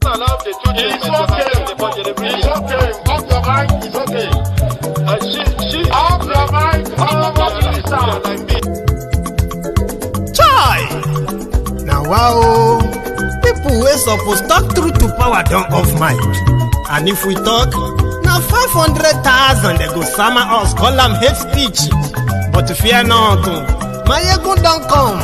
allowed the two It's okay. It's okay. Off your mind. It's okay. Off your mind. Chai! Now wow, people wey suppose talk through to power don't off mic. And if we talk, now 500,000 they go summer us, call them hate speech. But fear not, Maiyegun don't come.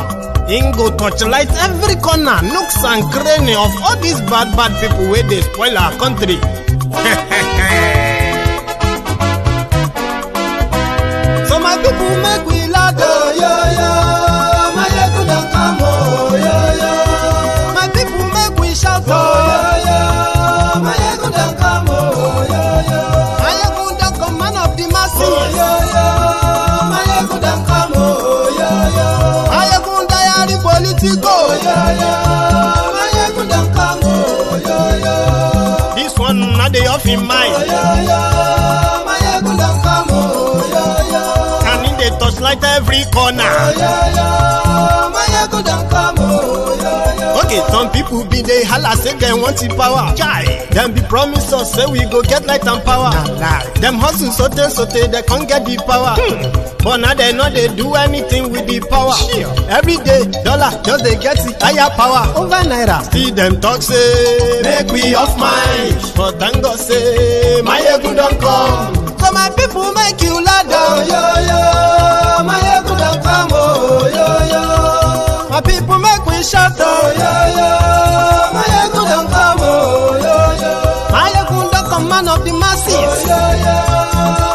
Him go torchlight every corner, nooks and cranny of all these bad people where they spoil our country. So my people make we laugh, oh yo yo. Maiyegun don't come, oh yo yo. My people make we shout, oh yo yo. Maiyegun don't come, oh yo yo. Maiyegun don't come, man of the masses, oh yo yo. Maiyegun don't come, oh yo yo. Maiyegun diary politico, oh yo yo. Maiyegun don't come, oh yo yo. This one not the off in mind, oh yo yo. Maiyegun don't come, oh yo yo. And in the touchlight every corner, oh yo yo. Maiyegun don't come, oh yo yo. Okay, some people be they holla say they want the power. Chai, them be promise us say we go get light and power. Nah. Them hustle sote they can't get the power. But now they know they do anything with the power. Every day, dollar just they get the higher power over naira. See them talk say make we off mind. But thank God say Maiyegun don't come. So my people make you laugh, oh yo yo. Maiyegun don't come, oh yo yo. My people make we shout, oh yo yo. Maiyegun don't come, oh yo yo. Maiyegun don't come, man of the masses, oh yo yo.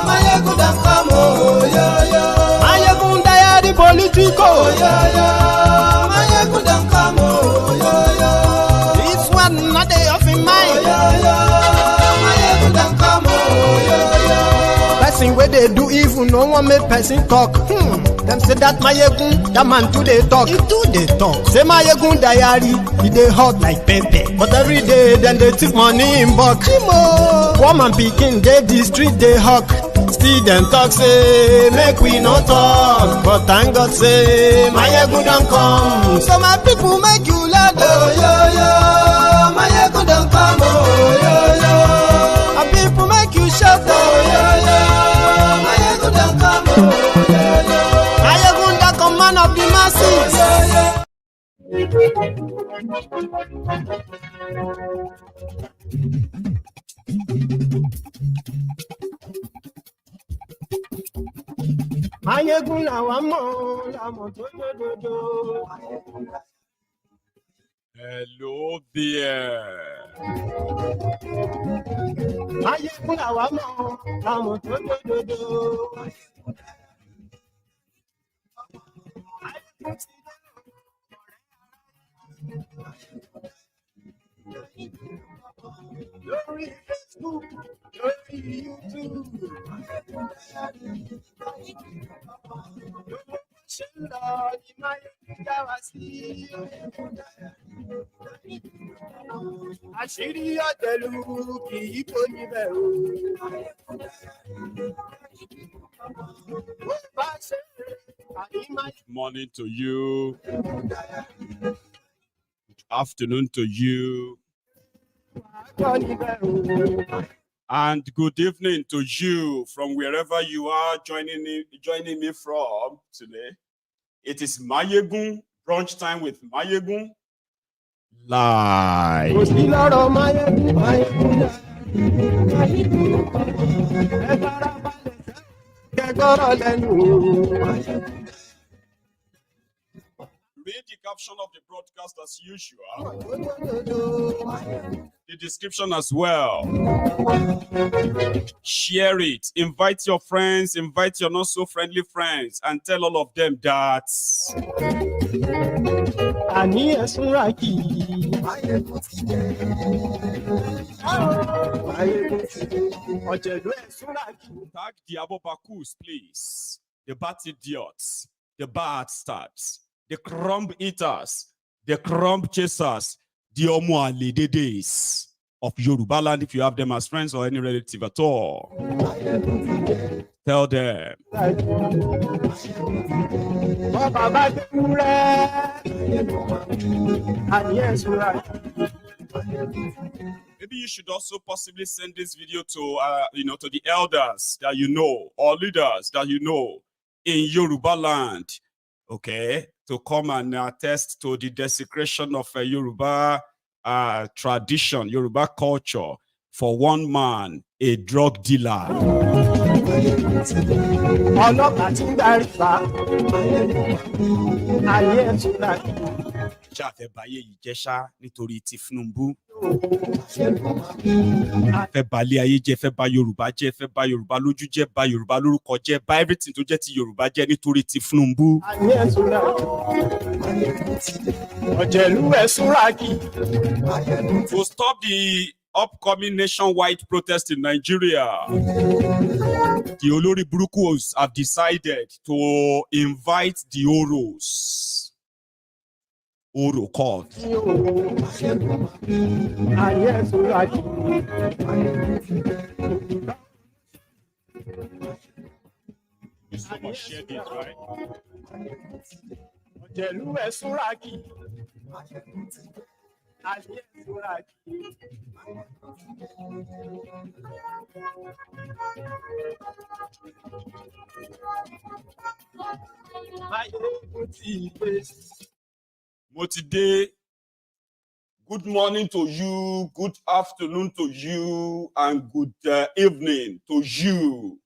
Maiyegun don't come, oh yo yo. Maiyegun diary politico, oh yo yo. Maiyegun don't come, oh yo yo. This one not they off in mind, oh yo yo. Maiyegun don't come, oh yo yo. Person where they do evil, no one make person talk. Them say that Maiyegun, that man too they talk. He too they talk. Say Maiyegun diary, he they hot like pepper. But every day then they take money in bulk. Woman picking, they the street they hawk. Still them talk say make we no talk. But thank God say Maiyegun don't come. So my people make you laugh, oh yo yo. Maiyegun don't come, oh yo yo. My people make you shout, oh yo yo. Maiyegun don't come, oh yo yo. Maiyegun don't come, man of the masses, oh yo Maiyegun làwa mọ̀, làmọ̀ tó dòdòdò. Hello there. Maiyegun làwa mọ̀, làmọ̀ tó dòdòdò. Lórí Facebook, lórí YouTube. Ṣé ń lọ ní Maiyegun dá wa sí? Àṣírí ọ̀tẹ̀lú kì í kó níbẹ̀ o. Morning to you. Good afternoon to you. And good evening to you from wherever you are joining me from today. It is Maiyegun, brunch time with Maiyegun. Live. Read the caption of the broadcast as usual. The description as well. Share it. Invite your friends, invite your not so friendly friends, and tell all of them that tag the abobakus, please. The bad idiots, the bad stats, the crumb eaters, the crumb chasers, the Omuale days of Yoruba land, if you have them as friends or any relative at all. Tell them. Maybe you should also possibly send this video to, to the elders that you know, or leaders that you know in Yoruba land, okay, to come and attest to the desecration of Yoruba tradition, Yoruba culture, for one man, a drug dealer. Fẹ́ báyé yìí jẹ́ ṣá nítorí Thiefnubu. Fẹ́ balẹ̀ ayé jẹ́, fẹ́ bà Yorùbá jẹ́, fẹ́ bà Yorùbá lójú jẹ́, bà Yorùbá lórúkọ jẹ́, bà everything tó jẹ́ ti Yorùbá jẹ́ nítorí Thiefnubu. To stop the upcoming nationwide protest in Nigeria, the Olori Burukos have decided to invite the Oros. Oro called. Someone shared it, right? Motide, good morning to you, good afternoon to you, and good evening to you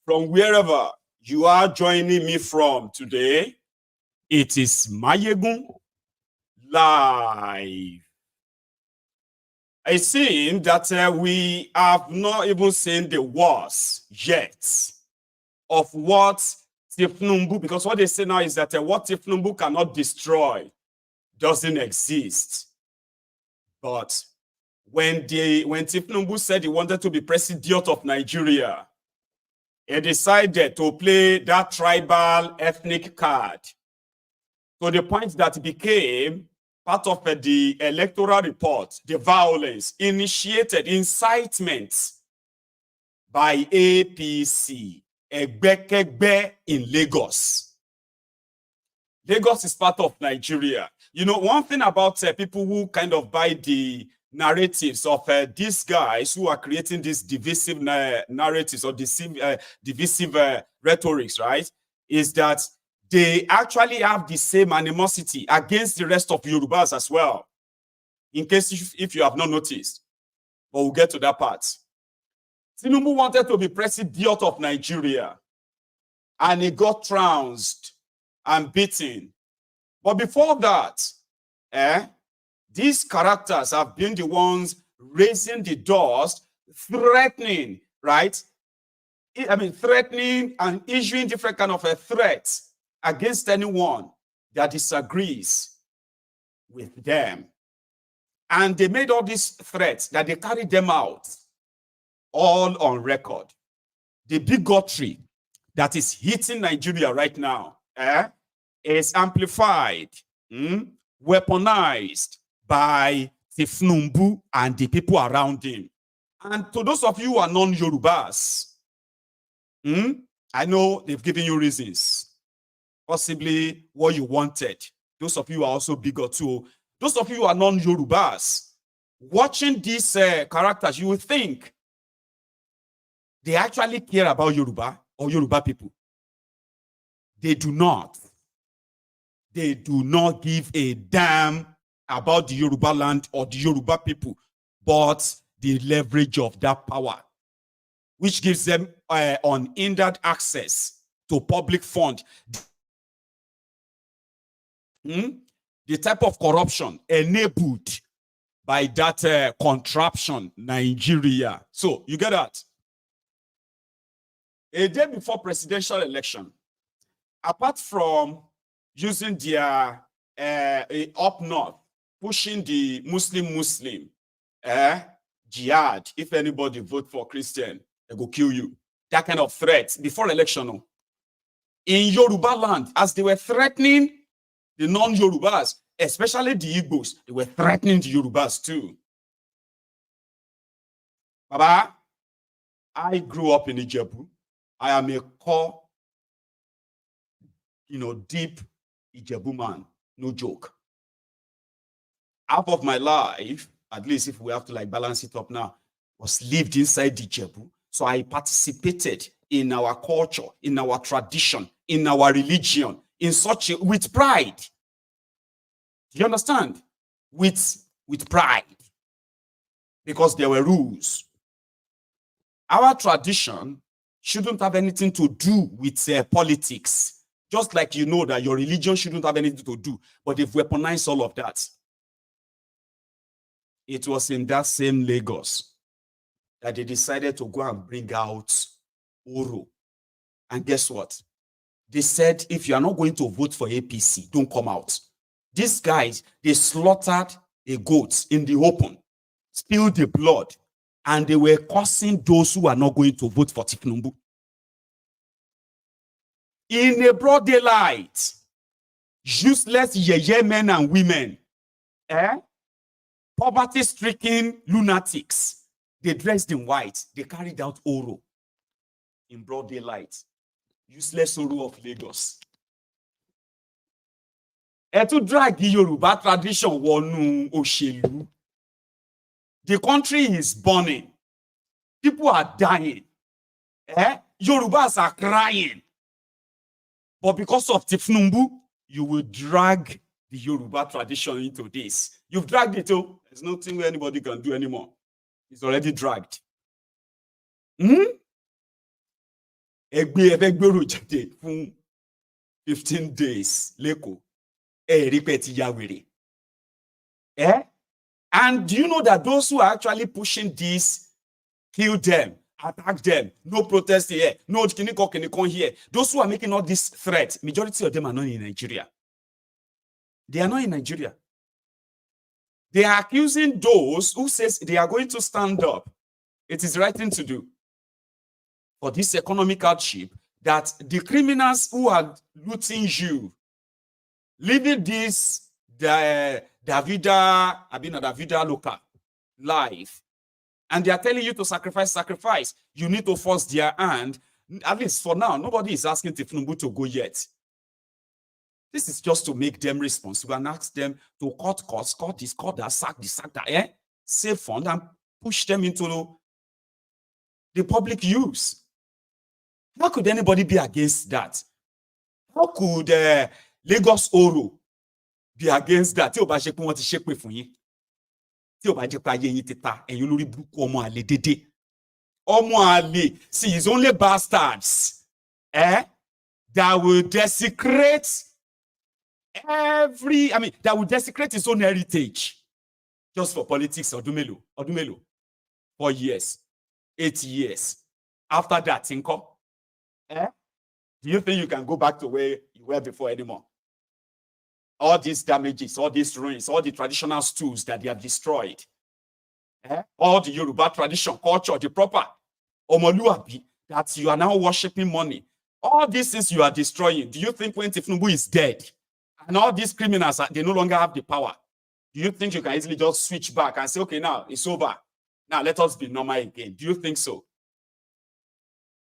from wherever you are joining me from today. It is Maiyegun live. I see that we have not even seen the worst yet of what Thiefnubu, because what they say now is that what Thiefnubu cannot destroy doesn't exist. But when Thiefnubu said he wanted to be president of Nigeria, he decided to play that tribal ethnic card to the point that it became part of the electoral report, the violence initiated, incitement by APC, Egbekegbe in Lagos. Lagos is part of Nigeria. You know, one thing about people who kind of buy the narratives of these guys who are creating these divisive narratives or divisive rhetorics, right, is that they actually have the same animosity against the rest of Yorubas as well. In case if you have not noticed, but we'll get to that part. Tinubu wanted to be president of Nigeria, and he got trounced and beaten. But before that, these characters have been the ones raising the dust, threatening, right? I mean, threatening and issuing different kind of threats against anyone that disagrees with them. And they made all these threats that they carried them out, all on record. The bigotry that is hitting Nigeria right now is amplified, weaponized by Thiefnubu and the people around him. And to those of you who are non-Yorubas, I know they've given you reasons, possibly what you wanted. Those of you are also bigger too. Those of you who are non-Yorubas, watching these characters, you will think they actually care about Yoruba or Yoruba people. They do not. They do not give a damn about the Yoruba land or the Yoruba people, but the leverage of that power, which gives them unhindered access to public fund. The type of corruption enabled by that contraption, Nigeria. So, you get that? A day before presidential election, apart from using their up north, pushing the Muslim jihad, if anybody vote for Christian, they go kill you. That kind of threat before election. In Yoruba land, as they were threatening the non-Yorubas, especially the Igbos, they were threatening the Yorubas too. Baba, I grew up in Ijebu. I am a core, deep Ijebu man. No joke. Half of my life, at least if we have to like balance it up now, was lived inside the Jebu. So I participated in our culture, in our tradition, in our religion, in such a, with pride. Do you understand? With pride. Because there were rules. Our tradition shouldn't have anything to do with politics. Just like you know that your religion shouldn't have anything to do. But they've weaponized all of that. It was in that same Lagos that they decided to go and bring out Oro. And guess what? They said, if you are not going to vote for APC, don't come out. These guys, they slaughtered a goat in the open, spilled the blood, and they were cursing those who are not going to vote for Thiefnubu. In a broad daylight, useless yeye men and women, poverty-stricken lunatics, they dressed in white, they carried out Oro in broad daylight. Useless Oro of Lagos. To drag the Yoruba tradition wọnú òṣèlú. The country is burning. People are dying. Yorubas are crying. But because of Thiefnubu, you will drag the Yoruba tradition into this. You've dragged it, oh. There's nothing anybody can do anymore. It's already dragged. Ẹgbẹ́ gbèrò jáde fún 15 days lẹ́kọ̀ọ́. Repeat Yahweh. And do you know that those who are actually pushing this, kill them, attack them, no protest here, no kinikon here, those who are making all these threats, majority of them are not in Nigeria. They are not in Nigeria. They are accusing those who says they are going to stand up. It is the right thing to do for this economic hardship, that the criminals who are looting you, living this Davida local life, and they are telling you to sacrifice. You need to force their hand. At least for now, nobody is asking Thiefnubu to go yet. This is just to make them responsible and ask them to cut costs, cut this, cut that, sack that, save fund and push them into the public use. How could anybody be against that? How could Lagos Oro be against that? Tí ó bá ṣe pé wọ́n ti ṣépè fún yín. Tí ó bá jẹ́ pé ayé yín ti ta, ẹ̀yin olórí burúkú ọmọ àlè dédé. Ọmọ àlè, see, it's only bastards that will desecrate that will desecrate his own heritage just for politics. Ọdún mélòó, 4 years, 8 years. After that, Tinko, do you think you can go back to where you were before anymore? All these damages, all these ruins, all the traditional stools that they have destroyed, all the Yoruba tradition, culture, the proper Omoluabi, that you are now worshiping money. All these things you are destroying. Do you think when Thiefnubu is dead and all these criminals, they no longer have the power, do you think you can easily just switch back and say, okay, now it's over. Now let us be normal again? Do you think so?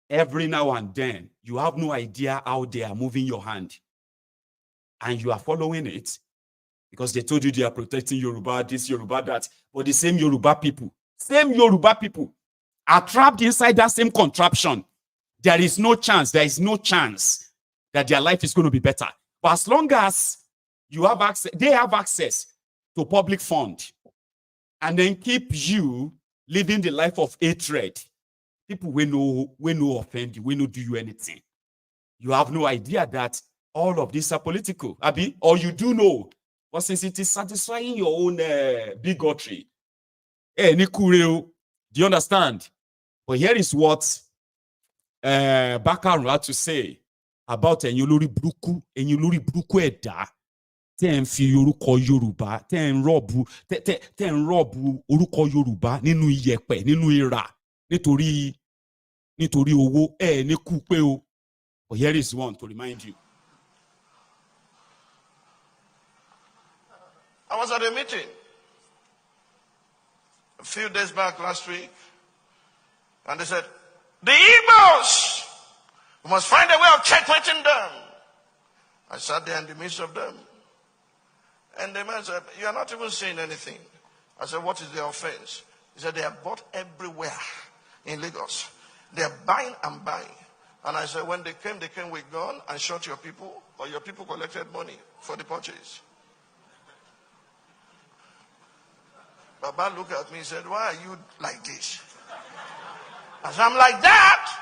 Every now and then, you have no idea how they are moving your hand. And you are following it because they told you they are protecting Yoruba, this, Yoruba, that. But the same Yoruba people are trapped inside that same contraption. There is no chance that their life is going to be better. But as long as you have access, they have access to public fund and then keep you living the life of hatred. People will no offend you, will no do you anything. You have no idea that all of these are political, Abi, or you do know, but since it is satisfying your own bigotry, do you understand? But here is what Bakar had to say about Enyolori Bruku Eda, ten fi orúkọ Yorùbá, ten rọ́ọ̀bù orúkọ Yorùbá nínú iyẹ̀pẹ̀, nínú ìrà, nítorí owó ní kú pé o. But here is one to remind you. I was at a meeting a few days back last week, and they said, the Igbos, we must find a way of checkmating them. I sat there in the midst of them, and the man said, you are not even saying anything. I said, what is the offense? He said, they are bought everywhere in Lagos. They are buying and buying. And I said, when they came with gun and shot your people, or your people collected money for the purchase. Baba looked at me and said, why are you like this? I said, I'm like that.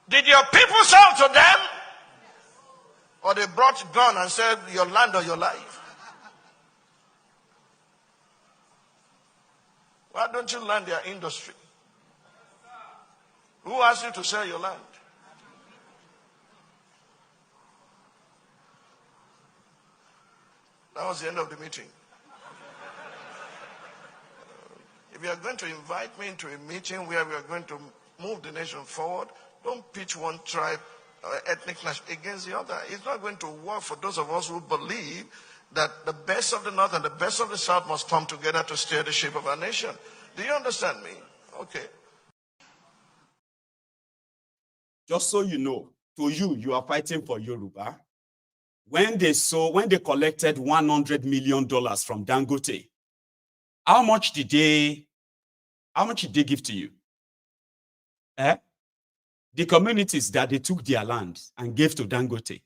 Did your people sell to them? Or they brought gun and said, your land or your life? Why don't you learn their industry? Who asked you to sell your land? That was the end of the meeting. If you are going to invite me into a meeting where we are going to move the nation forward, don't pitch one tribe or ethnic nation against the other. It's not going to work for those of us who believe that the best of the North and the best of the South must come together to steer the ship of our nation. Do you understand me? Okay. Just so you know, to you, you are fighting for Yoruba. When they collected $100 million from Dangote, how much did they give to you? The communities that they took their land and gave to Dangote.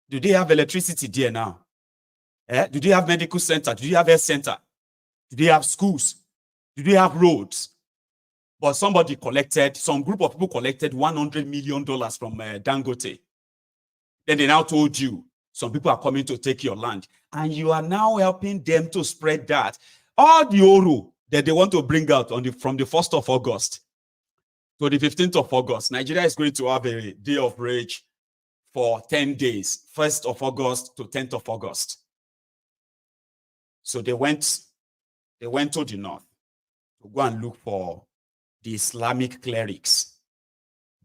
Do they have electricity there now? Do they have medical center? Do they have health center? Do they have schools? Do they have roads? But some group of people collected $100 million from Dangote. Then they now told you, some people are coming to take your land. And you are now helping them to spread that. All the Oro that they want to bring out from the 1st of August to the 15th of August, Nigeria is going to have a day of rage for 10 days, 1st of August to 10th of August. So they went to the north to go and look for the Islamic clerics.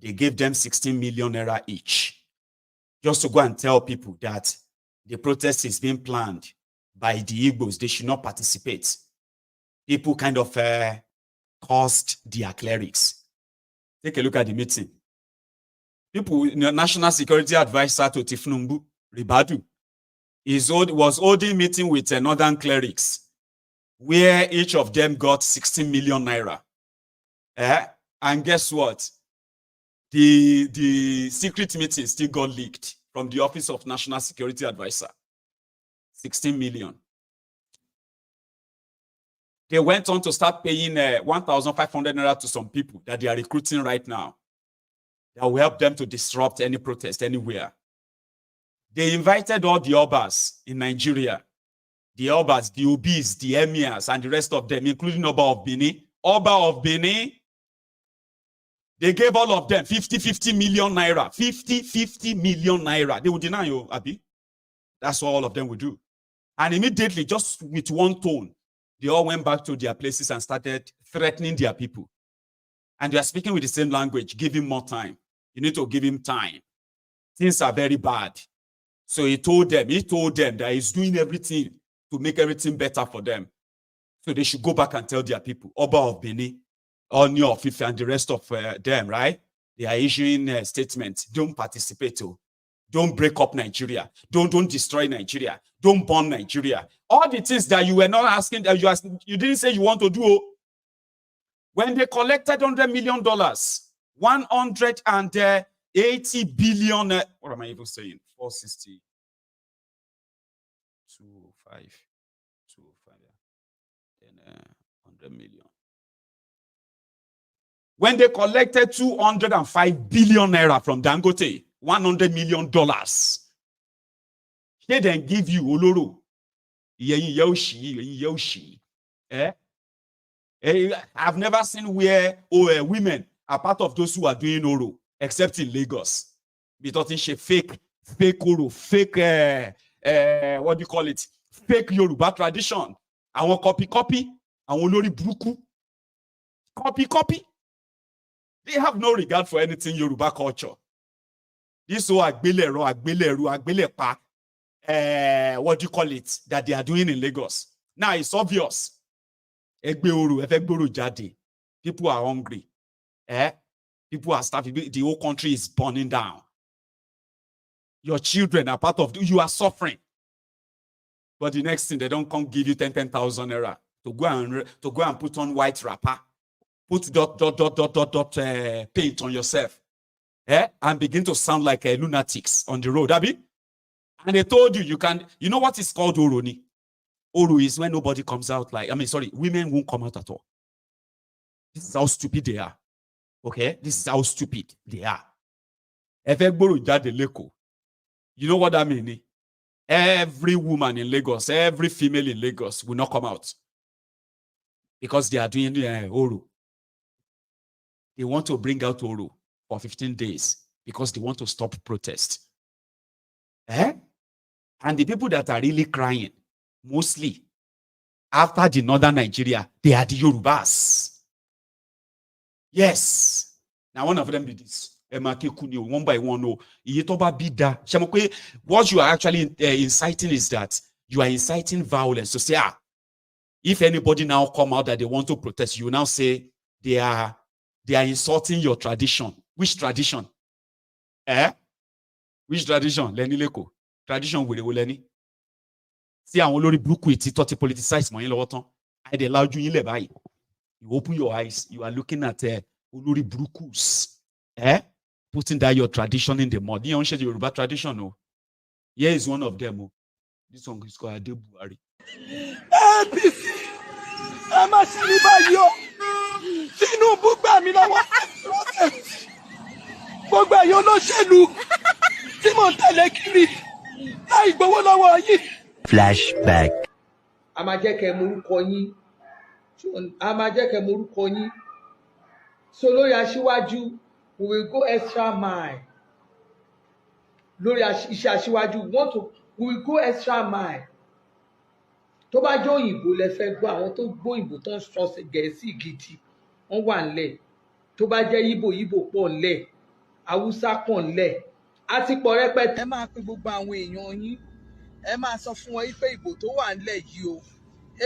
They gave them 16 million naira each, just to go and tell people that the protest is being planned by the Igbos. They should not participate. People kind of caused their clerics. Take a look at the meeting. People, National Security Advisor to Thiefnubu, Ribadu, was holding meeting with northern clerics, where each of them got 16 million naira. And guess what? The secret meeting still got leaked from the Office of National Security Advisor. 16 million. They went on to start paying 1,500 naira to some people that they are recruiting right now. That will help them to disrupt any protest anywhere. They invited all the Obas in Nigeria. The Obas, the Obis, the Emirs, and the rest of them, including Oba Of Benin. Oba Of Benin, they gave all of them 50 million naira. 50 million naira. They would deny you, Abi. That's what all of them would do. And immediately, just with one tone, they all went back to their places and started threatening their people. And they are speaking with the same language. Give him more time. You need to give him time. Things are very bad. So he told them that he's doing everything to make everything better for them. So they should go back and tell their people, Oba Of Benin, Oni of Ife, and the rest of them, right? They are issuing statements. Don't participate. Don't break up Nigeria. Don't destroy Nigeria. Don't burn Nigeria. All the things that you were not asking, that you didn't say you want to do. When they collected $100 million, 180 billion, what am I even saying? 460, 205, 205, then 100 million. When they collected 205 billion naira from Dangote, $100 million, they then give you Oloro. I've never seen where women are part of those who are doing Oro, except in Lagos. Because it's a fake Oro, fake, what do you call it? Fake Yoruba tradition. I want copy. I want Olori Buruku. Copy. They have no regard for anything Yoruba culture. This whole agbeleru, agbelepa, what do you call it, that they are doing in Lagos. Now it's obvious. People are hungry. People are starving. The whole country is burning down. Your children are part of, you are suffering. But the next thing, they don't come give you 10,000 naira to go and put on white wrapper, put paint on yourself, and begin to sound like lunatics on the road, Abi. And they told you can. You know what is called Oroni? Oru is when nobody comes out. Women won't come out at all. This is how stupid they are. Okay, this is how stupid they are. You know what that means? Every woman in Lagos, every female in Lagos will not come out because they are doing Oru. They want to bring out Oru for 15 days because they want to stop protest. And the people that are really crying, mostly after the northern Nigeria, they are the Yorubas. Yes. Now one of them did this. One by one. What you are actually inciting is that you are inciting violence. So say, if anybody now come out that they want to protest, you now say they are insulting your tradition. Which tradition? Which tradition? Lenny Leko. Tradition with the Leni. See, I'm already blue to politicize my loton. I allow you in le. You open your eyes, you are looking at Olori Brukus. Putting that your tradition in the mud. You don't share the Yoruba tradition, no. Here is one of them. This one is called Adebuari. APC, Tinubu gbà mí lọ́wọ́ gbogbo ẹ̀yin olóṣèlú tí mò ń tẹ̀lé kiri láì gbowó lọ́wọ́ yìí. Flashback. A máa jẹ́ kẹ́ morúkọ yín. So lórí Aṣíwájú, we will go extra mile. Lórí iṣẹ́ Aṣíwájú, we will go extra mile. Tó bá jẹ́ òyìnbó lẹ fẹ́ gbọ́, àwọn tó gbọ́ òyìnbó tó ń sọ Gẹ̀ẹ́sì gidi wọ́n wà ńlẹ̀. Tó bá jẹ́ Ìgbò pọ̀ ńlẹ̀, Haúsá pọ̀ ńlẹ̀. A ti pọ̀ rẹpẹtẹ. Ẹ máa pe gbogbo àwọn èèyàn yín. Ẹ máa sọ fún wọn pé ìbò tó wà ńlẹ̀ yìí o,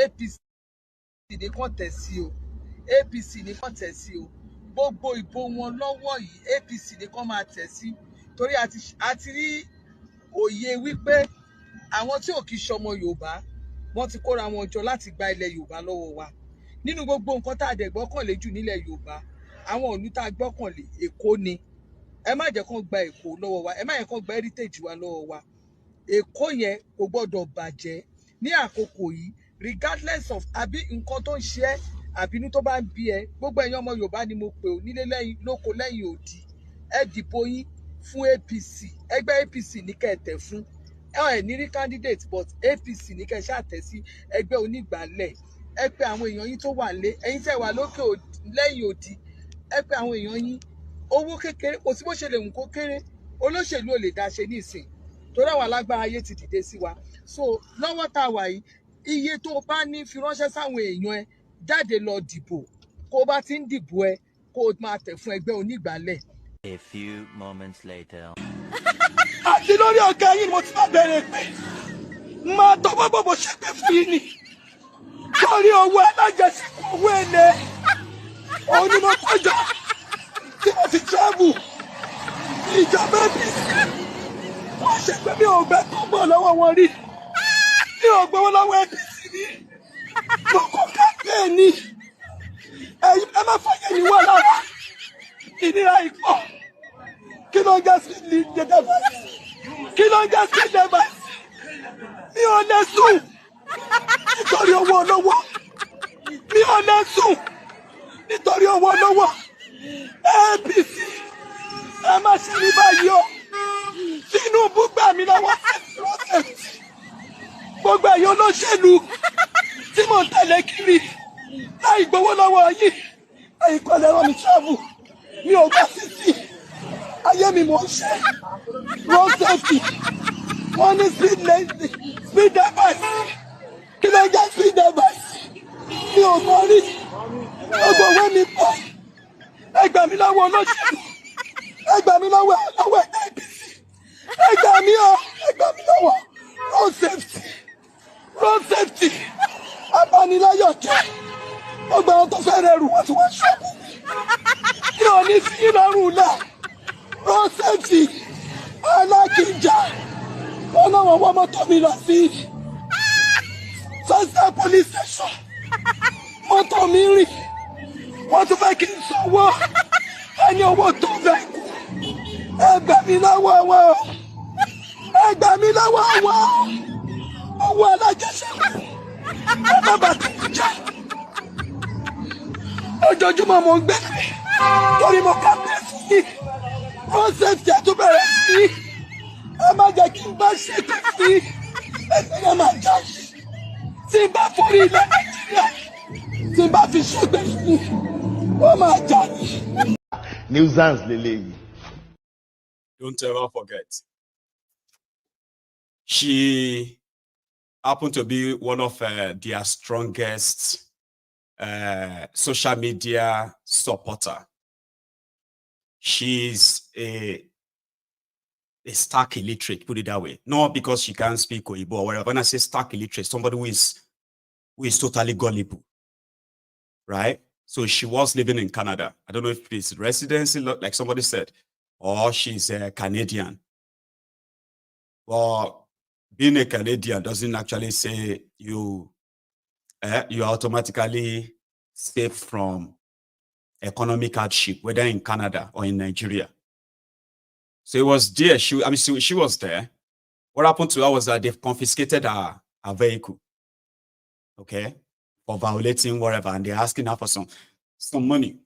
APC ní kàn tẹ̀ sí o. APC ní kàn tẹ̀ sí o. Gbogbo ìbò wọn lọ́wọ́ yìí APC ní kàn máa tẹ̀ sí. Torí a ti rí òye wípé àwọn tí ò kì í ṣọmọ Yorùbá wọ́n ti kóra wọn jọ láti gba ilẹ̀ Yorùbá lọ́wọ́ wa. Nínú gbogbo nǹkan tá a dẹ̀ gbọ́kànlé jù nílẹ̀ Yorùbá, àwọn ìlú tá a gbọ́kànlé Èkó ni. Ẹ má jẹ́ kán gba Èkó lọ́wọ́ wa, ẹ má jẹ́ kán gba heritage wa lọ́wọ́ wa. Èkó yẹn kò gbọ́dọ̀ bàjẹ́ ní àkókò yìí, regardless of àbí nǹkan tó ń ṣe ẹ́ àbínú tó bá ń bí ẹ. Gbogbo ẹ̀yin ọmọ Yorùbá ni mo pè ó nílé lẹ́yìn lóko lẹ́yìn òdì. Ẹ dìbò yín fún APC. Ẹgbẹ́ APC ní kẹ́ ẹ tẹ̀ fún. Ẹ ní rí candidate but APC ní kẹ́ ẹ ṣàtẹ̀ sí ẹgbẹ́ onígbàálẹ̀. Ẹ pé àwọn èèyàn yín tó wà lé, ẹ̀yin tẹ́ wà lókè lẹ́yìn òdì. Ẹ pé àwọn èèyàn yín. Owó kékeré kò sí bó ṣe lè wù kó kéré. Olóṣèlú ò lè dá ṣe nísìn. Torí àwọn alágbára ayé ti dìde sí wa. So lọ́wọ́ tá a wà yìí, iye tó o bá ní fi ránṣẹ́ sáwọn èèyàn ẹ jáde lọ dìbò. Kó o bá ti ń dìbò ẹ, kó o máa tẹ̀ fún ẹgbẹ́ onígbàálẹ̀. A few moments later. Àti lórí ọ̀gá yìí mo ti máa bẹ̀rẹ̀ pé máa tọwọ́ bọ̀bọ̀ ṣẹ́gbẹ́ fún yín ni. Lórí owó alájẹsẹ̀kù owó èlé. Òun ni mo kọjá tí mo fi travel. Ìjọba APC. Wọ́n ṣẹ̀gbẹ́ mi ò gbẹ́ tó bọ̀ lọ́wọ́ wọn rí. Mi ò gbowó lọ́wọ́ APC rí. Mo kọ́ kápẹ́ ni. Ẹ má fàyè ní wọ́n lára. Ìnira ìpọ̀. Kí ló ń jẹ́ street leader vice? Kí ló ń jẹ́ street leader vice? Mi ò lè sùn nítorí owó olówó. Mi ò lè sùn nítorí owó olówó. APC ẹ má ṣe ní báyìí o. Tinubu gbà mí lọ́wọ́ gbogbo ẹ̀yin olóṣèlú tí mò ń tẹ̀lé kiri láì gbowó lọ́wọ́ yìí. Ẹ̀yin kọ́ lẹ rán mi travel. Mi ò gbà títì. Ayé mi mò ń ṣe. Road safety. Wọ́n ní speed device. Kí ló ń jẹ́ speed device? Mi ò mọ̀ rí. Gbogbo owó mi pọ̀. Ẹ gbà mí lọ́wọ́ olóṣèlú. Ẹ gbà mí lọ́wọ́ ẹgbẹ́ APC. Ẹ gbà mí o. Ẹ gbà mí lọ́wọ́. Road safety. Road safety. Abániláyọ̀ jẹ́. Gbogbo àwọn tó fẹ́ rẹ̀ rù wọ́n ti wá ṣọ́ọ̀bù. Mi ò ní fi lọ́rùn náà. Road safety. Alákìjà. Wọ́n náà wọ́n mọ́tò mi lọ sí Sunset police station. Mọ́tò mi rìn. Wọ́n tún fẹ́ kí n sanwó. Ẹni owó tó bẹ̀. Ẹ gbà mí lọ́wọ́ wọn. Ẹ gbà mí lọ́wọ́ wọn. Owó alájẹsẹ́kù. Ẹ má bà tèmi jẹ́. Ojoojúmọ́ mo ń gbé mi. Torí mo kà pé fún mi. Wọ́n safety àtúbẹ̀rẹ̀ sí. Ẹ má jẹ́ kí n bá ṣe kí sí. Ẹgbẹ́ yẹn máa jà yìí. Tí n bá forí ilẹ̀ Nàìjíríà. Tí n bá fi ṣègbè sí. Wọ́n máa jà yìí. Nuisance lele. Don't ever forget. She happened to be one of their strongest social media supporter. She's a stark illiterate, put it that way. Not because she can't speak Oyibo or whatever. When I say stark illiterate, somebody who is totally gullible, right? So she was living in Canada. I don't know if it's residency, like somebody said, or she's a Canadian. Well, being a Canadian doesn't actually say you automatically safe from economic hardship, whether in Canada or in Nigeria. So it was there. She was there. What happened to her was that they've confiscated her vehicle, okay, for violating whatever, and they're asking her for some money.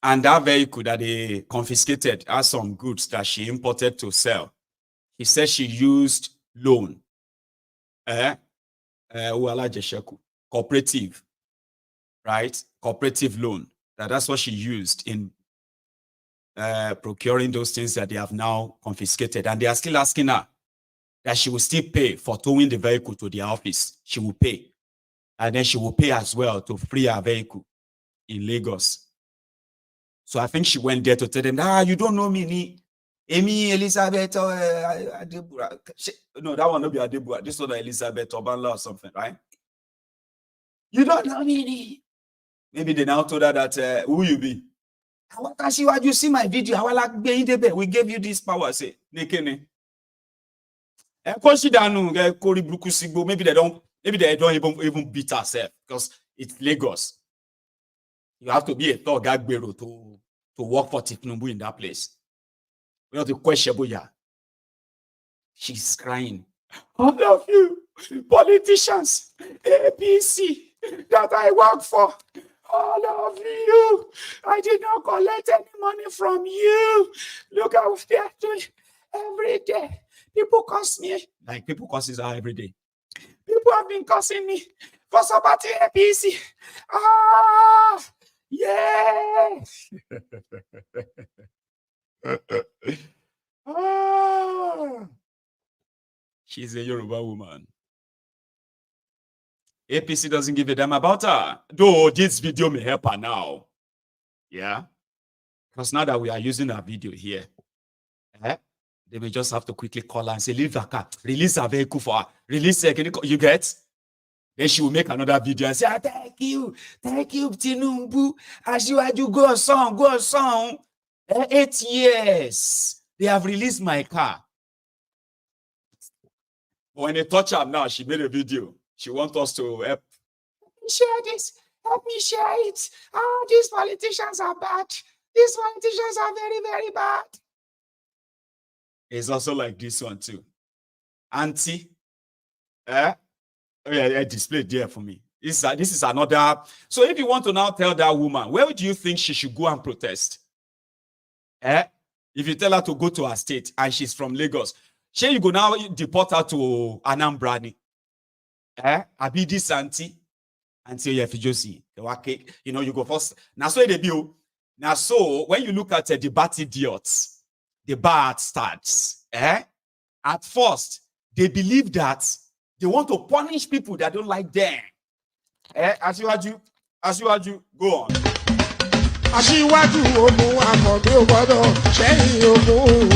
And that vehicle that they confiscated has some goods that she imported to sell. He said she used loan, cooperative, right? Cooperative loan. That's what she used in procuring those things that they have now confiscated. And they are still asking her that she will still pay for towing the vehicle to their office. She will pay. And then she will pay as well to free her vehicle in Lagos. So I think she went there to tell them, you don't know me, Amy Elizabeth Adebura. No, that one will be Adebura. This one Elizabeth Obanla or something, right? You don't know me. Maybe they now told her that who you be. You see my video. We gave you this power. Say, maybe they don't even beat herself because it's Lagos. You have to be a thug agbero to work for Thiefnubu in that place. We have to question Boya. She's crying. All of you politicians, ABC, that I work for, all of you, I did not collect any money from you. Look at what they are doing every day. People curse me. Like people curse her every day. People have been cursing me for supporting APC. Yeah. She's a Yoruba woman. APC doesn't give a damn about her. Though this video may help her now. Yeah. Because now that we are using her video here, they may just have to quickly call her and say, leave her car, release her vehicle for her, release her. Can you get? Then she will make another video and say, thank you, Tinubu. As you go on song. 8 years, they have released my car. But when they touch her now, she made a video. She wants us to help me share this. Help me share it. These politicians are bad. These politicians are very, very bad. It's also like this one too. Auntie, displayed there for me. This is another. So if you want to now tell that woman, where do you think she should go and protest? If you tell her to go to her state and she's from Lagos, you go now deport her to Anambra. Abi this auntie you have to just see. You go first. Now so they be. Now so when you look at the bad idiots, the bad starts. At first, they believe that they want to punish people that don't like them. As you go on. Aṣíwájú ogun àkọ́bí ò gbọ́dọ̀ ṣẹ́yìn ogun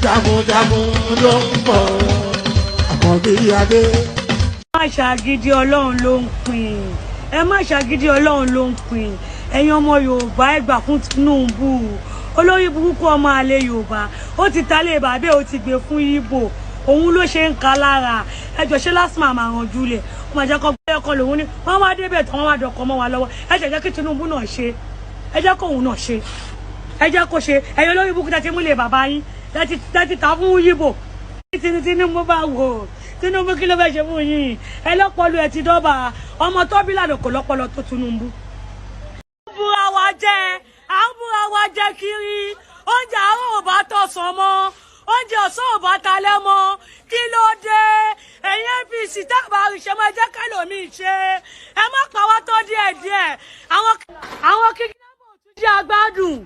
jagunjagun ló ń bọ̀ àkọ́bí adé. Má ṣàgídí Ọlọ́run ló ń pín. Ẹ má ṣàgídí Ọlọ́run ló ń pín. Ẹ̀yin ọmọ Yorùbá ẹ gbà fún Tinubu. Olórí burúkú ọmọ àlè Yorùbá. Ó ti talé bàbá ó ti gbé fún Ìgbò. òun ló ṣe ń ka lára ẹjọ́ ṣe lásìmọ̀ àmà àwọn júlẹ̀ ó máa jẹ́ kó gbé ọkọ lòun ní wọ́n wá débẹ̀ tán wọ́n wá dọkọ mọ́ wa lọ́wọ́ ẹ jẹ́ kí Tinubu náà ṣe ẹ jẹ́ kóun náà ṣe ẹ jẹ́ kó ṣe ẹ̀yin olórí ibùkún tẹ́tí múlẹ̀ bàbá yín tẹ́tí ta fún yíbò Tinubu bá wò Tinubu kí ló fẹ́ ṣe fún yín ẹ lọ́pọ̀lù ẹ ti dọ́bà ọmọ tó bí lànà kò lọ́pọ̀lọ tó Tinubu. à ń búra wa jẹ kiri oúnjẹ àárọ̀ ò bá tọ̀sán mọ́ oúnjẹ ọ̀sán ò bá talẹ́ mọ́ kí ló dé ẹ̀yin APC tábà ìṣe máa jẹ́ kẹlòmíì ṣe ẹ má pa wá tó díẹ̀díẹ̀ àwọn kidnapper tún jẹ́ agbádùn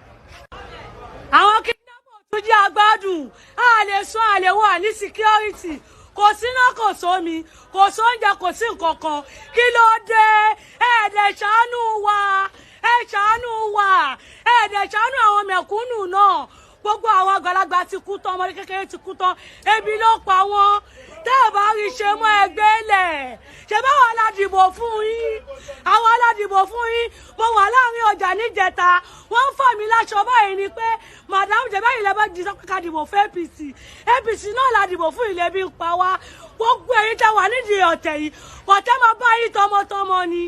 àwọn kidnapper tún jẹ́ agbádùn a lè sún a lè wà ní security kò síná kò sómi kò sóúnjẹ kò sí nǹkan kan kí ló dé ẹ̀ẹ́dẹ̀ ṣàánú wa ẹ ṣàánú wa ẹ̀ẹ́dẹ̀ ṣàánú àwọn mẹ̀kúnnù náà gbogbo àwọn àgbàlagbà ti kú tán ọmọdé kékeré ti kú tán ebi ló pa wọn tẹ́ ẹ bá rí ṣe mọ́ ẹgbẹ́ lẹ̀ ṣe báwọn aládìbò fún yín àwọn aládìbò fún yín mo wà láàrin ọjà níjẹta wọ́n ń fà mí láṣọ báyìí ni pé madam jẹ báyìí lẹ́bàá jí sọ́kà ká dìbò fún APC náà ládìbò fún ilé bí ń pa wá gbogbo èyí tẹ́ wà nídìí ọ̀tẹ̀ yìí ọ̀tẹ̀ máa bá yín tọmọtọmọ ni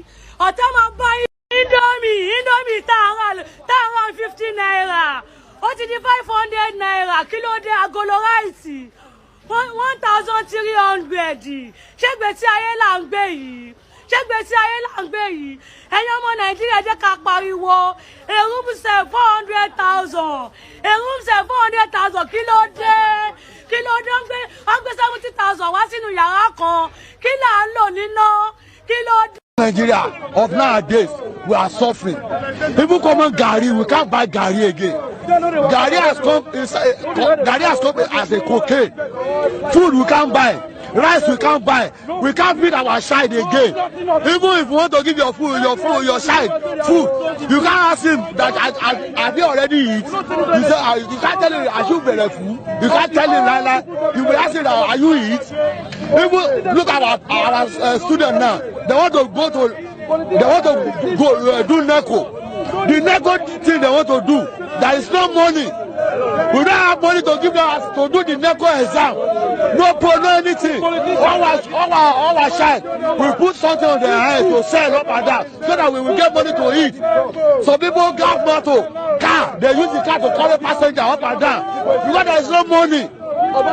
ọ̀tẹ̀ máa bá yín indomie tààrà 50 naira ó ti di 500 naira kí ló dé agolo ráìsì 1300 ṣégbé tí ayé là ń gbé yìí ẹ̀yin ọmọ Nàìjíríà jẹ́ ká pariwo èrúmùsẹ̀ 400,000 kí ló dé wọ́n gbé 70,000 wá sínú yàrá kan kí là ń lò níná kí ló dé. Nigeria of nowadays, we are suffering. Even common Gary, we can't buy Gary again. Gary has come as a cocaine. Food we can't buy. Rice we can't buy. We can't feed our child again. Even if you want to give your child food, you can't ask him that have you already eat? You say you can't tell him I should be food. You can't tell him like you will ask him that are you eat? Even look at our student now. They want to go do NECO. The NECO thing they want to do, there is no money. We don't have money to give them to do the NECO exam. No anything. All our child, we put something on their head to sell up and down so that we will get money to eat. So people got motor, car, they use the car to carry passenger up and down. Because there is no money.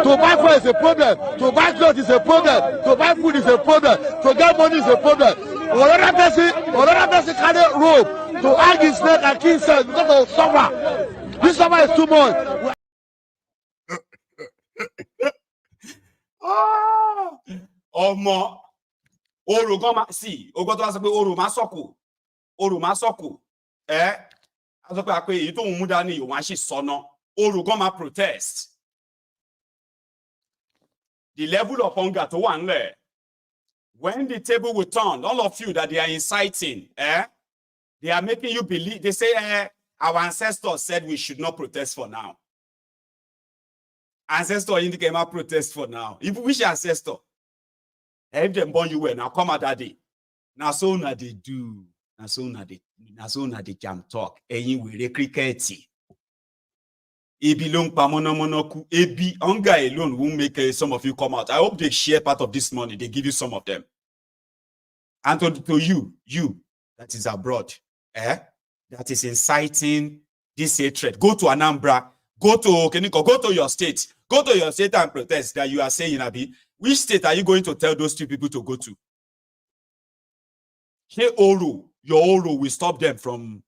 To buy food is a problem. To buy clothes is a problem. To buy food is a problem. To get money is a problem. Another person carry rope to hang his neck and kill himself because of summer. This summer is too much. Ọmọ oru gan ma sí ogo tó wá sọ pé oru ma sọkù a sọ pé èyí tó ń mú dání òun á sì sọnà oru gan ma protest. The level of hunger to one leg. When the table will turn, all of you that they are inciting, they are making you believe. They say, our ancestors said we should not protest for now. Ancestor indicate my protest for now. If we wish ancestor, if them born you well, now come at that day. Now so now they do. Now so now they jam talk. And we cricket. Ebi long pamonomonoku. Ebi hunger alone will make some of you come out. I hope they share part of this money. They give you some of them. And to you that is abroad, that is inciting this hatred. Go to Anambra. Go to Okeniko. Go to your state. Go to your state and protest that you are saying, Abi. Which state are you going to tell those two people to go to? Hey, Oro, your Oro will stop them from.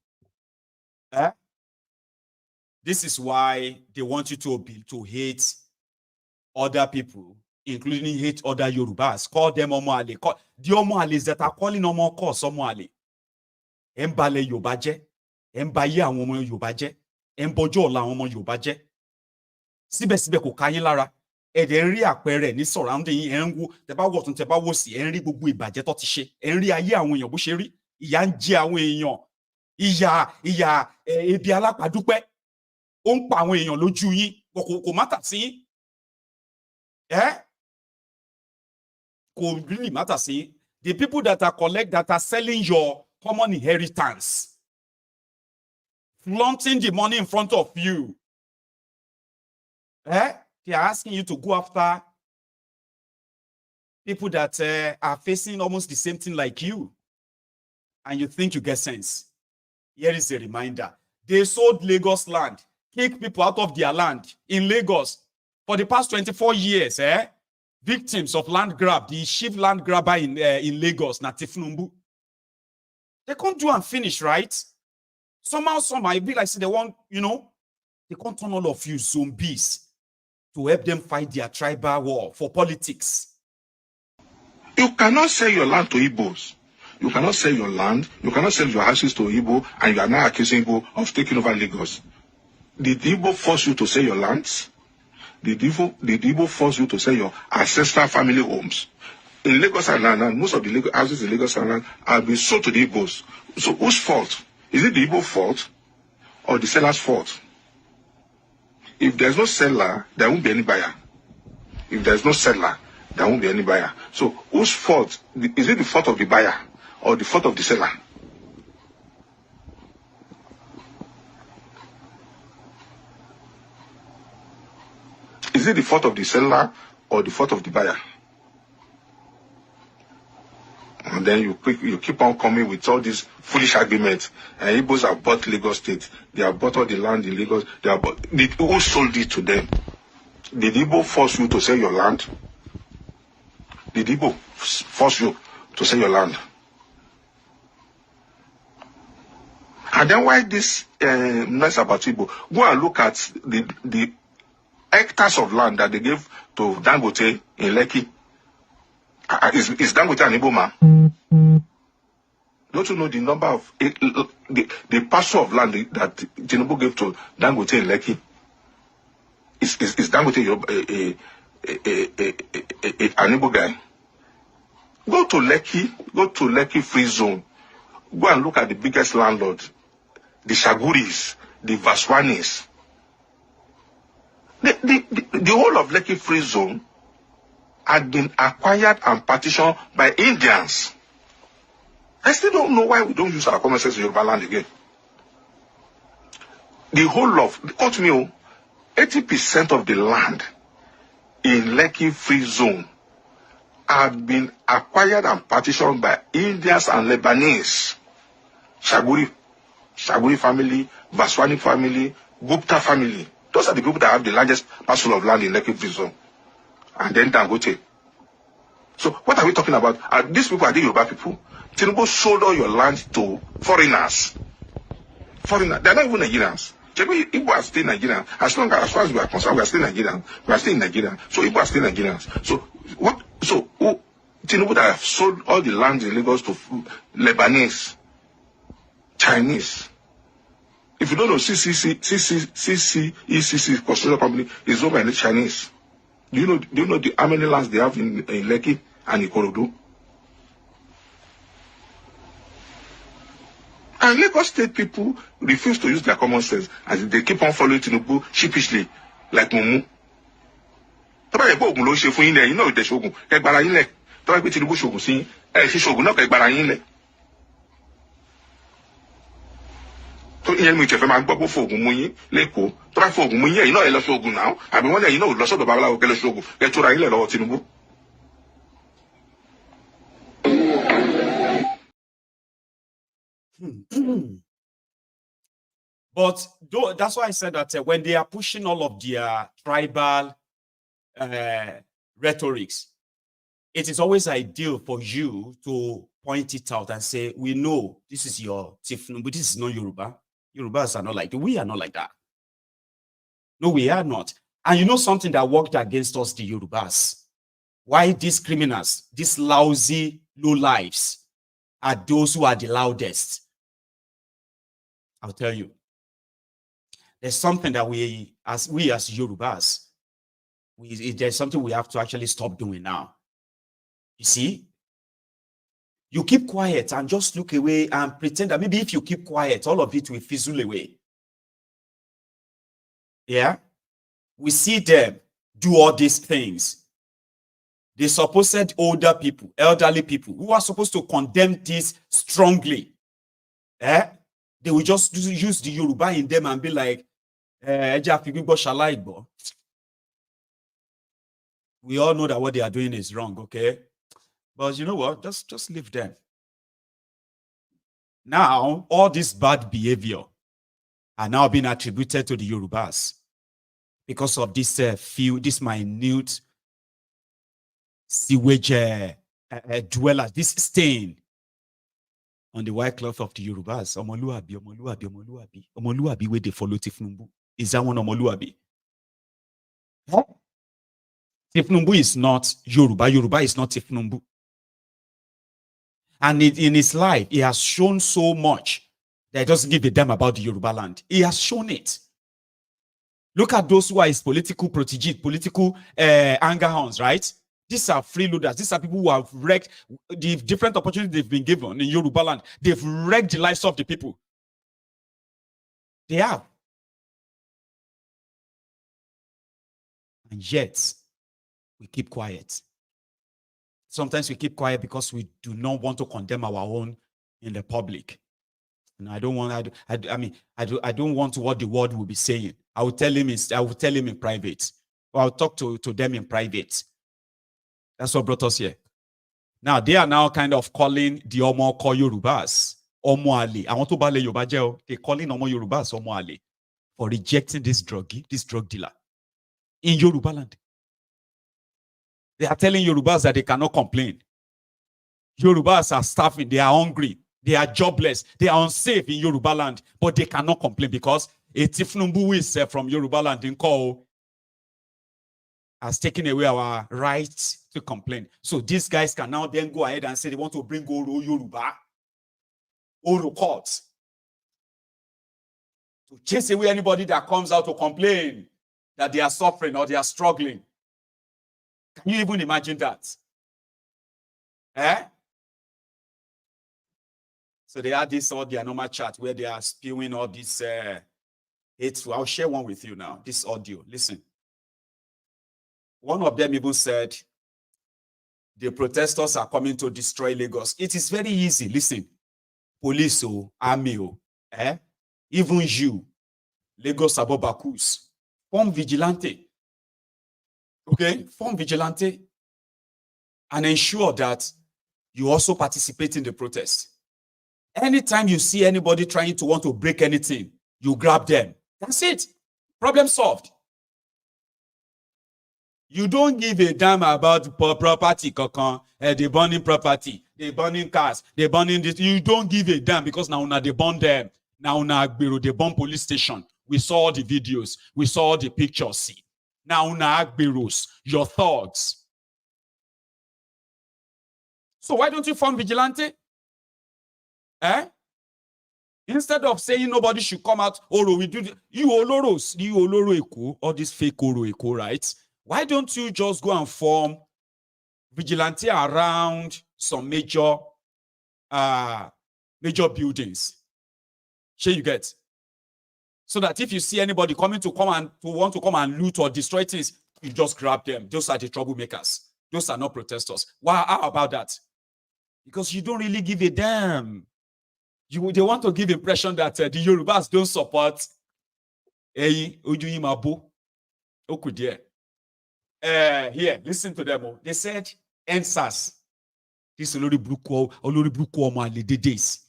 This is why they want you to hate other people, including hate other Yorubas. Call them Omoale. The Omoales that are calling Omo cause Omoale. Embale Yobaje. Embaye àwọn ọmọ Yorùbá jẹ́. Embojo la àwọn ọmọ Yorùbá jẹ́. Síbẹ̀síbẹ̀ kò ká yín lára. Ẹ dẹ̀ ń rí àpẹẹrẹ ní surrounding yín. Ẹ ń wo tẹ́ bá wọ̀ tún tẹ́ bá wò sí. Ẹ ń rí gbogbo ìbàjẹ́ tó ti ṣe. Ẹ ń rí ayé àwọn èèyàn bó ṣe rí. Ìyà ń jẹ àwọn èèyàn. Ìyà ebi alápàdúpẹ́. Ó ń pa àwọn èèyàn lójú yín. Kò matter sí yín. Kò really matter sí yín. The people that are selling your common inheritance, flaunting the money in front of you. They are asking you to go after people that are facing almost the same thing like you, and you think you get sense. Here is a reminder. They sold Lagos land, kicked people out of their land in Lagos for the past 24 years. Victims of land grab, the chief land grabber in Lagos, Thiefnubu. They can't do and finish, right? Somehow, it be like say they want, they can't turn all of you zombies to help them fight their tribal war for politics. You cannot sell your land to Igbos. You cannot sell your land. You cannot sell your houses to Igbo, and you are now accusing Igbo of taking over Lagos. Did Igbo force you to sell your lands? Did Igbo force you to sell your ancestral family homes? In Lagos and most of the houses in Lagos and have been sold to the Igbos. So whose fault? Is it the Igbo fault or the seller's fault? If there's no seller, there won't be any buyer. If there's no seller, there won't be any buyer. So whose fault? Is it the fault of the buyer or the fault of the seller? Is it the fault of the seller or the fault of the buyer? And then you keep on coming with all these foolish arguments. And Igbos have bought Lagos State. They have bought all the land in Lagos. Who sold it to them? Did Igbo force you to sell your land? Did Igbo force you to sell your land? And then why this mess about Igbo? Go and look at the hectares of land that they gave to Dangote in Lekki. Is Dangote an Igbo man? Don't you know the number of the parcel of land that Tinubu gave to Dangote in Lekki? Is Dangote an Igbo guy? Go to Lekki Free Zone. Go and look at the biggest landlord, the Shaguris, the Vaswanis. The whole of Lekki Free Zone had been acquired and partitioned by Indians. I still don't know why we don't use our common sense in Yoruba land again. The whole of, quote me, 80% of the land in Lekki Free Zone had been acquired and partitioned by Indians and Lebanese. Shaguri family, Vaswani family, Gupta family. Those are the people that have the largest parcel of land in Lekki Free Zone. And then Dangote. So what are we talking about? These people are the Yoruba people. Tinubu sold all your land to foreigners. Foreigners. They're not even Nigerians. Igbo are still Nigerians. As far as we are concerned, we are still Nigerians. We are still in Nigeria. So Igbo are still Nigerians. So what? So Tinubu that have sold all the land in Lagos to Lebanese, Chinese. If you don't know, ECC construction company is owned by the Chinese. Do you know how many lands they have in Lekki and Ikorodu? And Lagos State people refuse to use their common sense as they keep on following Tinubu sheepishly, like Mumu. You know the shogun. Tinubu shogun see, shogun not shogun. So ìyẹn mi tẹ̀fẹ́ máa gbọ́ pé fóògùn mú yín lẹ́kọ̀ọ́ tó bá fóògùn mú yín ẹ̀yin náà ẹ lọ sóògùn náà àbí wọ́n ní ẹ̀yin náà ò lọ sọ́dọ̀ babaláwo kẹ́ lọ sóògùn kẹ́ tó ra yín lẹ̀ lọ́wọ́ Tinubu. But that's why I said that when they are pushing all of their tribal rhetorics, it is always ideal for you to point it out and say, we know this is your Thiefnubu, but this is not Yoruba. Yorubas are not like that. We are not like that. No, we are not. And you know something that worked against us, the Yorubas? Why these criminals, these lousy lowlifes, are those who are the loudest? I'll tell you. There's something that we as Yorubas, there's something we have to actually stop doing now. You see? You keep quiet and just look away and pretend that maybe if you keep quiet, all of it will fizzle away. Yeah? We see them do all these things. The supposed older people, elderly people, who are supposed to condemn this strongly, they will just use the Yoruba in them and be like, we all know that what they are doing is wrong, okay? But you know what? Just leave them. Now, all this bad behavior are now being attributed to the Yorubas because of this this minute sewage dwellers, this stain on the white cloth of the Yorubas. Omoluabi, where they follow Thiefnubu. Is that one Omoluabi? Thiefnubu is not Yoruba. Yoruba is not Thiefnubu. And in his life, he has shown so much that he doesn't give a damn about the Yoruba land. He has shown it. Look at those who are his political protégés, political anger hounds, right? These are freeloaders. These are people who have wrecked the different opportunities they've been given in Yoruba land. They've wrecked the lives of the people. They have. And yet, we keep quiet. Sometimes we keep quiet because we do not want to condemn our own in the public. And I don't want. I don't want what the world will be saying. I will tell him in private, or I'll talk to them in private. That's what brought us here. Now they are now kind of calling the Omo call Yorubas Omo Ali. I want to bale Yoruba jail. They're calling Omo Yorubas Omo Ali for rejecting this drug dealer in Yoruba land. They are telling Yorubas that they cannot complain. Yorubas are starving, they are hungry, they are jobless, they are unsafe in Yoruba land, but they cannot complain because a Thiefnubu is from Yoruba land in Ko has taken away our right to complain. So these guys can now then go ahead and say they want to bring Oro Yoruba, Oro court, to chase away anybody that comes out to complain that they are suffering or they are struggling. Can you even imagine that? So they had this all their normal chat where they are spewing all this hateful. I'll share one with you now. This audio. Listen. One of them even said, the protesters are coming to destroy Lagos. It is very easy. Listen. Police, army, even you, Lagos abobakus, form vigilante. Okay, form vigilante and ensure that you also participate in the protest. Anytime you see anybody trying to want to break anything, you grab them. That's it. Problem solved. You don't give a damn about property, they burning property, they burning cars, they burning this. You don't give a damn because now they burn them. Now they burn police station. We saw the videos. We saw the pictures. See. Now your thoughts. So why don't you form vigilante? Instead of saying nobody should come out, Oro, we do you Oloros, you Oloro Eko, all this fake Oro Eko, right? Why don't you just go and form vigilante around some major buildings? Sure you get. So that if you see anybody want to come and loot or destroy things, you just grab them. Those are the troublemakers. Those are not protesters. Why? How about that? Because you don't really give a damn. They want to give impression that the Yorubas don't support. Here, listen to them. They said NSAS. This Olori days.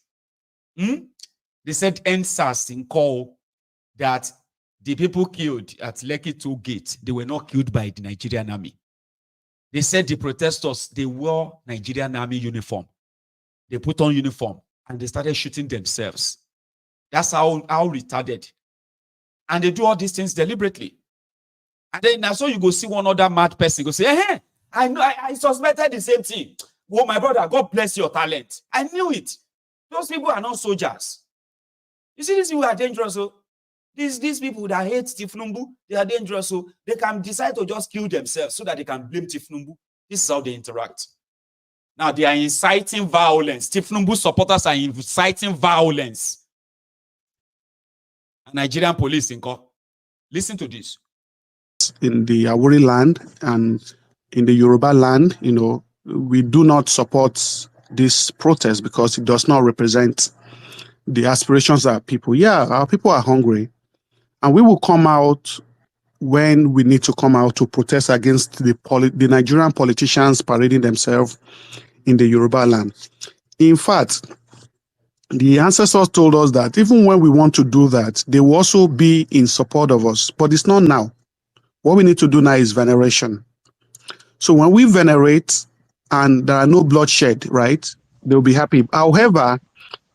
They said NSAS in call that the people killed at Lekki Toll Gate, they were not killed by the Nigerian army. They said the protesters, they wore Nigerian army uniform. They put on uniform and they started shooting themselves. That's how retarded. And they do all these things deliberately. And then now so you go see one other mad person, go say, hey, I know, I suspected the same thing. Oh, my brother, God bless your talent. I knew it. Those people are not soldiers. You see, these people are dangerous. So these people that hate Thiefnubu, they are dangerous. So they can decide to just kill themselves so that they can blame Thiefnubu. This is how they interact. Now they are inciting violence. Thiefnubu supporters are inciting violence. And Nigerian police in court. Listen to this. In the Awori land and in the Yoruba land, we do not support this protest because it does not represent the aspirations of our people. Yeah, our people are hungry. And we will come out when we need to come out to protest against the Nigerian politicians parading themselves in the Yoruba land. In fact, the ancestors told us that even when we want to do that, they will also be in support of us, but it's not now. What we need to do now is veneration. So when we venerate and there are no bloodshed, right, they'll be happy. However,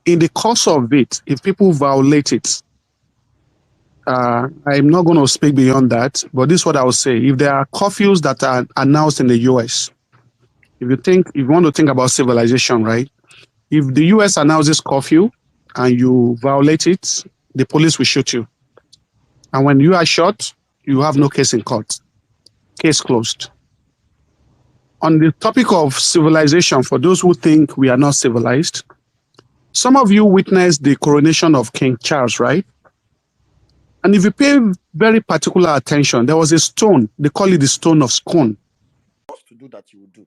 in the course of it, if people violate it, I'm not going to speak beyond that, but this is what I will say. If there are curfews that are announced in the US, if you want to think about civilization, right? If the US announces curfew and you violate it, the police will shoot you. And when you are shot, you have no case in court. Case closed. On the topic of civilization, for those who think we are not civilized, some of you witnessed the coronation of King Charles, right? And if you pay very particular attention, there was a stone, they call it the stone of Scone. To do that, you will do.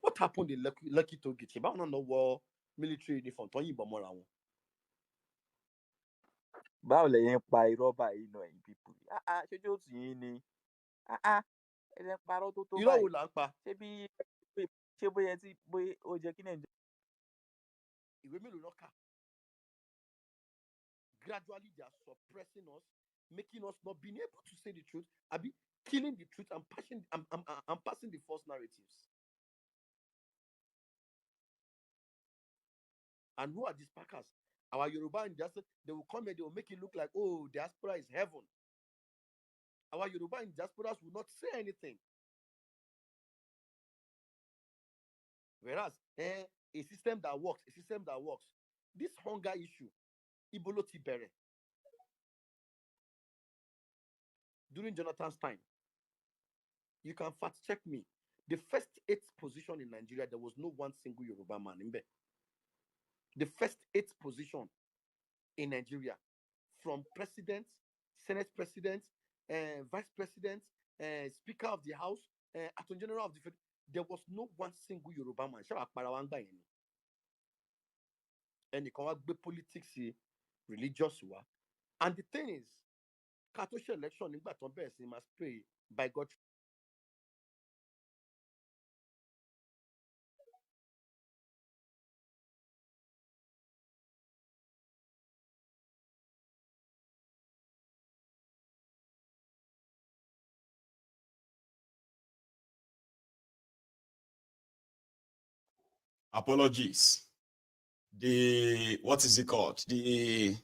What happened in Lucky Toget? You don't know what military uniform. Báwo lẹ̀yin pa irọ́ báyìí náà ẹ̀yin people? Ṣojú òtún yín ni ẹ̀rẹ̀ parọ́ tó tó irọ́ báyìí. wo là ń pa? Ṣé bóyá ó jẹ́ kí Nàìjíríà. Ìwé mélòó ló kà? Gradually they are suppressing us, making us not being able to say the truth, killing the truth and passing the false narratives. And who are these packers? Our Yoruba in diaspora, they will come here, they will make it look like, oh, diaspora is heaven. Our Yoruba in diasporas will not say anything. Whereas, a system that works. This hunger issue, Ibolo Tibere. During Jonathan's time, you can fact check me. The first 8th position in Nigeria, there was no one single Yoruba man in there. The first 8th position in Nigeria, from president, Senate president, vice president, Speaker of the House, Attorney General of the Federation, there was no one single Yoruba man. And you can be politics, religious. And the thing is, Catholic election in Baton must pray by God. Apologies. What is it called? The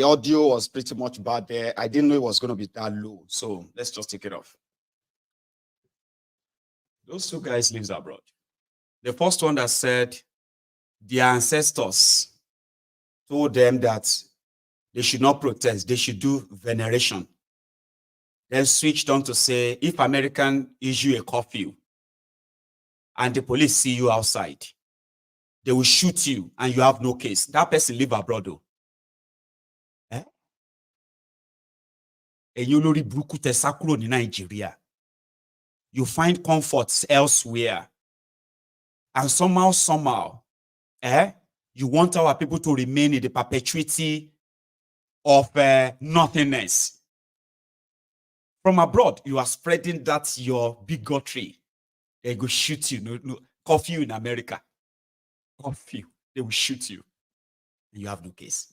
audio was pretty much bad there. I didn't know it was going to be that low. So let's just take it off. Those two guys live abroad. The first one that said their ancestors told them that they should not protest, they should do veneration. Then switched on to say, if American issue a curfew and the police see you outside, they will shoot you and you have no case. That person live abroad though. You Nigeria. You find comforts elsewhere. And somehow, you want our people to remain in the perpetuity of nothingness. From abroad, you are spreading that your bigotry. They go shoot you. No curfew in America. Curfew. They will shoot you. And you have no case.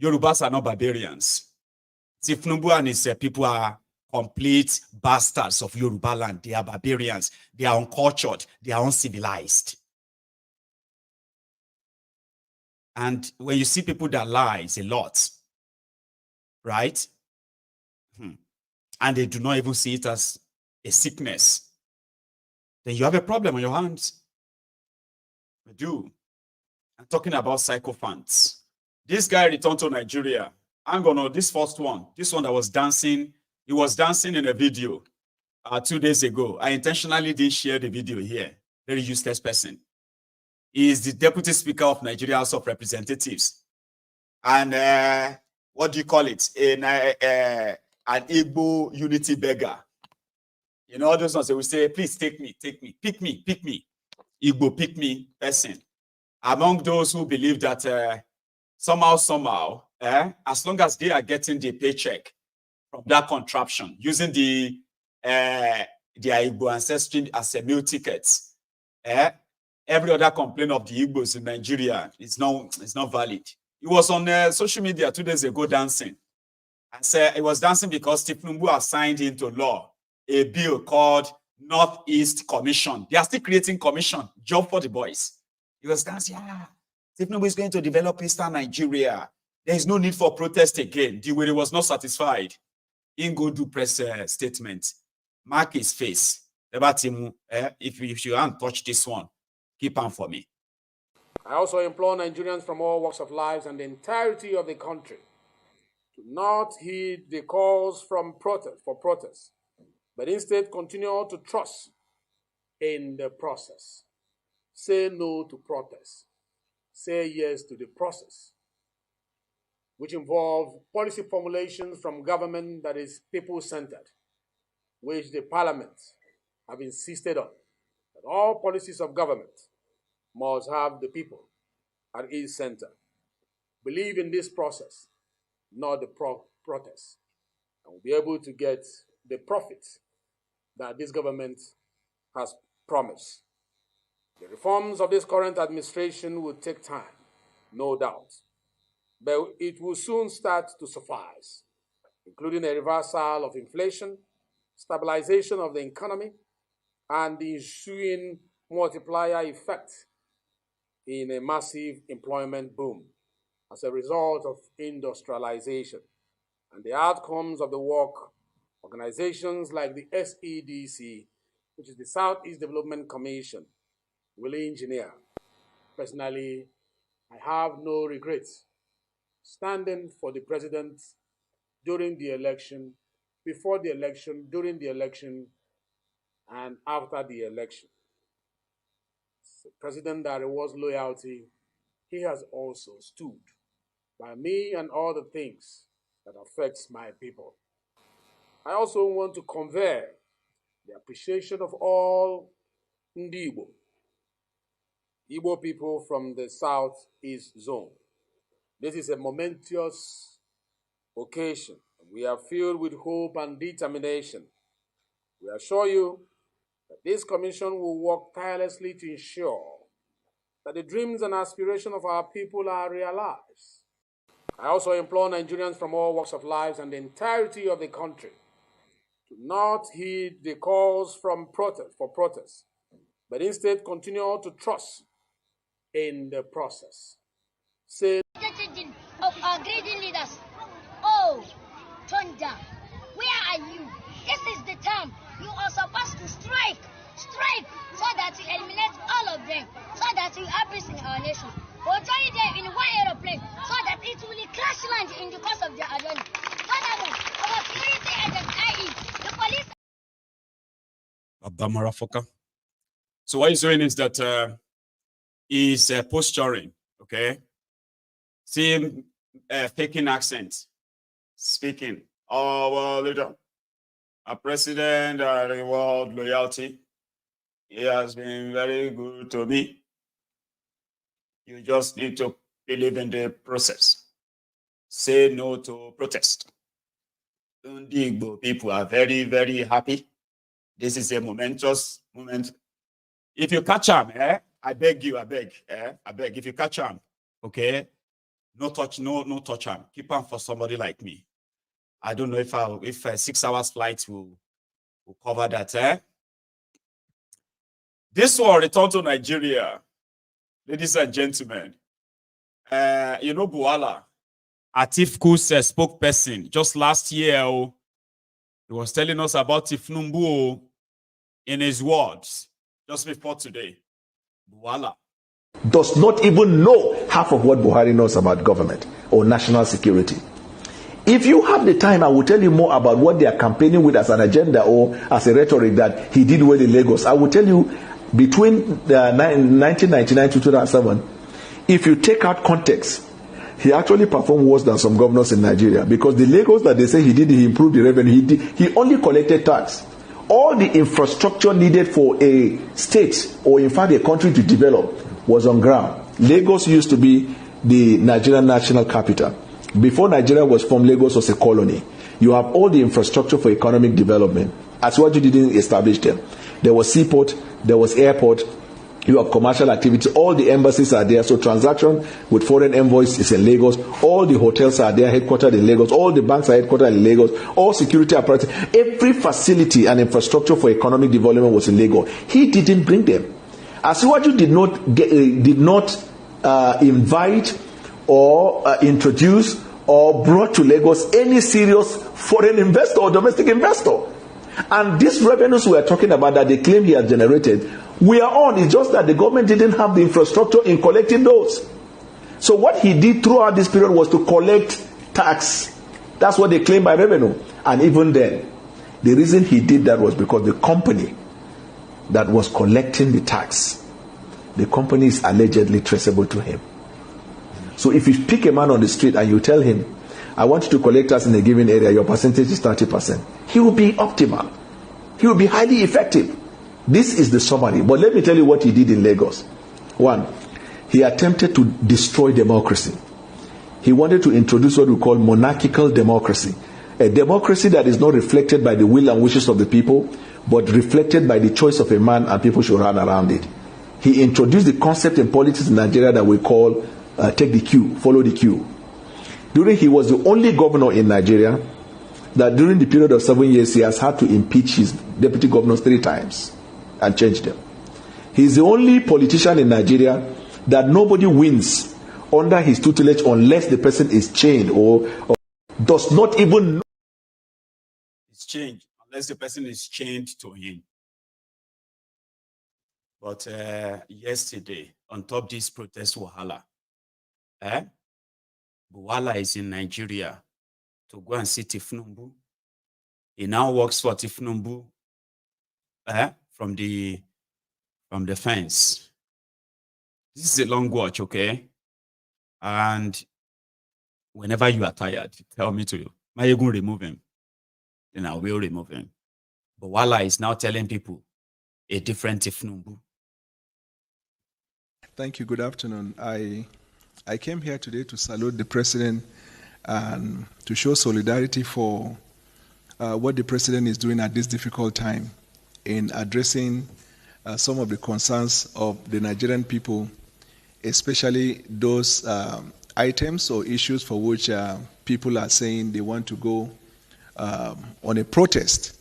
Yorubas are not barbarians. Thiefnubu and his people are complete bastards of Yoruba land. They are barbarians. They are uncultured. They are uncivilized. And when you see people that lie, it's a lot. Right? And they do not even see it as a sickness. Then you have a problem on your hands. You do. I'm talking about sycophants. This guy returned to Nigeria. I'm gonna this first one. This one that was dancing. He was dancing in a video 2 days ago. I intentionally didn't share the video here. Very useless person. He is the Deputy Speaker of Nigeria House of Representatives. And what do you call it? An Igbo unity beggar. You know, those ones they will say, please take me, pick me. Igbo pick me person. Among those who believe that somehow, as long as they are getting the paycheck from that contraption, using the their Igbo ancestry as a meal ticket. Every other complaint of the Igbos in Nigeria is not valid. He was on social media 2 days ago dancing. And said he was dancing because Thiefnubu has signed into law a bill called Northeast Commission. They are still creating commission, job for the boys. He was dancing, Thiefnubu is going to develop Eastern Nigeria. There is no need for protest again. The way he was not satisfied. In go do press statement. Mark his face. If you can't touch this one, keep on for me. I also implore Nigerians from all walks of life and the entirety of the country to not heed the calls for protest, but instead continue to trust in the process. Say no to protest. Say yes to the process, which involves policy formulations from government that is people-centered, which the parliament have insisted on, that all policies of government must have the people at its center. Believe in this process, not the protest, and we'll be able to get the profits that this government has promised. The reforms of this current administration will take time, no doubt, but it will soon start to suffice, including a reversal of inflation, stabilization of the economy, and the ensuing multiplier effect in a massive employment boom as a result of industrialization, and the outcomes of the work organizations like the SEDC, which is the Southeast Development Commission, will engineer. Personally, I have no regrets standing for the president during the election, before the election, during the election, and after the election. It's a president that rewards loyalty. He has also stood by me and all the things that affects my people. I also want to convey the appreciation of all Igbo people from the Southeast Zone. This is a momentous occasion. We are filled with hope and determination. We assure you that this commission will work tirelessly to ensure that the dreams and aspirations of our people are realized. I also implore Nigerians from all walks of life and the entirety of the country to not heed the calls for protest, but instead continue to trust in the process. Say of our greedy leaders. Oh, Tonja, where are you? This is the time you are supposed to strike, so that you eliminate all of them, so that you have peace in our nation. Or join them in one aeroplane, so that it will crash land in the course of their journey. Furthermore, our security agents, i.e., the police. Abdamarafoka. So what he's doing is that he's posturing, okay? See him faking accent, speaking. Oh, well, leader, a president, reward loyalty. He has been very good to me. You just need to believe in the process. Say no to protest. Igbo people are very, very happy. This is a momentous moment. If you catch him, I beg you, I beg, if you catch him, okay, no touch him. Keep him for somebody like me. I don't know if a 6 hours flight will cover that, This one return to Nigeria, ladies and gentlemen. You know Buala, Atifku's spokesperson, just last year, he was telling us about Thiefnubu in his words, just before today. Buala does not even know half of what Buhari knows about government or national security. If you have the time, I will tell you more about what they are campaigning with as an agenda or as a rhetoric that he did well in Lagos. I will tell you, between 1999 to 2007, if you take out context, he actually performed worse than some governors in Nigeria, because the Lagos that they say he did, he improved the revenue, he only collected tax. All the infrastructure needed for a state or in fact a country to develop was on ground. Lagos used to be the Nigerian national capital. Before Nigeria was formed, Lagos was a colony. You have all the infrastructure for economic development. Asiwaju didn't establish them. There was seaport, there was airport, you have commercial activity, all the embassies are there, so transaction with foreign envoys is in Lagos, all the hotels are there, headquartered in Lagos, all the banks are headquartered in Lagos, all security apparatus, every facility and infrastructure for economic development was in Lagos. He didn't bring them. Asiwaju did not invite or introduce or brought to Lagos any serious foreign investor or domestic investor. And these revenues we are talking about that they claim he has generated, we are on. It's just that the government didn't have the infrastructure in collecting those. So what he did throughout this period was to collect tax. That's what they claim by revenue. And even then, the reason he did that was because the company that was collecting the tax, the company is allegedly traceable to him. So if you pick a man on the street and you tell him, I want you to collect tax in a given area, your percentage is 30%. He will be optimal. He will be highly effective. This is the summary. But let me tell you what he did in Lagos. One, he attempted to destroy democracy. He wanted to introduce what we call monarchical democracy. A democracy that is not reflected by the will and wishes of the people, but reflected by the choice of a man, and people should run around it. He introduced the concept in politics in Nigeria that we call take the queue, follow the queue. He was the only governor in Nigeria that during the period of 7 years, he has had to impeach his deputy governors 3 times and change them. He's the only politician in Nigeria that nobody wins under his tutelage unless the person is chained or does not even know. It's changed unless the person is chained to him. But yesterday, on top this protest wahala, Wahala is in Nigeria to go and see Thiefnubu. He now works for Thiefnubu from the fence. This is a long watch, okay? And whenever you are tired, tell me to Maiyegun remove him. Then I will remove him. But Wahala is now telling people a different Thiefnubu. Thank you. Good afternoon. I came here today to salute the president and to show solidarity for what the president is doing at this difficult time in addressing some of the concerns of the Nigerian people, especially those items or issues for which people are saying they want to go on a protest.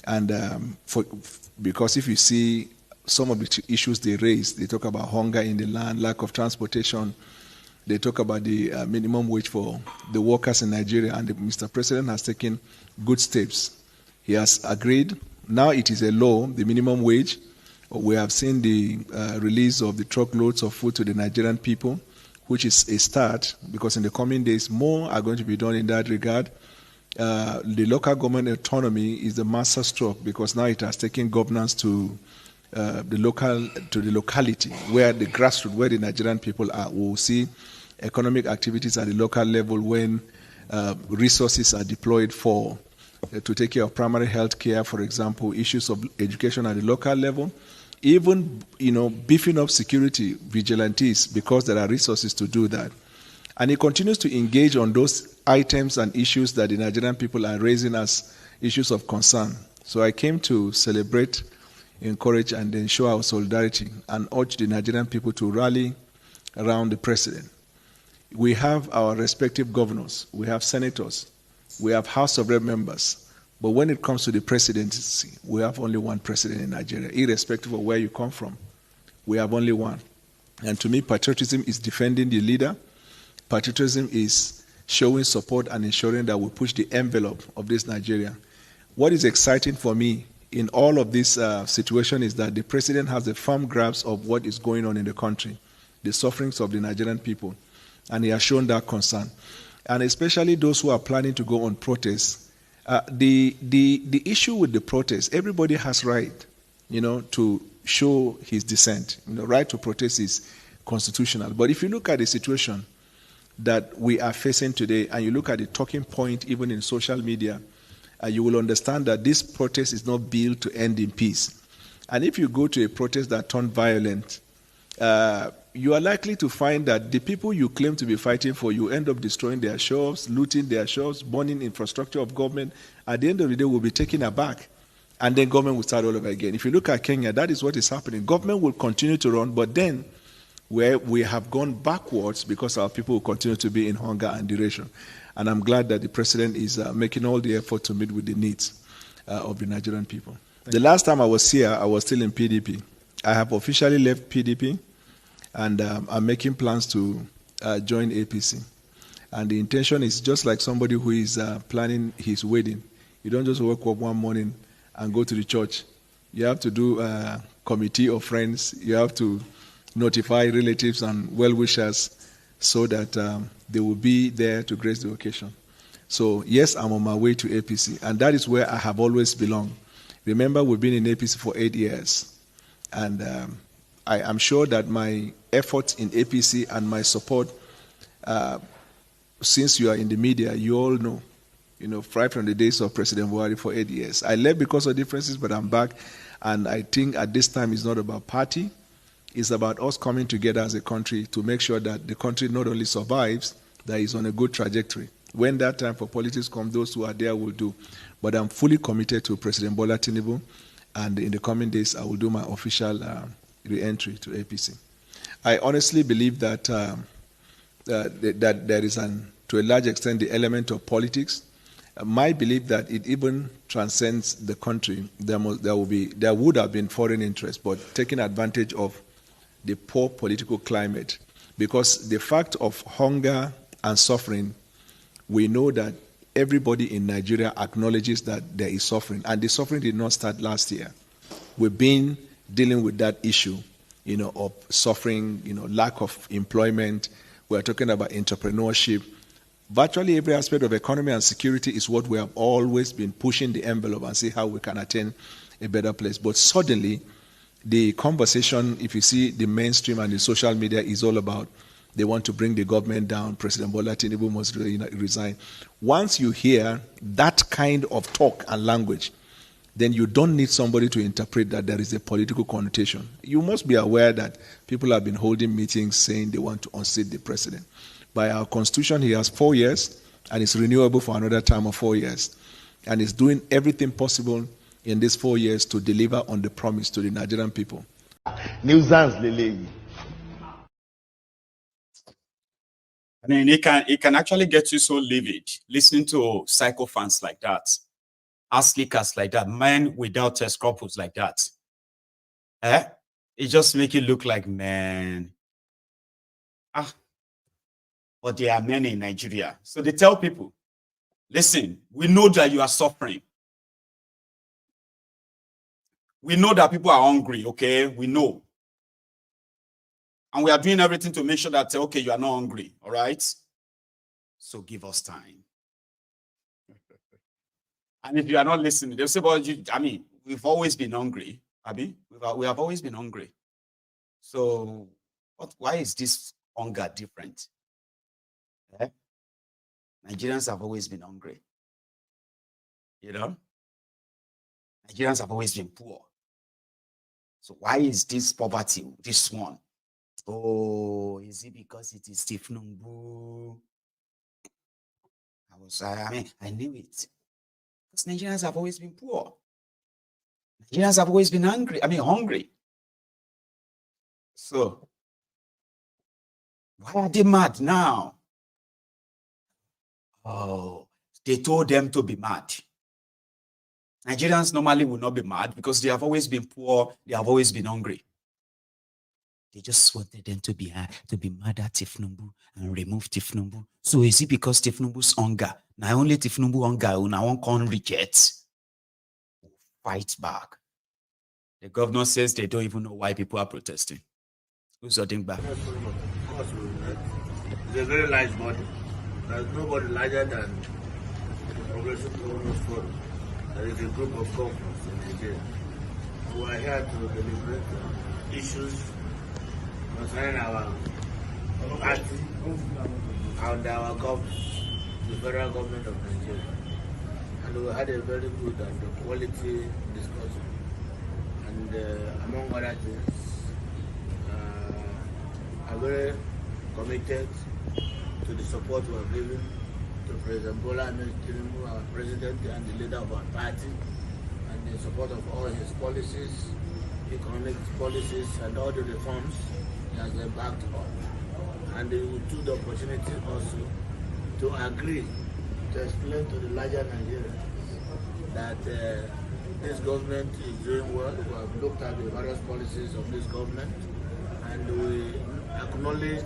And because if you see some of the issues they raise, they talk about hunger in the land, lack of transportation. They talk about the minimum wage for the workers in Nigeria, and Mr. President has taken good steps. He has agreed. Now it is a law, the minimum wage. We have seen the release of the truckloads of food to the Nigerian people, which is a start, because in the coming days, more are going to be done in that regard. The local government autonomy is the master stroke, because now it has taken governance to the locality, where the grassroots, where the Nigerian people are. We will see economic activities at the local level when resources are deployed for to take care of primary health care, for example, issues of education at the local level, even beefing up security vigilantes, because there are resources to do that. And he continues to engage on those items and issues that the Nigerian people are raising as issues of concern. So I came to celebrate, encourage, and then show our solidarity and urge the Nigerian people to rally around the president. We have our respective governors, we have senators, we have House of Rep members, but when it comes to the presidency, we have only one president in Nigeria, irrespective of where you come from. We have only one. And to me, patriotism is defending the leader. Patriotism is showing support and ensuring that we push the envelope of this Nigeria. What is exciting for me in all of this situation is that the president has a firm grasp of what is going on in the country, the sufferings of the Nigerian people, and he has shown that concern. And especially those who are planning to go on protests, the issue with the protest, everybody has right, to show his dissent. Right to protest is constitutional. But if you look at the situation that we are facing today, and you look at the talking point even in social media, you will understand that this protest is not built to end in peace. And if you go to a protest that turned violent, you are likely to find that the people you claim to be fighting for, you end up destroying their shops, looting their shops, burning infrastructure of government. At the end of the day, will be taken aback and then government will start all over again. If you look at Kenya, that is what is happening. Government will continue to run, but then where we have gone backwards because our people will continue to be in hunger and duration. And I'm glad that the president is making all the effort to meet with the needs of the Nigerian people. The last time I was here, I was still in PDP. I have officially left PDP, and I'm making plans to join APC. And the intention is just like somebody who is planning his wedding. You don't just wake up one morning and go to the church. You have to do a committee of friends. You have to notify relatives and well-wishers so that they will be there to grace the occasion. So yes, I'm on my way to APC, and that is where I have always belonged. Remember, we've been in APC for 8 years, and I am sure that my efforts in APC and my support, since you are in the media, you all know, right from the days of President Buhari for 8 years. I left because of differences, but I'm back, and I think at this time it's not about party. It's about us coming together as a country to make sure that the country not only survives, that it's on a good trajectory. When that time for politics comes, those who are there will do. But I'm fully committed to President Bola Tinubu, and in the coming days, I will do my official re-entry to APC. I honestly believe that that there is, to a large extent, the element of politics. My belief that it even transcends the country. There would have been foreign interest, but taking advantage of the poor political climate, because the fact of hunger and suffering, we know that everybody in Nigeria acknowledges that there is suffering, and the suffering did not start last year. We've been dealing with that issue, of suffering, lack of employment. We're talking about entrepreneurship. Virtually every aspect of economy and security is what we have always been pushing the envelope and see how we can attain a better place. But suddenly, the conversation, if you see the mainstream and the social media, is all about they want to bring the government down. President Bola Tinubu must resign. Once you hear that kind of talk and language, then you don't need somebody to interpret that there is a political connotation. You must be aware that people have been holding meetings saying they want to unseat the president. By our constitution, he has 4 years, and it's renewable for another term of 4 years. And he's doing everything possible in these 4 years to deliver on the promise to the Nigerian people. I mean, it can actually get you so livid listening to psychophants like that, ass lickers like that, men without scruples like that. It just make you look like, man. But there are many in Nigeria. So they tell people, listen, we know that you are suffering. We know that people are hungry, okay? We know. And we are doing everything to make sure that, okay, you are not hungry, all right? So give us time. And if you are not listening, they'll say, well, we've always been hungry, Abi. We have always been hungry. So why is this hunger different? Nigerians have always been hungry. Nigerians have always been poor. So why is this poverty, this one? Oh, is it because it is Thiefnubu? I knew it. Because Nigerians have always been poor. Nigerians have always been hungry. So, why are they mad now? Oh, they told them to be mad. Nigerians normally will not be mad because they have always been poor, they have always been hungry. They just wanted them to be mad at Thiefnubu and remove Thiefnubu. So is it because Thiefnubu's hunger? Now only Thiefnubu hunger, now one can't reject. Fight back. The governor says they don't even know why people are protesting. Who's holding back? It's a very large body. There's nobody larger than the Progressive Governors Forum. There is a group of governors in Nigeria who are here to deliberate issues concerning our party and our government, the federal government of Nigeria. And we had a very good and quality discussion. And among other things, I'm very committed to the support we are giving to President Bola Tinubu, our president and the leader of our party, and in support of all his policies, economic policies, and all the reforms he has embarked on. And we took the opportunity also to agree to explain to the larger Nigerians that this government is doing well. We have looked at the various policies of this government, and we acknowledge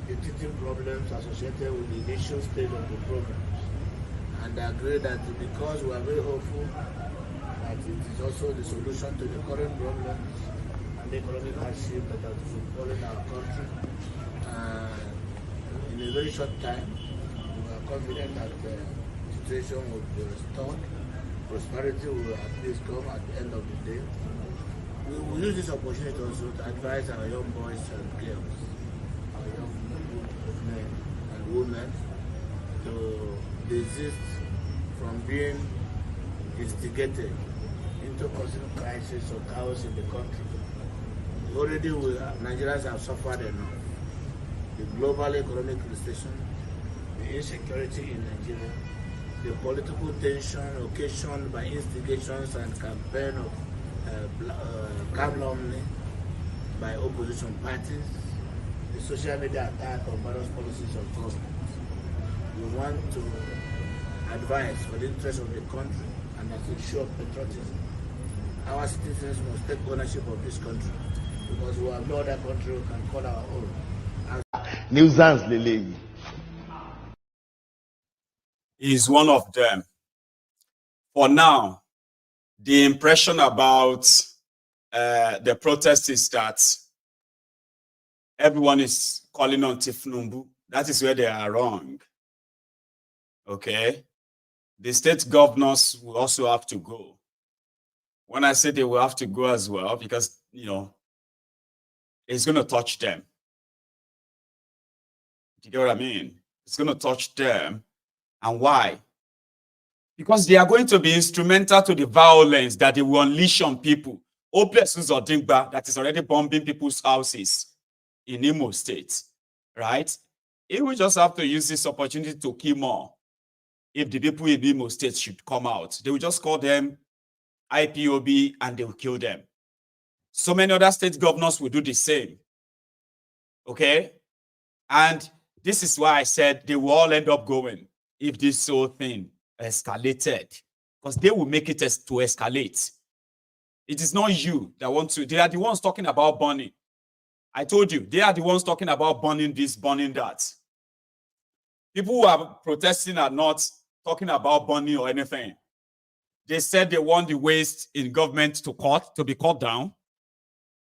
the teething problems associated with the initial stage of the programs, and agree that because we are very hopeful that it is also the solution to the current problems and the economic hardship that has befallen our country, in a very short time, we are confident that the situation will be restored. Prosperity will at least come at the end of the day. We will use this opportunity also to advise our young boys and girls, our young men and women, to desist from being instigated into causing crisis or chaos in the country. Already Nigerians have suffered enough. The global economic recession, the insecurity in Nigeria, the political tension occasioned by instigations and campaign of calumny by opposition parties, the social media attack on various policies of government. We want to advise for the interest of the country and as a show of patriotism. Our citizens must take ownership of this country because we have no other country we can call our own. Nuisance Lele is one of them. For now, the impression about the protest is that everyone is calling on Thiefnubu. That is where they are wrong. Okay? The state governors will also have to go. When I say they will have to go as well, because, you know, it's going to touch them. Do you get what I mean? It's going to touch them. And why? Because they are going to be instrumental to the violence that they will unleash on people. Hopeless or Dingba that is already bombing people's houses in Imo State, right? It will just have to use this opportunity to kill more. If the people in Imo State should come out, they will just call them IPOB and they will kill them. So many other state governors will do the same. Okay? And this is why I said they will all end up going if this whole thing escalated. Because they will make it to escalate. It is not you that want to. They are the ones talking about burning. I told you, they are the ones talking about burning this, burning that. People who are protesting are not talking about burning or anything. They said they want the waste in government to be cut down.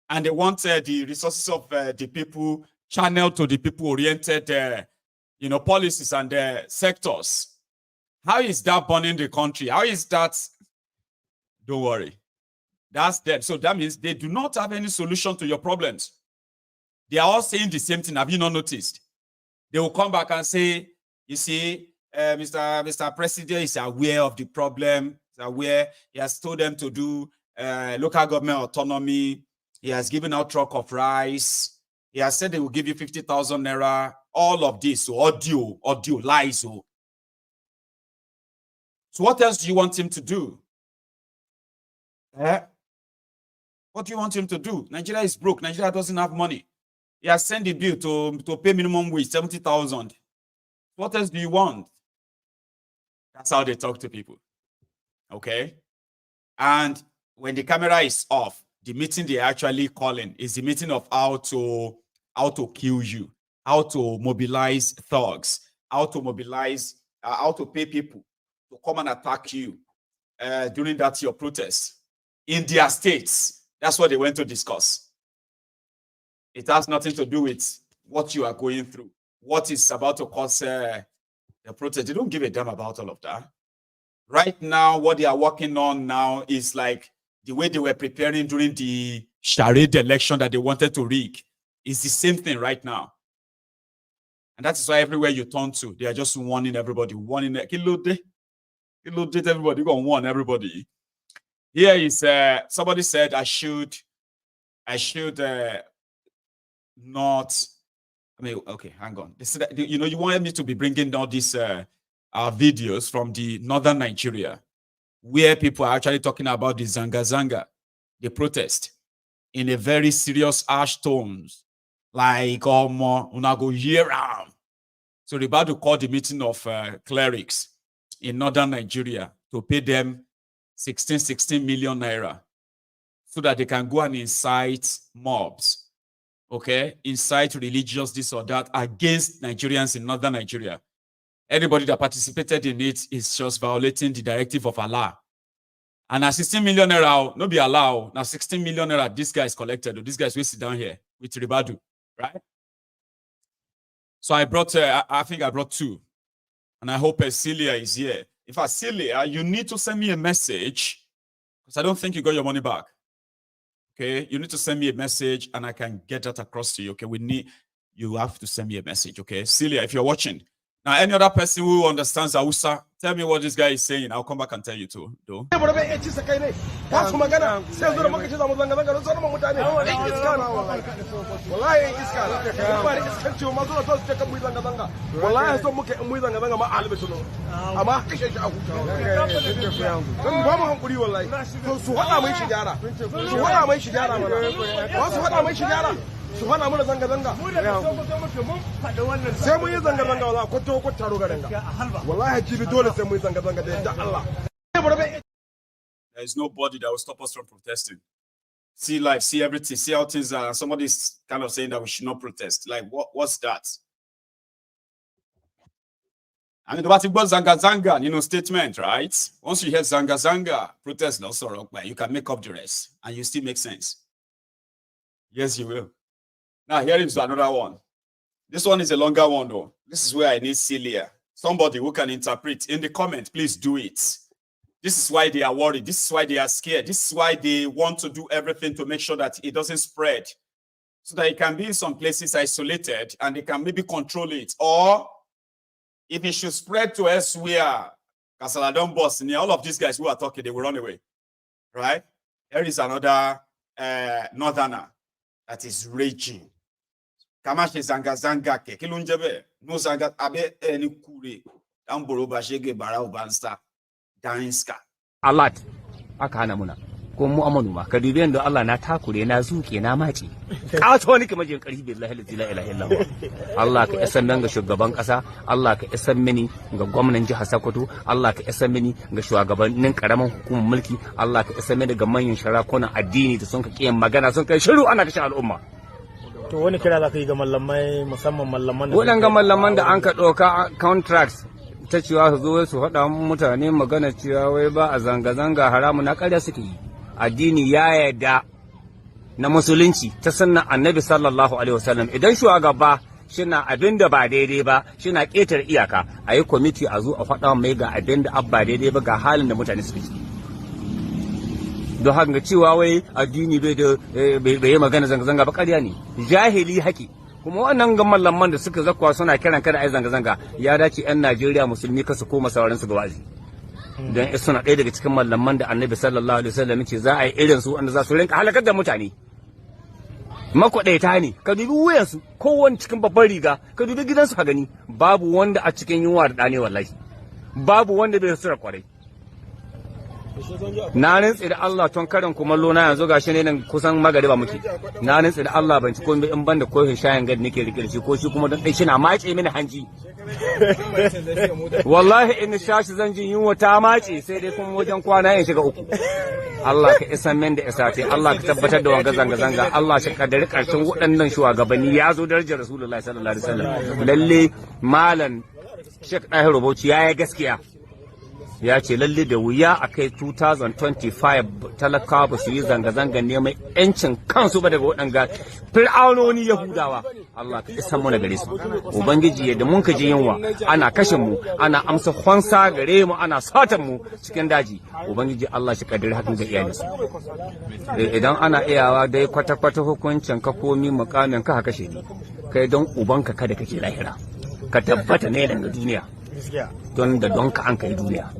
And they want the resources of the people channeled to the people-oriented policies and sectors. How is that burning the country? How is that? Don't worry. That's them. So that means they do not have any solution to your problems. They are all saying the same thing. Have you not noticed? They will come back and say, you see, Mr. President is aware of the problem. He's aware. He has told them to do local government autonomy. He has given out truck of rice. He has said they will give you 50,000 naira. All of this, so audio, lies. So what else do you want him to do? What do you want him to do? Nigeria is broke. Nigeria doesn't have money. He has sent the bill to pay minimum wage, 70,000. What else do you want? That's how they talk to people. Okay? And when the camera is off, the meeting they're actually calling is the meeting of how to kill you, how to mobilize thugs, how to pay people to come and attack you during that your protest in their states. That's what they went to discuss. It has nothing to do with what you are going through, what is about to cause the protest. They don't give a damn about all of that. Right now, what they are working on now is like the way they were preparing during the charade election that they wanted to rig. It's the same thing right now. And that is why everywhere you turn to, they are just warning everybody, everybody, going to warn everybody. Here is, somebody said I should not, okay, hang on. They said that, you wanted me to be bringing down these videos from the northern Nigeria, where people are actually talking about the zanga, the protest, in a very serious, harsh tones, like, una go hear am. So Ribadu called the meeting of clerics in northern Nigeria to pay them 16 million naira so that they can go and incite mobs, okay? Incite religious this or that against Nigerians in northern Nigeria. Anybody that participated in it is just violating the directive of Allah. And now 16 million naira, no be allowed. Now 16 million naira, this guy is collected. This guy is sit down here with Ribadu, right? So I brought, I think I brought two. And I hope Celia is here. If Celia, you need to send me a message because I don't think you got your money back. Okay, you need to send me a message and I can get that across to you. Okay, you have to send me a message. Okay, Celia, if you're watching. Now, any other person who understands Hausa, tell me what this guy is saying. I'll come back and tell you too. Though. su hana mana zanga-zanga sai mun yi zanga-zanga wala ko to ko taro ga danga wallahi jibi dole sai mun yi zanga-zanga da yadda Allah. There is nobody that will stop us from protesting. See life, see everything, see how things are. Somebody's kind of saying that we should not protest. Like, what's that? I mean, what about zanga-zanga, statement, right? Once you hear zanga-zanga, protest, no sorrow, you can make up the rest and you still make sense. Yes, you will. Now, here is another one. This one is a longer one, though. This is where I need Celia. Somebody who can interpret. In the comment, please do it. This is why they are worried. This is why they are scared. This is why they want to do everything to make sure that it doesn't spread. So that it can be in some places isolated and they can maybe control it. Or if it should spread to elsewhere, Kasaladon boss, all of these guys who are talking, they will run away. Right? Here is another northerner that is raging. Kamashi zanga zanga ke kilunjebe no zanga abe eni kure amboro ba shege barau bansta danska Allah aka hana muna ko mu amanu ma ka dubi yanda Allah na takure na zuke na mace ka to ni kamar jin karfi billahi la ilaha illallah Allah ka isan nan ga shugaban kasa Allah ka isan mini ga gwamnatin jihar Sokoto Allah ka isan mini ga shugabannin karaman hukumar mulki Allah ka isan mini ga manyan sharakunan addini da sun ka kiyan magana sun kai shiru ana kashe al'umma. To wani kira za ka yi ga mallamai musamman mallaman da waɗanga mallaman da an ka ɗauka contracts ta cewa su zo su faɗa mutane magana cewa wai ba a zanga-zanga haramu na ƙarya suke yi. Addini ya yarda na musulunci ta sunnan annabi sallallahu alaihi wasallam idan shugaba shina abin da ba daidai ba shina ƙetar iyaka a yi kwamiti a zo a faɗa mai ga abin da abba daidai ba ga halin da mutane suke ciki. Don haka cewa wai addini bai yi magana zanga-zanga ba ƙarya ne jahili haƙi kuma wannan ga mallaman da suka zakwa suna kiran kada ai zanga-zanga ya dace 'yan Najeriya musulmi kasu koma sauraron su ga wa'azi don suna ɗaya daga cikin mallaman da annabi sallallahu alaihi wasallam ce za a yi irin su wanda za su rinka halakar da mutane makwaɗaita ne ka dubi wuyansu kowane cikin babban riga ka dubi gidansu ka gani babu wanda a cikin yunwa da ɗane wallahi babu wanda bai sura kwarai. Na rantsi da Allah tun karin kumallo na yanzu gashi ne nan kusan magariba muke na rantsi da Allah ban ci ko in ban da kofin shayin gadi nake rike da shi ko shi kuma dan dai shina mace mini hanji wallahi in shashi zan jin yunwa ta mace sai dai kuma wajen kwana in shiga uku. Allah ka isan min da isate Allah ka tabbatar da wanga zanga zanga Allah shi kaddari karshen waɗannan shugabanni ya zo darajar Rasulullahi sallallahu alaihi wasallam lalle malam Sheikh Dahir Bauchi ya yi gaskiya ya ce lalle da wuya a kai 2025 talakawa ba su yi zanga-zanga neman yancin kansu ba daga waɗanga fir'aunoni yahudawa. Allah ka isan mu na gare su ubangiji yadda mun ka ji yunwa ana kashe mu ana amsa kwansa gare mu ana satan mu cikin daji ubangiji Allah shi kaddari hakan ga iyalinsu idan ana iyawa dai kwata-kwata hukuncin ka komi mukamin ka kashe ni kai don ubanka kada kake lahira ka tabbata ne daga duniya don da don ka an kai duniya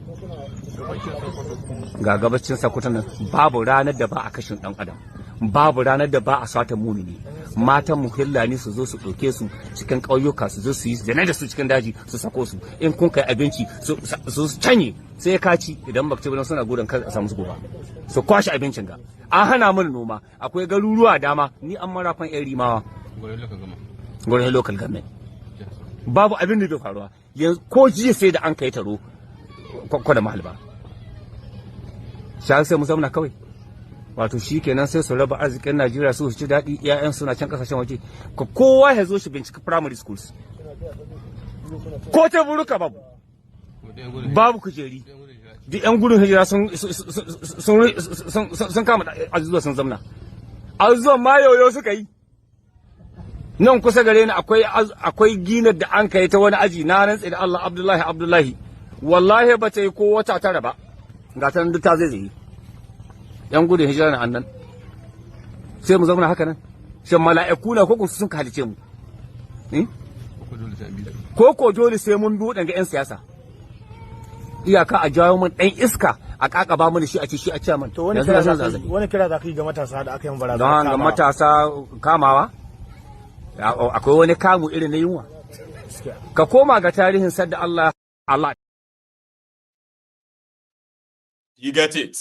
ga gabacin Sokoto nan babu ranar da ba a kashin dan adam babu ranar da ba a sata mumini matan mu hillani su zo su ɗauke su cikin ƙauyuka su zo su yi zane da su cikin daji su sako su in kun kai abinci su canye sai ka ci idan baka ci ba suna gudun kar a samu su goba su kwashe abincin ga an hana mana noma akwai garuruwa dama ni an marafan yan rimawa gurin local government babu abin da bai faruwa yanzu ko jiya sai da an kai taro kwada mahalba sai mu zauna kawai wato shi kenan sai su raba arzikin Najeriya su ci daɗi ƴaƴan suna can kasashen waje kowa ya zo shi bincika primary schools ko teburuka babu kujeri duk ƴan gudun hijira sun kama azuzuwa sun zamna azuzuwan ma yoyo suka yi nan kusa gare ni akwai ginar da an kai ta wani aji na rantsi da Allah Abdullahi wallahi ba ta yi ko wata tara ba ga ta duk ta zai yan gudun hijira na annan sai mu zama haka nan shan mala'iku na ko sun ka halice mu ko dole sai mun bi waɗanga 'yan siyasa iyaka a jawo mun ɗan iska a kakaba mu da shi a ci shi a ciyaman to wani kira za ka yi ga matasa da aka yi barazana don ga matasa kamawa akwai wani kamu irin na yunwa ka koma ga tarihin sadda Allah You get it?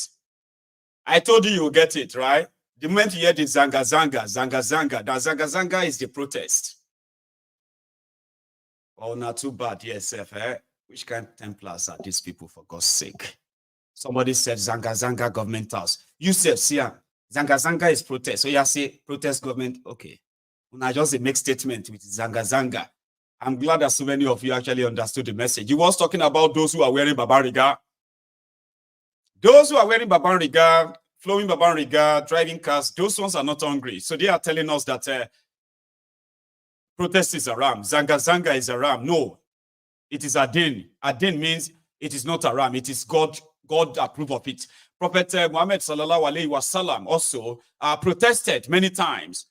I told you get it, right? The moment you hear the zanga, that zanga is the protest. Oh, not too bad, yes, eh? Which kind of Templars are these people, for God's sake? Somebody said zanga government house. You said, see, zanga is protest. So you say protest government, okay. When I just make statement with zanga. I'm glad that so many of you actually understood the message. He was talking about those who are wearing babariga. Those who are wearing babariga, flowing babariga, driving cars, those ones are not hungry. So they are telling us that protest is a ram. Zanga is a ram. No, it is Adin. Adin means it is not a ram. It is God approve of it. Prophet Muhammad sallallahu alaihi wasallam also protested many times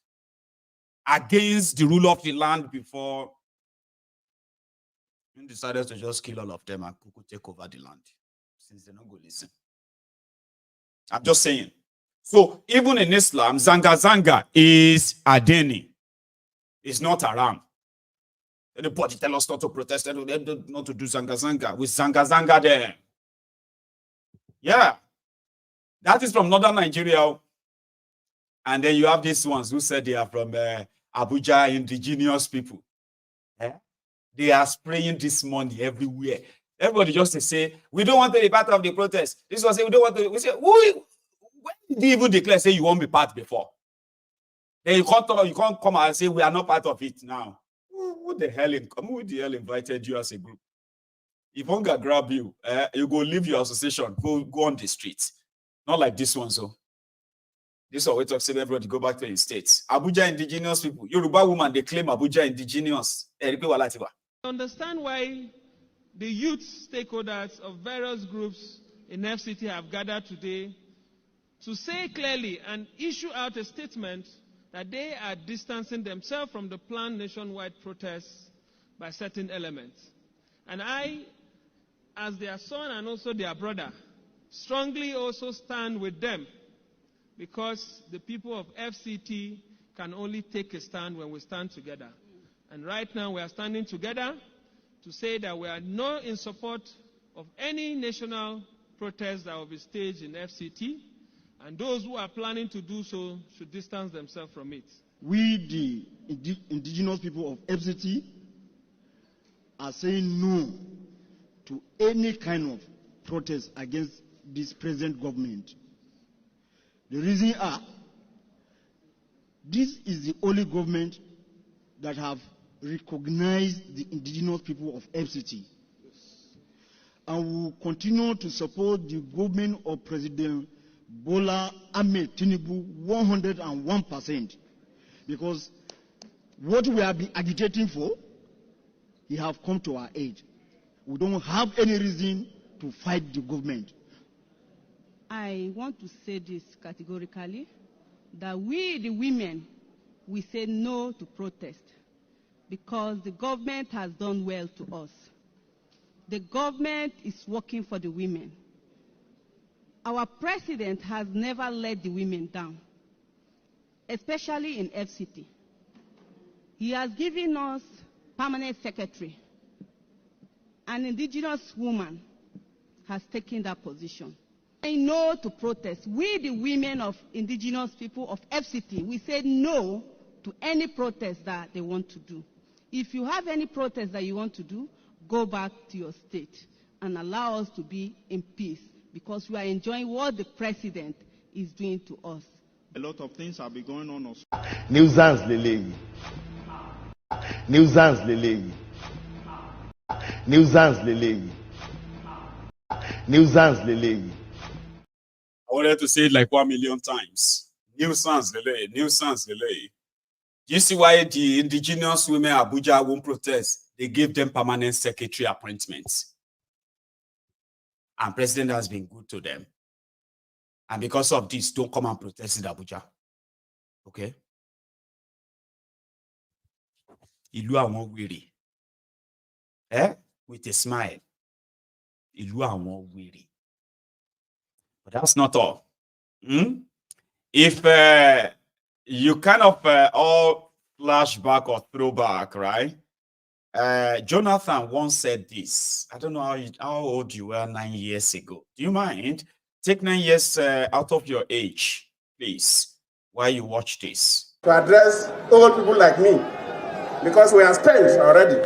against the rule of the land before he decided to just kill all of them and take over the land since they don't go listen. I'm just saying. So even in Islam, zanga is adeni. It's not haram. Anybody tell us not to protest, not to do zanga. With zanga there. Yeah. That is from northern Nigeria. And then you have these ones who said they are from Abuja, Indigenious people. They are spraying this money everywhere. Everybody just to say, we don't want to be part of the protest. This one say, we don't want to. We say, when did you even declare, say you won't be part before? Then you can't come and say, we are not part of it now. Who the hell invited you as a group? If one guy grab you, you go leave your association, go on the streets. Not like this one, so. This one we talk, say everybody go back to the states. Abuja Indigenous people. Yoruba woman, they claim Abuja Indigenous. Understand why the youth stakeholders of various groups in FCT have gathered today to say clearly and issue out a statement that they are distancing themselves from the planned nationwide protests by certain elements. And I, as their son and also their brother, strongly also stand with them, because the people of FCT can only take a stand when we stand together. And right now we are standing together to say that we are not in support of any national protest that will be staged in FCT, and those who are planning to do so should distance themselves from it. We, the indigenous people of FCT, are saying no to any kind of protest against this present government. The reason are, this is the only government that have recognized the indigenous people of FCT. And we will continue to support the government of President Bola Ahmed Tinubu 101%. Because what we have been agitating for, he have come to our aid. We don't have any reason to fight the government. I want to say this categorically, that we, the women, we say no to protest, because the government has done well to us. The government is working for the women. Our president has never let the women down. especially in FCT. He has given us permanent secretary. An indigenous woman has taken that position. Say no to protest. We, the women of indigenous people of FCT, we said no to any protest that they want to do. If you have any protest that you want to do, go back to your state and allow us to be in peace, because we are enjoying what the president is doing to us. A lot of things have been going on also. Nuisance lele. Nuisance lele. Nuisance lele. Nuisance lele. I wanted to say it like 1 million times. Nuisance delay, nuisance delay. You see why the indigenous women Abuja won't protest? They gave them permanent secretary appointments. And president has been good to them. And because of this, don't come and protest in Abuja. Okay? Ìlú àwọn wèrè. With a smile. Ìlú àwọn wèrè. But that's not all. If you kind of all flashback or throwback, right? Jonathan once said this. I don't know how old you were 9 years ago. Do you mind? Take 9 years out of your age, please, while you watch this. To address old people like me, because we are spent already.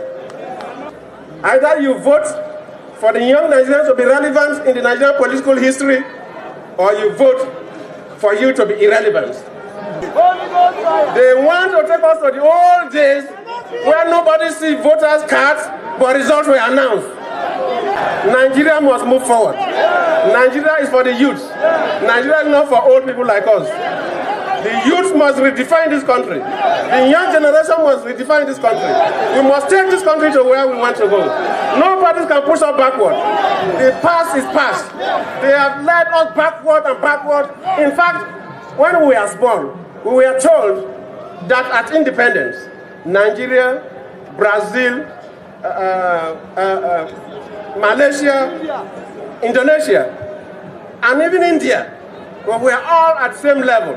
Either you vote for the young Nigerians to be relevant in the Nigerian political history, or you vote for you to be irrelevant. They want to take us to the old days where nobody sees voters' cards, but results were announced. Nigeria must move forward. Nigeria is for the youth. Nigeria is not for old people like us. The youth must redefine this country. The young generation must redefine this country. We must take this country to where we want to go. Nobody can push us backward. The past is past. They have led us backward and backward. In fact, when we were born, we were told that at independence, Nigeria, Brazil, Malaysia, Indonesia, and even India, we are all at the same level.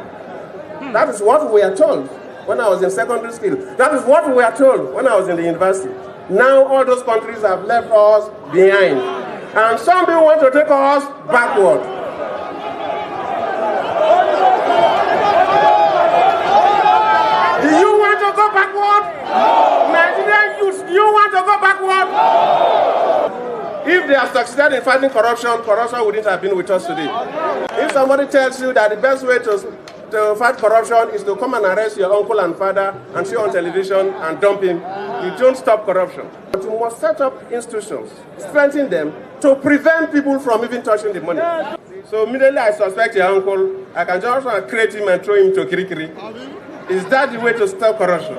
That is what we are told when I was in secondary school. That is what we were told when I was in the university. Now all those countries have left us behind. And some people want to take us backward. Do you want to go backward? Nigerian youth, do you want to go backward? If they have succeeded in fighting corruption, corruption wouldn't have been with us today. If somebody tells you that the best way to fight corruption is to come and arrest your uncle and father and see on television and dump him, you don't stop corruption. But you must set up institutions, strengthen them to prevent people from even touching the money. So immediately I suspect your uncle, I can just create him and throw him to Kirikiri. Is that the way to stop corruption?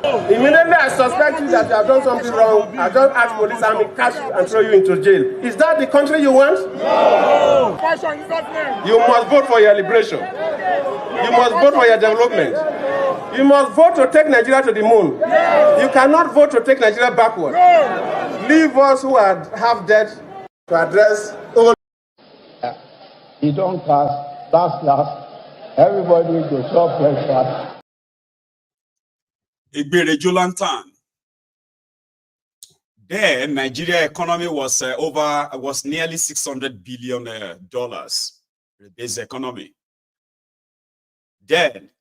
Immediately I suspect you that you have done something wrong, I just ask police army, catch you and throw you into jail. Is that the country you want? No! You must vote for your liberation. You must vote for your development. You must vote to take Nigeria to the moon. You cannot vote to take Nigeria backward. Leave us who are half dead to address all. You don't pass, last. Everybody go shop breakfast. Igbere Jolantan. There, Nigeria economy was nearly $600 billion, the base economy. Then,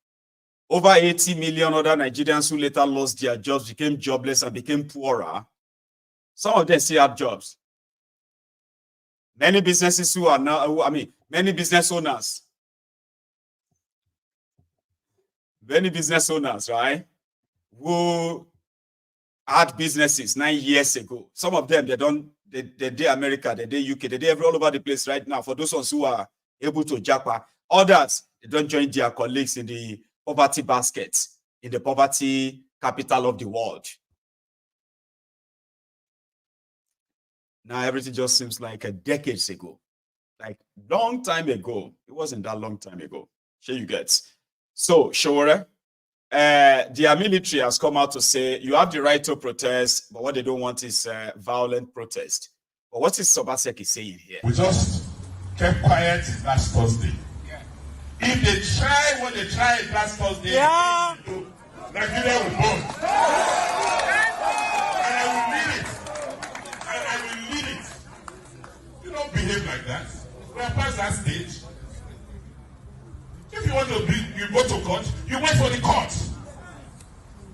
over 80 million other Nigerians who later lost their jobs, became jobless and became poorer. Some of them still have jobs. Many businesses many business owners, right? Who had businesses 9 years ago. Some of them, they did America, they did UK, they did all over the place right now. For those ones who are able to japa, others, they don't join their colleagues in the poverty basket, in the poverty capital of the world. Now everything just seems like a decades ago, like long time ago. It wasn't that long time ago. Sure you get. So, Shore, their military has come out to say you have the right to protest, but what they don't want is violent protest. But what is Obaseki saying here? We just kept quiet last Thursday. If they try what they tried last Thursday, Nigeria will burn. And I will lead it. And I will lead it. You don't behave like that. We are past that stage. If you want to be, you go to court, you wait for the court.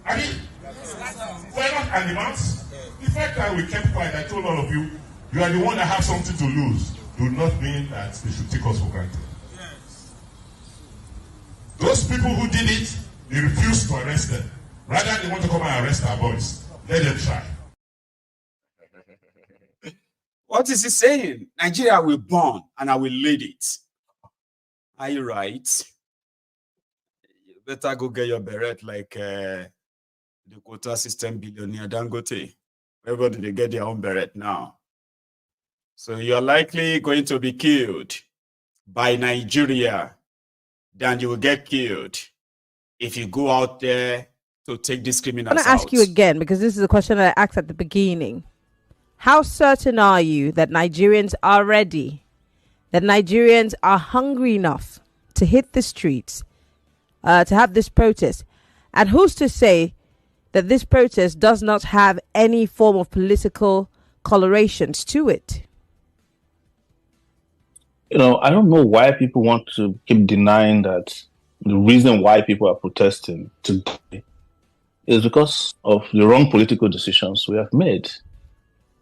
I mean, we're not animals. The fact that we kept quiet, I told all of you, you are the one that have something to lose. Do not mean that they should take us for granted. Those people who did it, they refused to arrest them. Rather, they want to come and arrest our boys. Let them try. What is he saying? Nigeria will burn and I will lead it. Are you right? You better go get your beret like the quota system billionaire Dangote. Everybody, they get their own beret now. So you're likely going to be killed by Nigeria than you will get killed if you go out there to take these criminals out. I want to ask you again, because this is a question that I asked at the beginning. How certain are you that Nigerians are ready, that Nigerians are hungry enough to hit the streets, to have this protest? And who's to say that this protest does not have any form of political colorations to it? You know, I don't know why people want to keep denying that the reason why people are protesting today is because of the wrong political decisions we have made.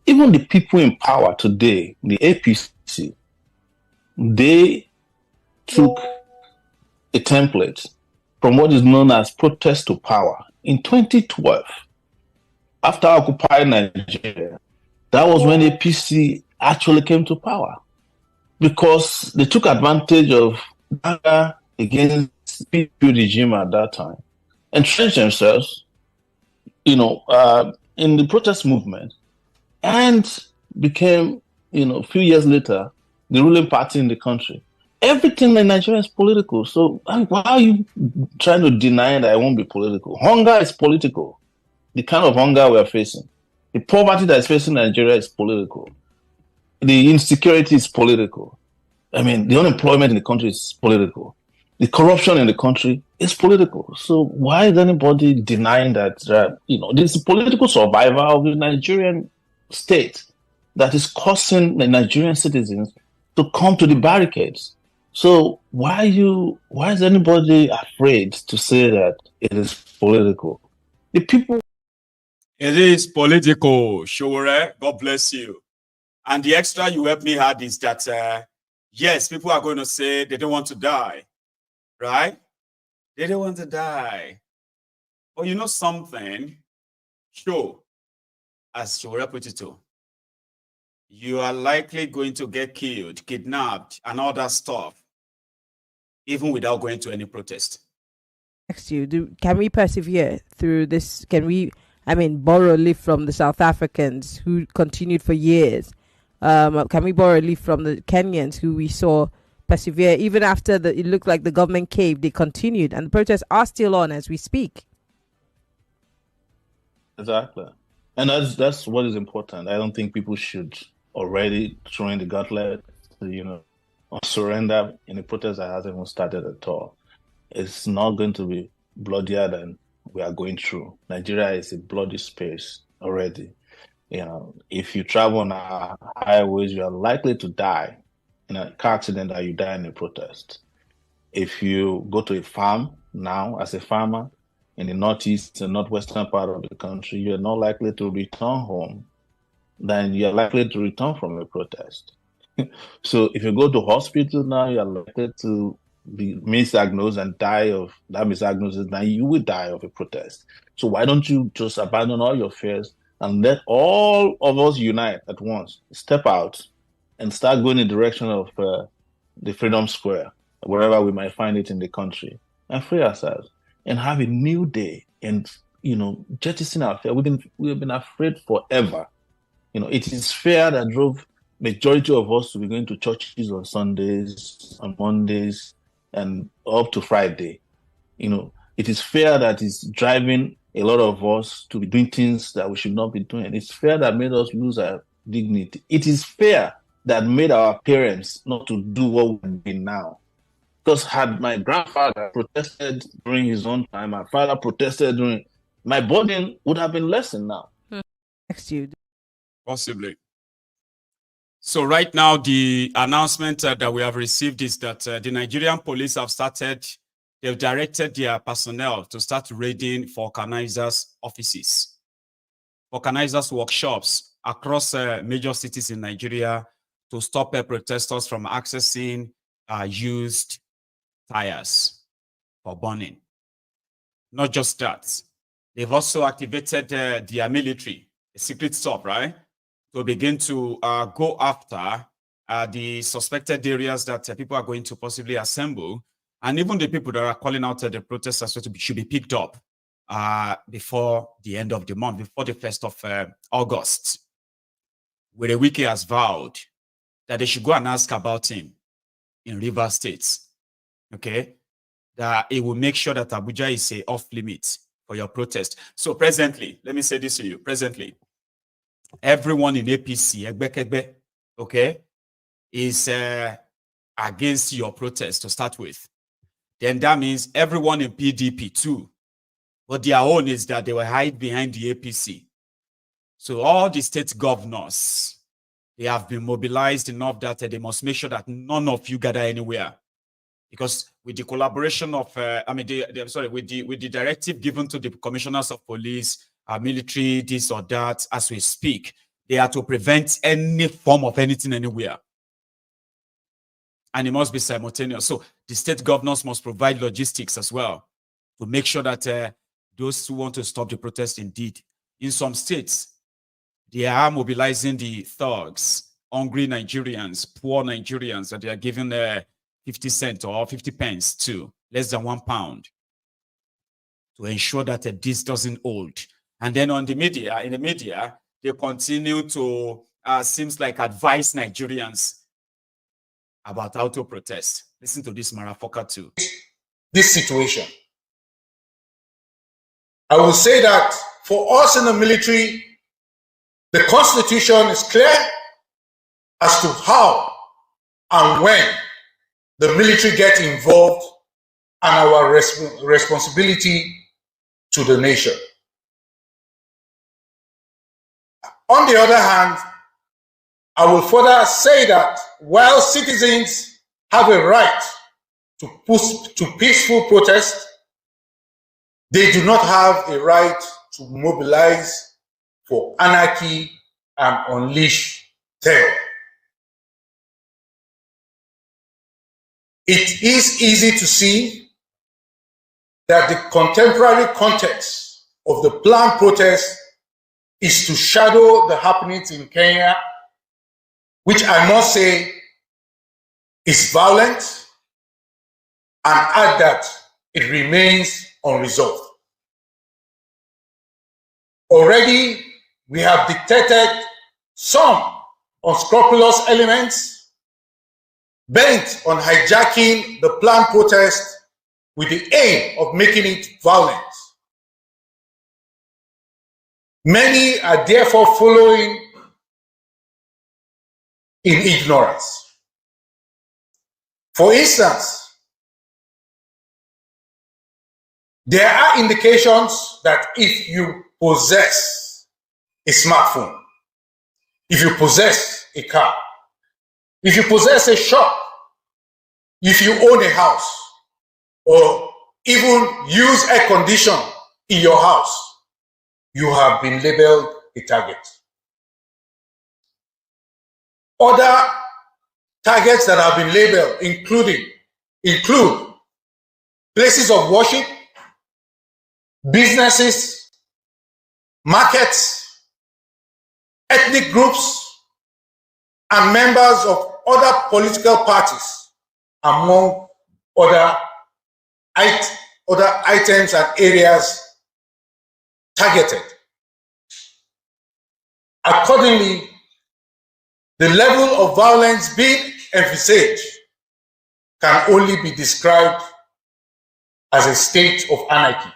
Even the people in power today, the APC, they took a template from what is known as protest to power. In 2012, after occupying Nigeria, that was when APC actually came to power, because they took advantage of anger against the PPP regime at that time, entrenched themselves, in the protest movement, and became, a few years later, the ruling party in the country. Everything in Nigeria is political. So why are you trying to deny that it won't be political? Hunger is political. The kind of hunger we are facing, the poverty that is facing Nigeria is political. The insecurity is political. I mean, the unemployment in the country is political. The corruption in the country is political. So why is anybody denying that, this is political survival of the Nigerian state that is causing the Nigerian citizens to come to the barricades? So why is anybody afraid to say that it is political? The people. It is political, Showore. God bless you. And the extra you helped me add is that, yes, people are going to say they don't want to die, right? They don't want to die. But you know something? Sure, as Showore put it too, you are likely going to get killed, kidnapped, and all that stuff, even without going to any protest. Can we persevere through this? Can we, borrow a leaf from the South Africans who continued for years? Can we borrow a leaf from the Kenyans who we saw persevere even after it looked like the government caved? They continued, and the protests are still on as we speak. Exactly. And that's what is important. I don't think people should already throw in the gauntlet, or surrender in a protest that hasn't even started at all. It's not going to be bloodier than we are going through. Nigeria is a bloody space already. If you travel on our highways, you are likely to die in a car accident that you die in a protest. If you go to a farm now as a farmer in the northeast and northwestern part of the country, you are not likely to return home than you are likely to return from a protest. So if you go to hospital now, you are likely to be misdiagnosed and die of that misdiagnosis. Now you will die of a protest. So why don't you just abandon all your fears and let all of us unite at once, step out and start going in the direction of the Freedom Square, wherever we might find it in the country, and free ourselves and have a new day and, jettison our fear. We have been afraid forever. It is fear that drove majority of us to be going to churches on Sundays, on Mondays, and up to Friday. It is fear that is driving a lot of us to be doing things that we should not be doing. It's fear that made us lose our dignity. It is fear that made our parents not to do what we're doing now. Because had my grandfather protested during his own time, my father protested during, my burden would have been lessened now. Next you. Possibly. So right now, the announcement that we have received is that the Nigerian police have started, they've directed their personnel to start raiding for organizers' offices, organizers' workshops across major cities in Nigeria to stop protesters from accessing used tires for burning. Not just that, they've also activated their military, a secret sub, right? To begin to go after the suspected areas that people are going to possibly assemble, and even the people that are calling out the protesters should be picked up before the end of the month, before the 1st of August, where the Wiki has vowed that they should go and ask about him in River State, okay? That it will make sure that Abuja is off limit for your protest. So presently, let me say this to you, presently, everyone in APC, okay, is against your protest to start with. Then that means everyone in PDP too. But their own is that they will hide behind the APC. So all the state governors, they have been mobilized enough that they must make sure that none of you gather anywhere. Because with the collaboration of, with the directive given to the commissioners of police, military, this or that, as we speak, they are to prevent any form of anything anywhere. And it must be simultaneous. So the state governors must provide logistics as well to make sure that those who want to stop the protest indeed. In some states, they are mobilizing the thugs, hungry Nigerians, poor Nigerians, that they are giving 50 cents or 50 pence to, less than £1, to ensure that this doesn't hold. And then in the media, they continue to, seems like, advise Nigerians about how to protest. Listen to this motherfucker too. This situation. I will say that for us in the military, the Constitution is clear as to how and when the military get involved and our responsibility to the nation. On the other hand, I will further say that while citizens have a right to peaceful protest, they do not have a right to mobilize for anarchy and unleash terror. It is easy to see that the contemporary context of the planned protest is to shadow the happenings in Kenya, which I must say is violent, and add that it remains unresolved. Already, we have detected some unscrupulous elements bent on hijacking the planned protest with the aim of making it violent. Many are therefore following in ignorance. For instance, there are indications that if you possess a smartphone, if you possess a car, if you possess a shop, if you own a house, or even use air condition in your house, you have been labeled a target. Other targets that have been labeled include places of worship, businesses, markets, ethnic groups, and members of other political parties, among other items and areas targeted. Accordingly, the level of violence being envisaged can only be described as a state of anarchy.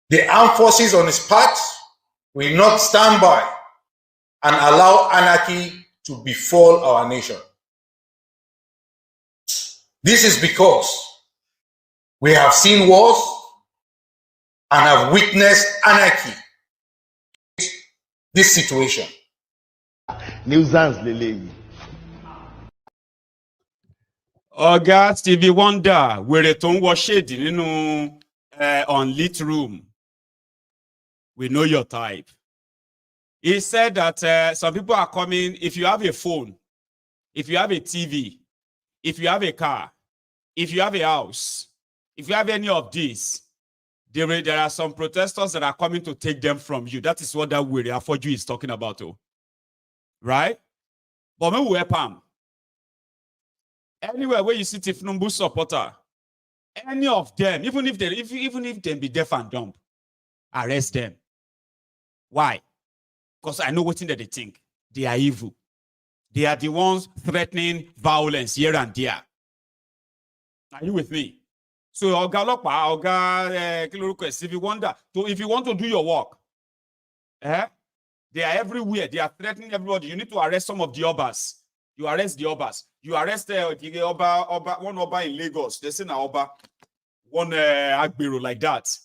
The armed forces on its part will not stand by and allow anarchy to befall our nation. This is because we have seen wars and have witnessed anarchy. This situation. Nuisance Lele. Oga Stevie Wonder, where to wash shade in unlit room. We know your type. He said that some people are coming. If you have a phone, if you have a TV, if you have a car, if you have a house, if you have any of these, there are some protesters that are coming to take them from you. That is what that Were Afoju is talking about. Oh. Right? But when we help him, anywhere where you see Thiefnubu supporter, any of them, even if they be deaf and dumb, arrest them. Why? Because I know what they think. They are evil. They are the ones threatening violence here and there. Are you with me? So, if you want to do your work, they are everywhere. They are threatening everybody. You need to arrest some of the Obas. You arrest the Obas. You arrest the Oba, one Oba in Lagos. They say now Oba, one Agbero like that.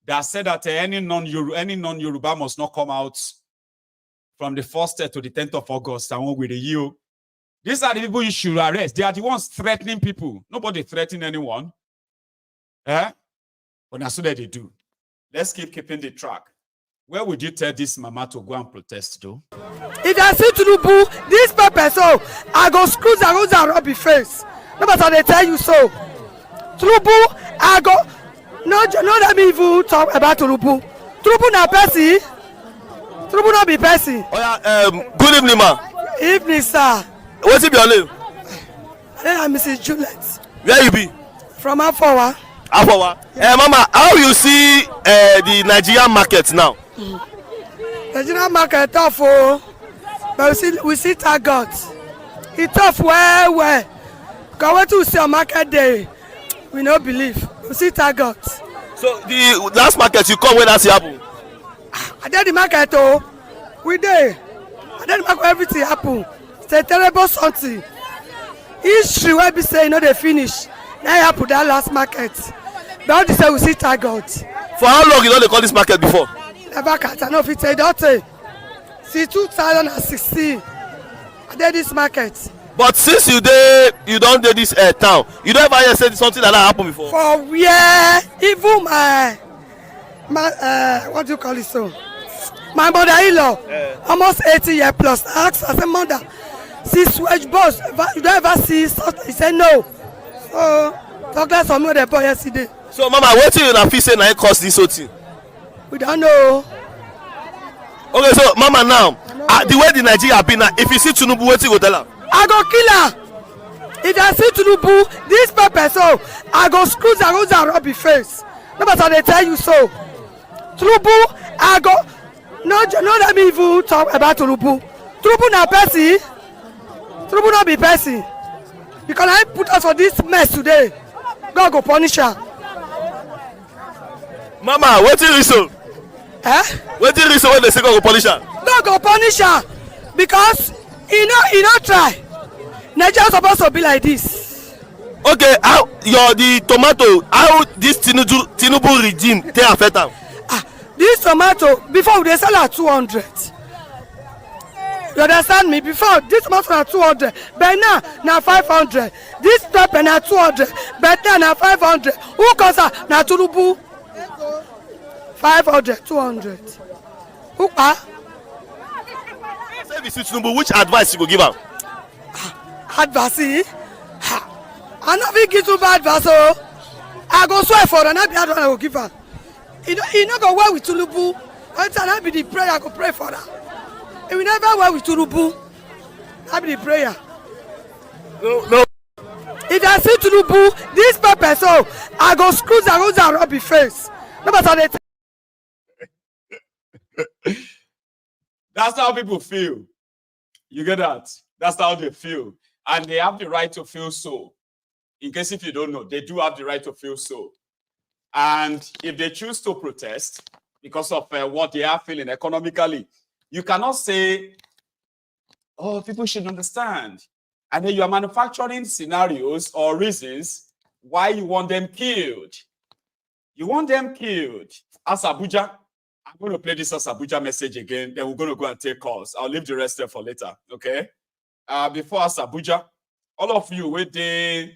They said that any non-Yoruba must not come out from the 1st to the 10th of August. I want with you. These are the people you should arrest. They are the ones threatening people. Nobody threatening anyone. But that's what they do. Let's keeping the track. Where would you tell this mama to go and protest, though? If I see Tinubu, this pepper, so I go screw and rub his face. No matter they tell you so. Tinubu, I go. No, let me even talk about Tinubu. Tinubu na person. Tinubu not be person. Oh yeah, good evening, ma. Evening, sir. What's your name? I'm Mrs. Juliet. Where you be? From Afawa. Afawa. Mama, how you see the Nigerian market now? Nigerian market tough, oh. But we see thank God. It tough well. Because what we see on market day, we no believe. We see thank God. So the last market you come when that's happen? I did the market, oh. We did. I did the market everything happen. It's a terrible something. History will be saying no they finish. Now you have put that last market. But all this we see thank God. For how long you know they call this market before? Never cat. I know if it's a daughter. Since 2016, I did this market. But since you don't do this town, you don't ever hear say something like that happen before? For where even my what do you call it so? My mother-in-law, almost 80 years plus. I asked as a mother, see switch boss, you don't ever see something? He said no. So talk less on me the boy yesterday. So mama, what do you feel say now it cost this whole thing? We don't know. Okay, so mama now, the way the Nigeria be now, if you see Tinubu, what you go tell her? I go kill her. If I see Tinubu, this pepper, so I go screw and rub his face. No matter they tell you so. Tinubu, I go. No, let me even talk about Tinubu. Tinubu na person. Tinubu not be person. Because I put us for this mess today. God go punish her. Mama, what do you reason? What do you reason when they say God go punish her? God go punish her because he no try. Nigeria supposed to be like this. Okay, how the tomato? How this Tinubu regime take affect am? This tomato before they sell at 200. You understand me? Before this tomato at 200, but now 500. This pepper na 200, but now 500. Who cost her? Na Tinubu. 500, 200. Who are? Say this Tinubu, which advice you go give am? Advice? I no fit give you bad advice. Oh, I go swear for her. Not be advice I go give her. He no go well with Tinubu. Until I be the prayer I go pray for her. He will never well with Tinubu. I be the prayer. No. If I see Tinubu, this pepper, so I go screw and rub his face. No matter they. That's how people feel. You get that? That's how they feel. And they have the right to feel so. In case if you don't know, they do have the right to feel so. And if they choose to protest because of what they are feeling economically, you cannot say, oh, people should understand. And then you are manufacturing scenarios or reasons why you want them killed. You want them killed. As Abuja, I'm going to play this as Abuja message again. Then we're going to go and take calls. I'll leave the rest there for later. Okay. Before us Abuja, all of you with the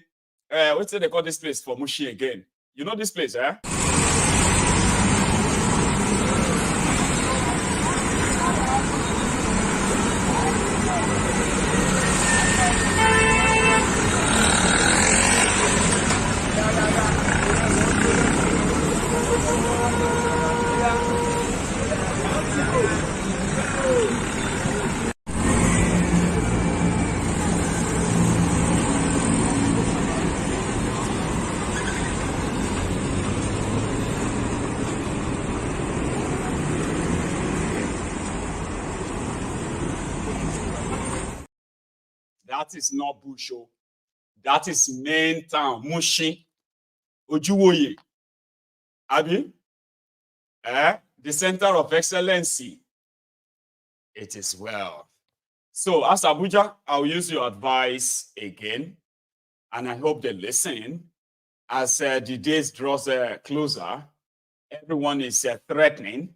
what's they call this place for Mushi again? You know this place, eh? That is not Busho. That is main town. Mushi. Ojuwoye. Abi? The center of excellency. It is well. So, as Abuja, I'll use your advice again. And I hope they listen. As the days draws closer, everyone is threatening.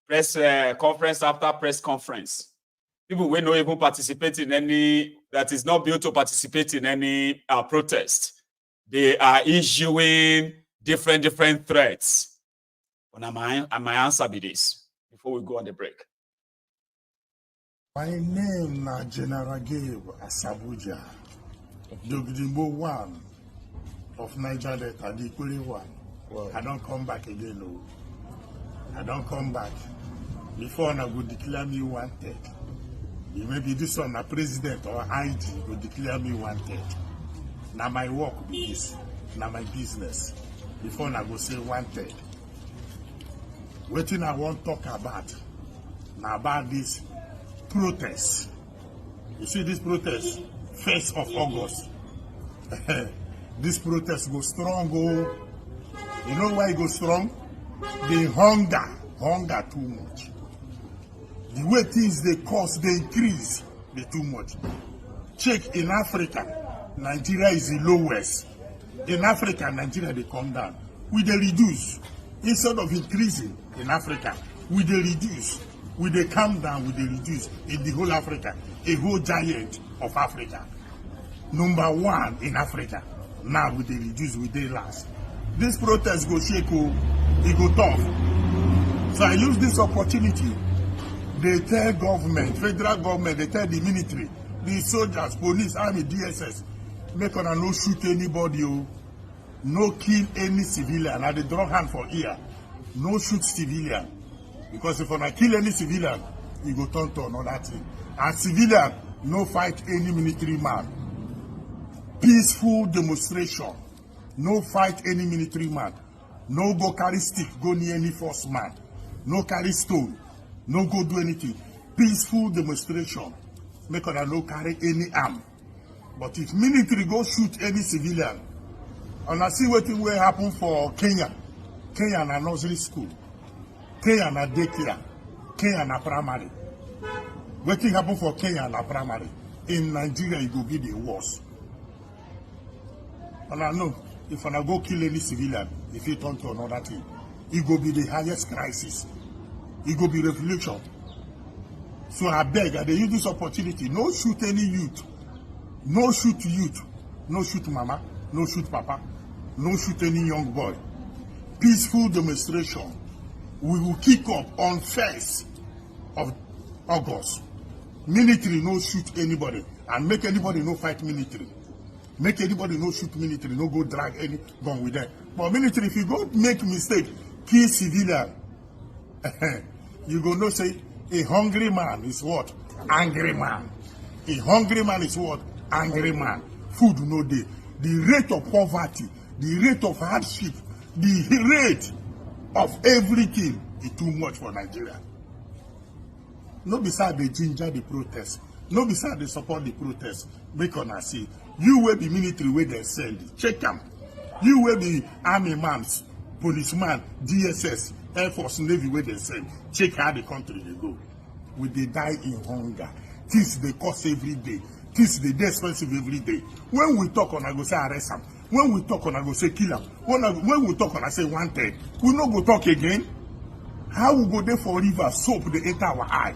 Press conference after press conference. People will not even participate in any, that is not built to participate in any protest. They are issuing different threats. And my answer be this, before we go on the break. My name is General Gabe Asabuja, Dogdimbo 1 of Niger Delta, the Ikuli 1. Wow. I don't come back again, no. I don't come back. Before I go declare me wanted. Maybe this one, a president or IG will declare me wanted. Now my work be this. Now my business. Before I go say wanted. Waiting I want to talk about. Now about this protest. You see this protest? 1st of August. This protest go strong. Go. You know why it go strong? The hunger too much. The way things they cost, they increase, they too much. Check in Africa, Nigeria is the lowest. In Africa, Nigeria, they come down. We they reduce. Instead of increasing in Africa, we they reduce. We they come down, we they reduce. In the whole Africa, a whole giant of Africa. Number 1 in Africa. Now we they reduce, we they last. This protest go shake, it go tough. So I use this opportunity. They tell government, federal government, they tell the military, the soldiers, police, army, DSS, make on no shoot anybody, no kill any civilian. And they draw hand for ear, no shoot civilian. Because if I kill any civilian, you go turn to another thing. And civilian, no fight any military man. Peaceful demonstration, no fight any military man. No go carry stick, go near any force man. No carry stone. No go do anything. Peaceful demonstration. Make sure no carry any arm. But if military go shoot any civilian, and I see what will happen for Kenya. Kenya na nursery school. Kenya na daycare. Kenya na primary. What will happen for Kenya na primary? In Nigeria, it will be the worst. And I know if I go kill any civilian, if it turn to another thing, it will be the highest crisis. It will be revolution. So I beg, they use this opportunity. No shoot any youth. No shoot youth. No shoot mama. No shoot papa. No shoot any young boy. Peaceful demonstration. We will kick up on 1st of August. Military no shoot anybody. And make anybody no fight military. Make anybody no shoot military. No go drag any gun with them. But military, if you go make mistake, kill civilian. You go no say a hungry man is what? Angry man. A hungry man is what? Angry man. Food no day. The rate of poverty, the rate of hardship, the rate of everything is too much for Nigeria. No beside the ginger the protest. No beside they support the protest. Make on see. You will be military where they send. Check them. You will be army man, policeman, DSS. Air Force, Navy, where they send. Check how the country they go. Will they die in hunger? Things they cost every day. Things they expensive every day. When we talk on, I go say arrest him. When we talk on, I go say kill him. When we talk on, I say wanted. We no go talk again. How we go there for river, soap, they enter our eye.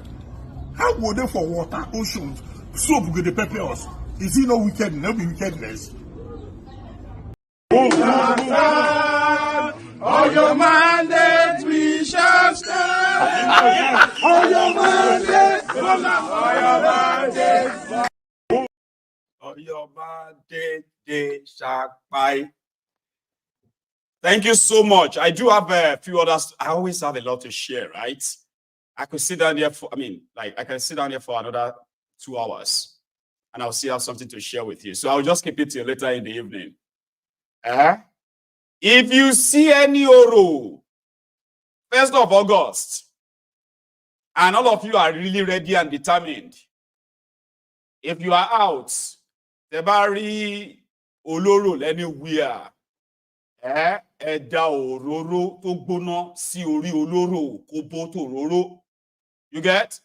How we go there for water, oceans, soap, go they pepper us. Is it no wickedness? No be wickedness. On your mandate we shall stand. On your mandate, on your mandate. On your mandate, they shall buy. Thank you so much. I do have a few others. I always have a lot to share, right? I could sit down here for, I can sit down here for another 2 hours and I'll still have something to share with you. So I'll just keep it till later in the evening. If you see any Oro, 1st of August, and all of you are really ready and determined, if you are out, Tebari Oloro anywhere, Eda Ororo to gbona si ori Oloro kobo to roro. You get?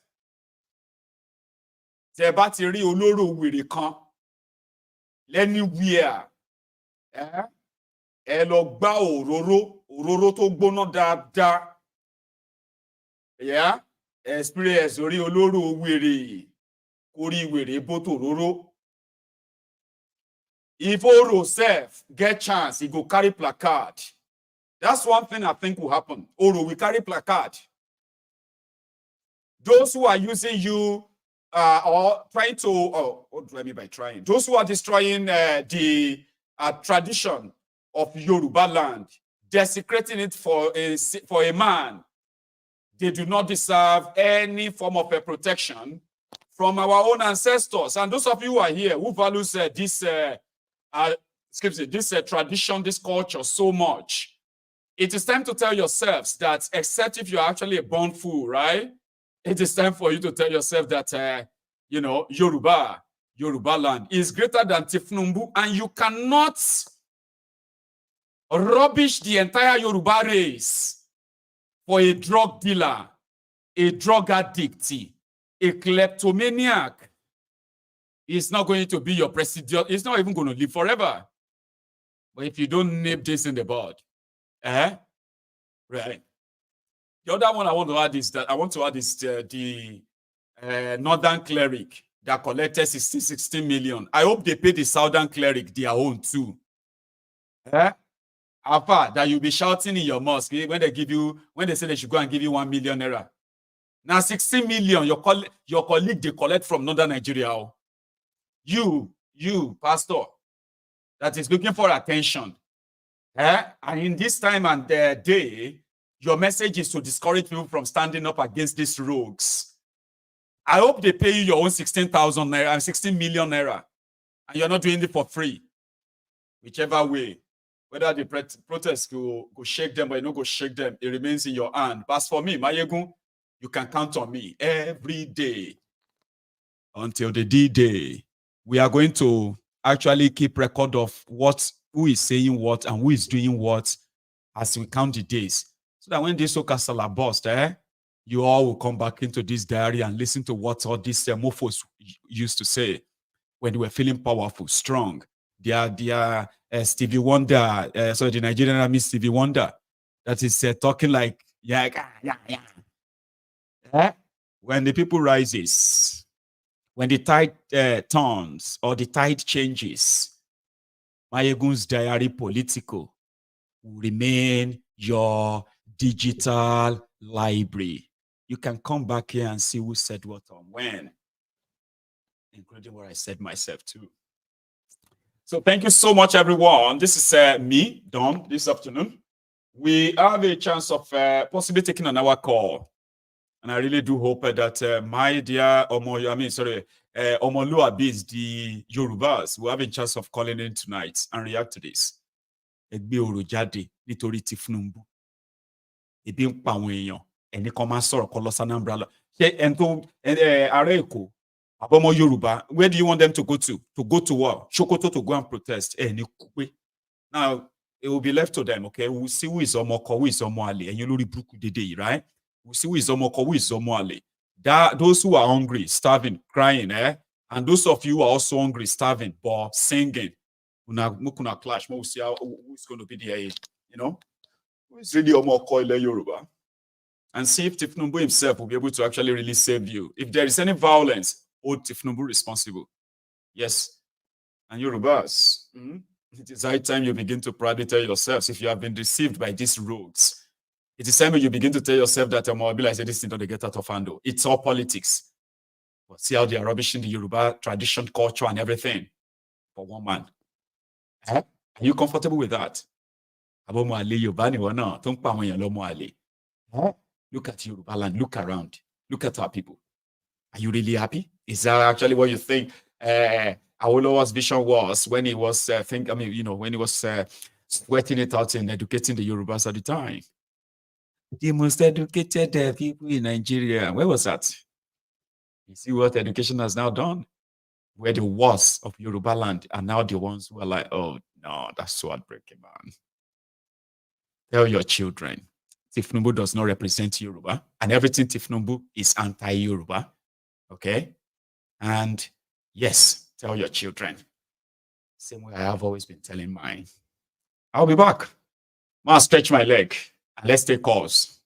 Teba ti ri Oloro were kan anywhere. Ẹ lọ gbá òróró tó gbóná dáadáa. Yeah? Experience orí olóró wèrè, orí wèrè bótò òróró. If Oro self get chance, he go carry placard. That's one thing I think will happen. Oro will carry placard. Those who are using you or trying to, what do I mean by trying? Those who are destroying the tradition of Yoruba land, desecrating it for a man, they do not deserve any form of a protection from our own ancestors. And those of you who are here who values this tradition, this culture so much, it is time to tell yourselves that, except if you're actually a born fool, right? It is time for you to tell yourself that, Yoruba land is greater than Thiefnubu, and you cannot rubbish the entire Yoruba race for a drug dealer, a drug addict, a kleptomaniac. He's not going to be your president. He's not even going to live forever. But if you don't nip this in the bud, right? The other one I want to add is that the Northern Cleric that collected 16 million. I hope they pay the Southern Cleric their own too. Alpha, that you'll be shouting in your mosque when they say they should go and give you 1 million naira. Now 16 million, your colleague they collect from Northern Nigeria. You, pastor, that is looking for attention. And in this time and day, your message is to discourage people from standing up against these rogues. I hope they pay you your own 16,000 naira and 16 million naira, and you're not doing it for free. Whichever way. Whether the protests go shake them or you don't go shake them, it remains in your hand. But as for me, Maiyegun, you can count on me every day until the D-Day. We are going to actually keep record of who is saying what and who is doing what as we count the days. So that when this Okasala bust, you all will come back into this diary and listen to what all these mofos used to say when they were feeling powerful, strong. They are Stevie Wonder, the Nigerian Army Stevie Wonder, that is talking like, when the people rises, when the tide turns or the tide changes, Maiyegun's diary political will remain your digital library. You can come back here and see who said what on when, including what I said myself too. So thank you so much, everyone. This is me, Don, this afternoon. We have a chance of possibly taking another call. And I really do hope that my dear Omoluabis, the Yorubas, will have a chance of calling in tonight and react to this. Egbe oro jade nítorí Thiefnubu. Ebi ń pa àwọn èèyàn. Ẹni kan máa sọ̀rọ̀ kọ lọ Sanambra lọ. Ṣé ẹni tó ará Èkó Abomo Yoruba, where do you want them to go to? To go to what? Sokoto to go and protest. Now, it will be left to them, okay? We'll see who is Omoko, who is Omoale, and you know the right? We'll see who is Omoko, who is Omoale. Those who are hungry, starving, crying, And those of you who are also hungry, starving, but singing, kuna clash, we'll see who's going to be there, you know, who is really a more coil Yoruba. And see if Thiefnubu himself will be able to actually really save you. If there is any violence, hold Thiefnubu responsible. Yes. And Yorubas, it is high time you begin to proudly tell yourselves if you have been deceived by these rogues. It is time you begin to tell yourself that I said this thing don't get out of hand. It's all politics. But see how they are rubbishing the Yoruba tradition, culture, and everything for one man. Are you comfortable with that? Look at Yoruba land. Look around. Look at our people. Are you really happy? Is that actually what you think Awolowo's vision was when he was, when he was sweating it out and educating the Yorubas at the time? The most educated people in Nigeria. Where was that? You see what education has now done? Where the worst of Yoruba land are now the ones who are like, oh, no, that's so heartbreaking, man. Tell your children, Thiefnubu does not represent Yoruba, and everything Thiefnubu is anti-Yoruba, okay? And yes, tell your children. Same way I have always been telling mine. I'll be back. I'll stretch my leg, and let's take calls.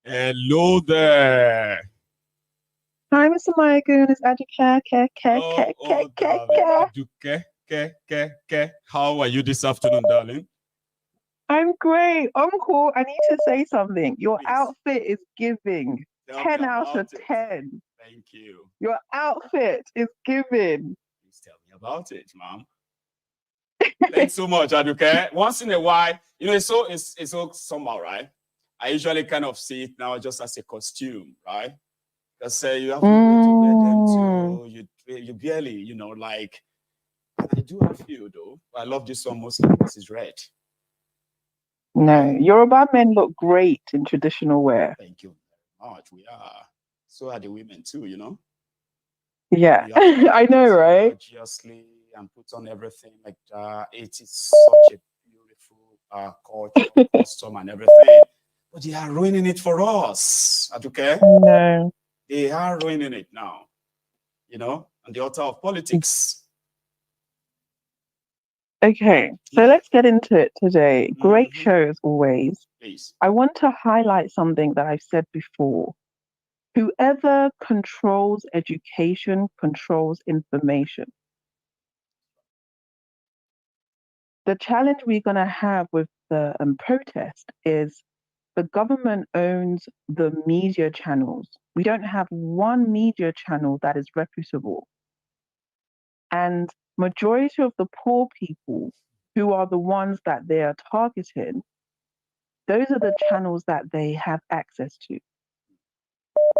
Hello there. Hi, Mr. Maiyegun. It's Aduke. Aduke. How are you this afternoon, darling? I'm great. Uncle, I need to say something. Your outfit is giving. 10 out of 10. Thank you. Your outfit is giving. Please tell me about it, Mom. Thanks so much, Aduke. Once in a while, it's so somehow, right? I usually kind of see it now just as a costume, right? Because you have to wear them too. You barely, like. I do have few though. I love this one mostly because it's red. No, Yoruba men look great in traditional wear. Thank you very much. We are. So are the women too, Yeah, I know, right? Gorgeously and put on everything like that. It is such a beautiful culture, custom, and everything. But they are ruining it for us, Aduke. No. They are ruining it now, on the altar of politics. Okay, so let's get into it today. Great show as always. Please. I want to highlight something that I've said before. Whoever controls education controls information. The challenge we're going to have with the protest is the government owns the media channels. We don't have one media channel that is reputable. And majority of the poor people who are the ones that they are targeting, those are the channels that they have access to.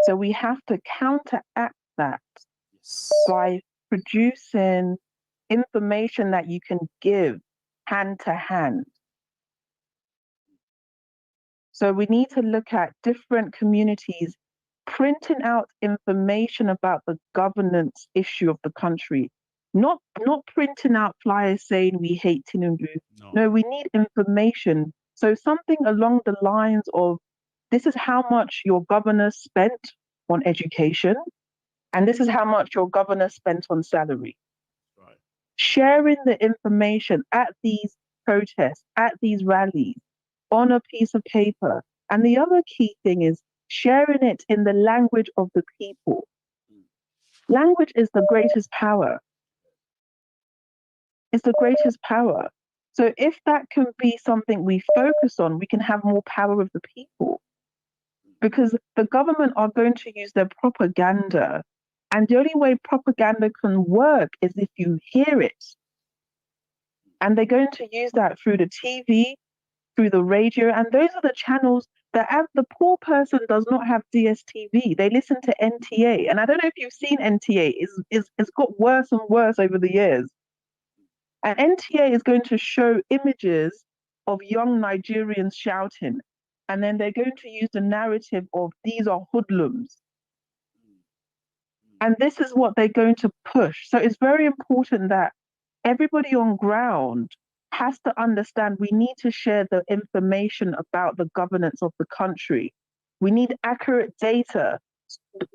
So we have to counteract that by producing information that you can give hand to hand. So we need to look at different communities printing out information about the governance issue of the country. Not printing out flyers saying we hate Tinubu. No, we need information. So something along the lines of, this is how much your governor spent on education, and this is how much your governor spent on salary. Right. Sharing the information at these protests, at these rallies, on a piece of paper. And the other key thing is sharing it in the language of the people. Language is the greatest power. It's the greatest power. So if that can be something we focus on, we can have more power with the people. Because the government are going to use their propaganda. And the only way propaganda can work is if you hear it. And they're going to use that through the TV, through the radio. And those are the channels that the poor person does not have DSTV. They listen to NTA. And I don't know if you've seen NTA. It's got worse and worse over the years. And NTA is going to show images of young Nigerians shouting. And then they're going to use the narrative of these are hoodlums. And this is what they're going to push. So it's very important that everybody on ground has to understand we need to share the information about the governance of the country. We need accurate data.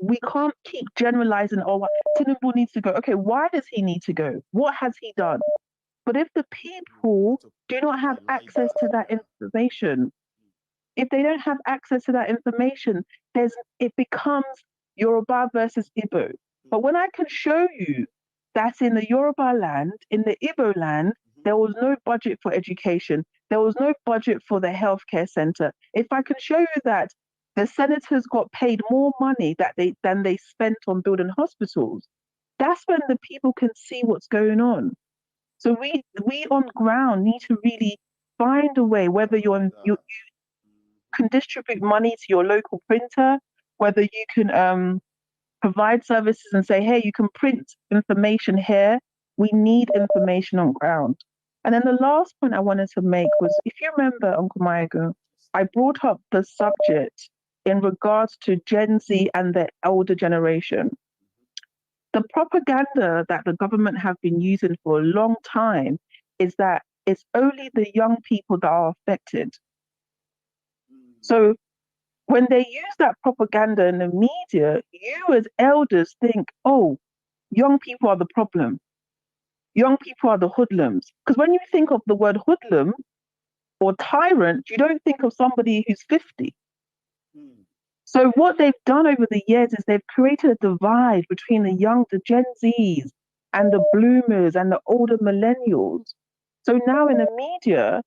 We can't keep generalizing, oh, Tinubu needs to go. Okay, why does he need to go? What has he done? But if the people do not have access to that information, if they don't have access to that information, it becomes Yoruba versus Igbo. But when I can show you that in the Yoruba land, in the Igbo land, there was no budget for education, there was no budget for the healthcare center. If I can show you that the senators got paid more money than they spent on building hospitals, that's when the people can see what's going on. So we on ground need to really find a way, whether you can distribute money to your local printer, whether you can provide services and say, hey, you can print information here. We need information on ground. And then the last point I wanted to make was, if you remember, Uncle Maiyegun, I brought up the subject in regards to Gen Z and the older generation. The propaganda that the government have been using for a long time is that it's only the young people that are affected. So when they use that propaganda in the media, you as elders think, oh, young people are the problem. Young people are the hoodlums. Because when you think of the word hoodlum or tyrant, you don't think of somebody who's 50. So what they've done over the years is they've created a divide between the Gen Zs and the bloomers and the older millennials. So now in the media,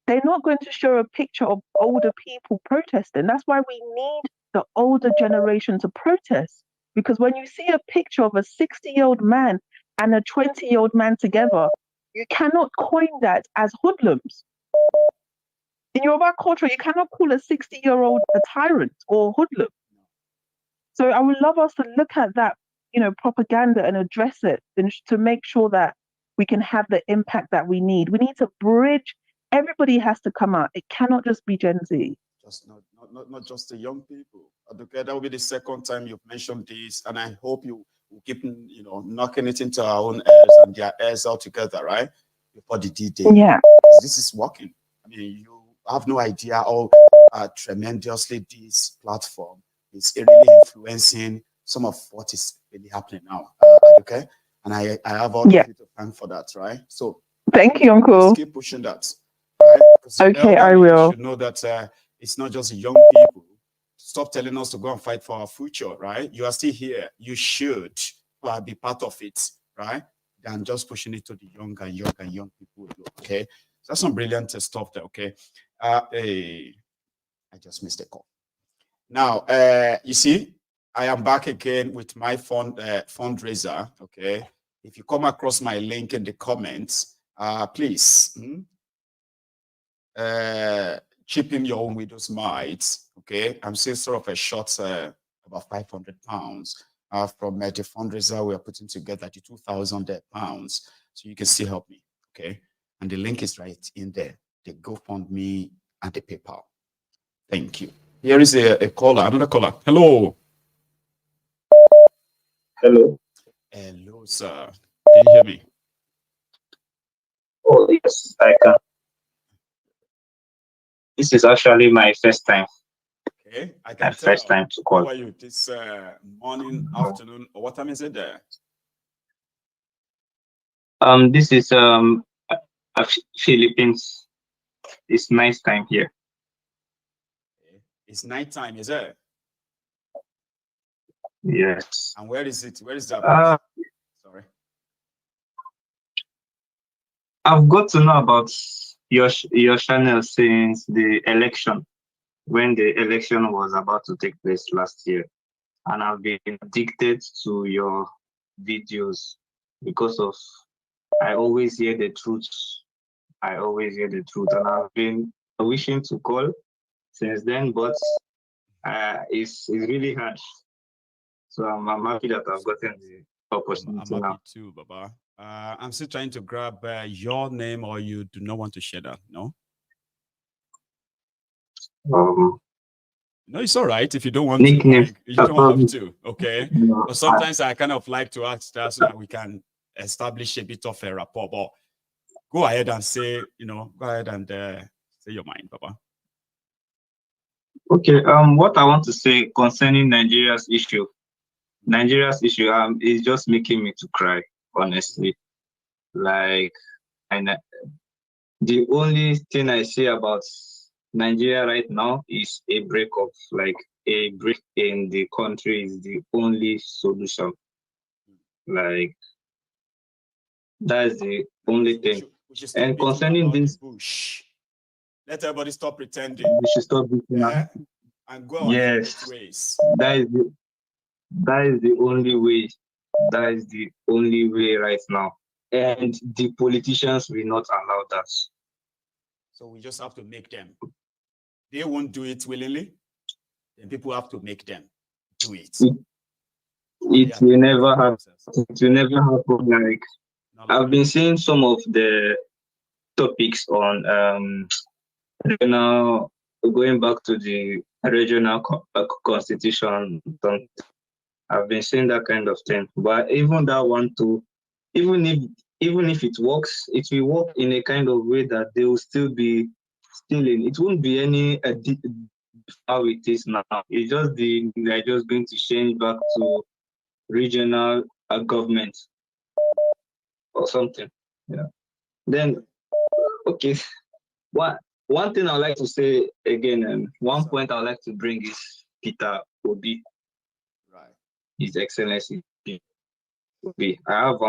they're not going to show a picture of older people protesting. That's why we need the older generation to protest. Because when you see a picture of a 60-year-old man and a 20-year-old man together, you cannot coin that as hoodlums. In Yoruba culture, you cannot call a 60-year-old a tyrant or hoodlum. So I would love us to look at that, propaganda and address it to make sure that we can have the impact that we need. We need to bridge. Everybody has to come out. It cannot just be Gen Z. Just not just the young people. Okay, that will be the second time you've mentioned this, and I hope you will keep knocking it into our own ears and their ears altogether, right? Before the D-Day. Yeah. This is working. I mean, you have no idea how tremendously this platform is really influencing some of what is really happening now. Okay, and I have all of you to thank for that, right? So Thank you, Uncle. Just keep pushing that. Right? Okay, I You will. should know that it's not just young people. Stop telling us to go and fight for our future, right? You are still here. You should be part of it, right? Than just pushing it to the young people. Okay, so that's some brilliant stuff there. Okay, I just missed a call. Now, you see, I am back again with my fundraiser. Okay, if you come across my link in the comments, please chip in your own widow's mite. Okay, I'm still sort of a short about £500 from the fundraiser we are putting together, the £2,000 so you can still help me. Okay, and the link is right in there, the GoFundMe and the PayPal. Thank you. Here is a caller, another caller. Hello. Hello. Hello, sir. Can you hear me? Oh, yes, I can. This is actually my first time. Okay, I can tell. First time to call. How are you this morning, afternoon, or what time is it there? This is Philippines. It's nice time here. It's night time, is it? Yes. And where is it? Where is that? Sorry. I've got to know about your channel since the election, when the election was about to take place last year, and I've been addicted to your videos because of I always hear the truth. I always hear the truth, and I've been wishing to call since then, but it's really hard. So I'm happy that I've gotten the opportunity I'm now. happy too, Baba. I'm still trying to grab your name, or you do not want to share that, no? No, it's all right if you don't want nickname. to. You don't have to, okay? No, but sometimes I kind of like to ask that so that we can establish a bit of a rapport. But go ahead and say, go ahead and say your mind, Baba. Okay. What I want to say concerning Nigeria's issue is just making me to cry, honestly. Like, and the only thing I say about Nigeria right now is a breakup. Like, a break in the country is the only solution. Like, that's the only thing. And concerning this, let everybody stop pretending. We should stop beating up. And go on ways. That is the only way. That is the only way right now. And the politicians will not allow that. So we just have to make them. They won't do it willingly. Then people have to make them do it. It will never happen. It will never happen. Like, I've been seeing some of the topics on going back to the regional constitution. I've been seeing that kind of thing. But even that one too, even if it works, it will work in a kind of way that they will still be stealing. It won't be any how it is now. It's just they're just going to change back to regional government or something. Yeah. Then, okay. One thing I'd like to say again, and one point I'd like to bring is Peter Obi. Right. His Excellency Obi. I have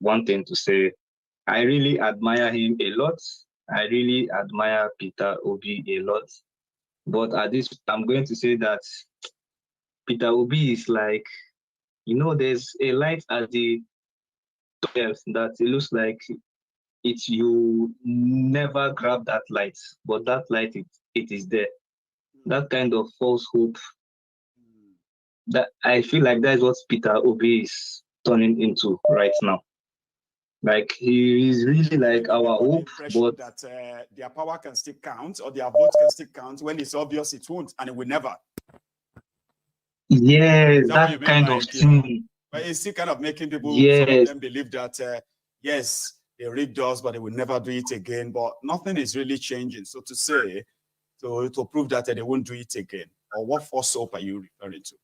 one thing to say. I really admire him a lot. I really admire Peter Obi a lot. But at this, I'm going to say that Peter Obi is like, there's a light at the top that it looks like you never grab that light, but that light, it is there. That kind of false hope, that I feel like that's what Peter Obi is turning into right now. Like, he is really like our hope, but that their power can still count, or their votes can still count. When it's obvious, it won't, and it will never. Yeah, that kind of thing. But it's still kind of making people, some of them believe that yes, they rigged us, but they will never do it again. But nothing is really changing. So to say, to prove that they won't do it again, or what false hope are you referring to?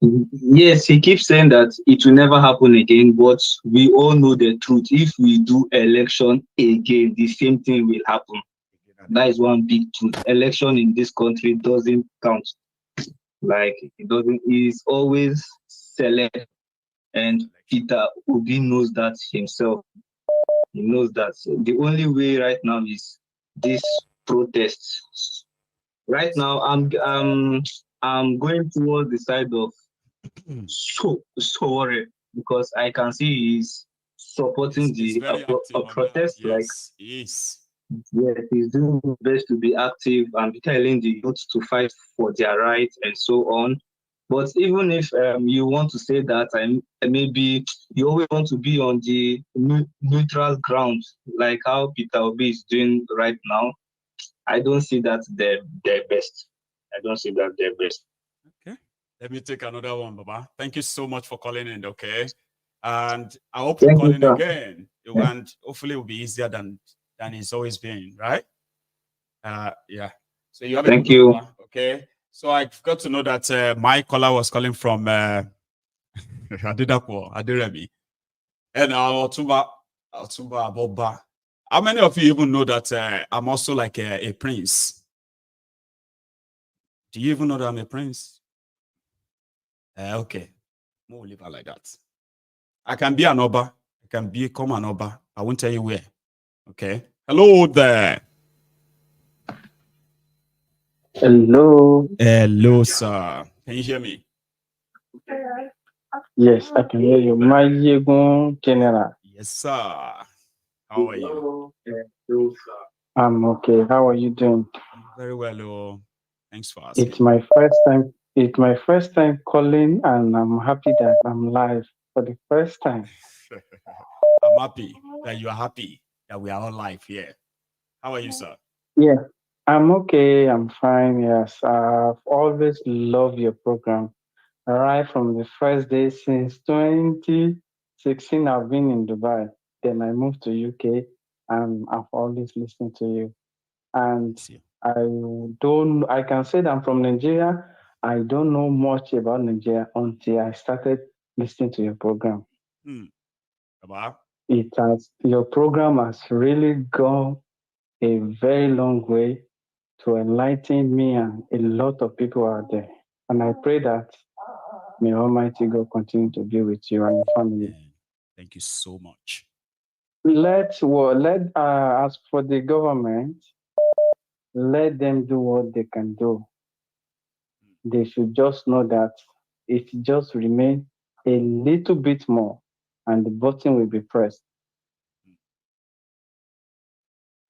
Yes, he keeps saying that it will never happen again, but we all know the truth. If we do election again, the same thing will happen. That is one big truth. Election in this country doesn't count. Like it doesn't. It's always select, and Peter Obi knows that himself. He knows that. So the only way right now is this protest. Right now, I'm going towards the side of sorry, because I can see he's supporting He's very active on protest. that. Yes, he is. Yes, he's doing his best to be active and telling the youth to fight for their rights and so on. But even if you want to say that, maybe you always want to be on the neutral ground, like how Peter Obi is doing right now. I don't see that they're best. I don't see that they're best. Okay. Let me take another one, Baba. Thank you so much for calling in, okay? And I hope you call in again. And hopefully it will be easier than it's always been, right? Yeah. So you have a Thank you. Baba, okay? So I got to know that my caller was calling from Adiremi. And Otumba Aboba. How many of you even know that I'm also like a prince? Do you even know that I'm a prince? Okay. We'll leave it like that. I can be an Oba. I can become an Oba. I won't tell you where. Okay. Hello there. Hello. Hello, sir. Can you hear me? Yes, I can hear you. Maiyegun General. Yes, sir. How are you? Hello, sir. I'm okay. How are you doing? I'm very well. Oh. Thanks for asking. It's my first time. It's my first time calling, and I'm happy that I'm live for the first time. I'm happy that you are happy that we are all live here. How are you, sir? Yeah, I'm okay. I'm fine. Yes, I've always loved your program. Right from the first day since 2016, I've been in Dubai. Then I moved to UK, and I've always listened to you. And I can say that I'm from Nigeria. I don't know much about Nigeria until I started listening to your program. Your program has really gone a very long way to enlighten me and a lot of people out there. And I pray that may Almighty God continue to be with you and your family. Thank you so much. As for the government, let them do what they can do. They should just know that it just remain a little bit more and the button will be pressed.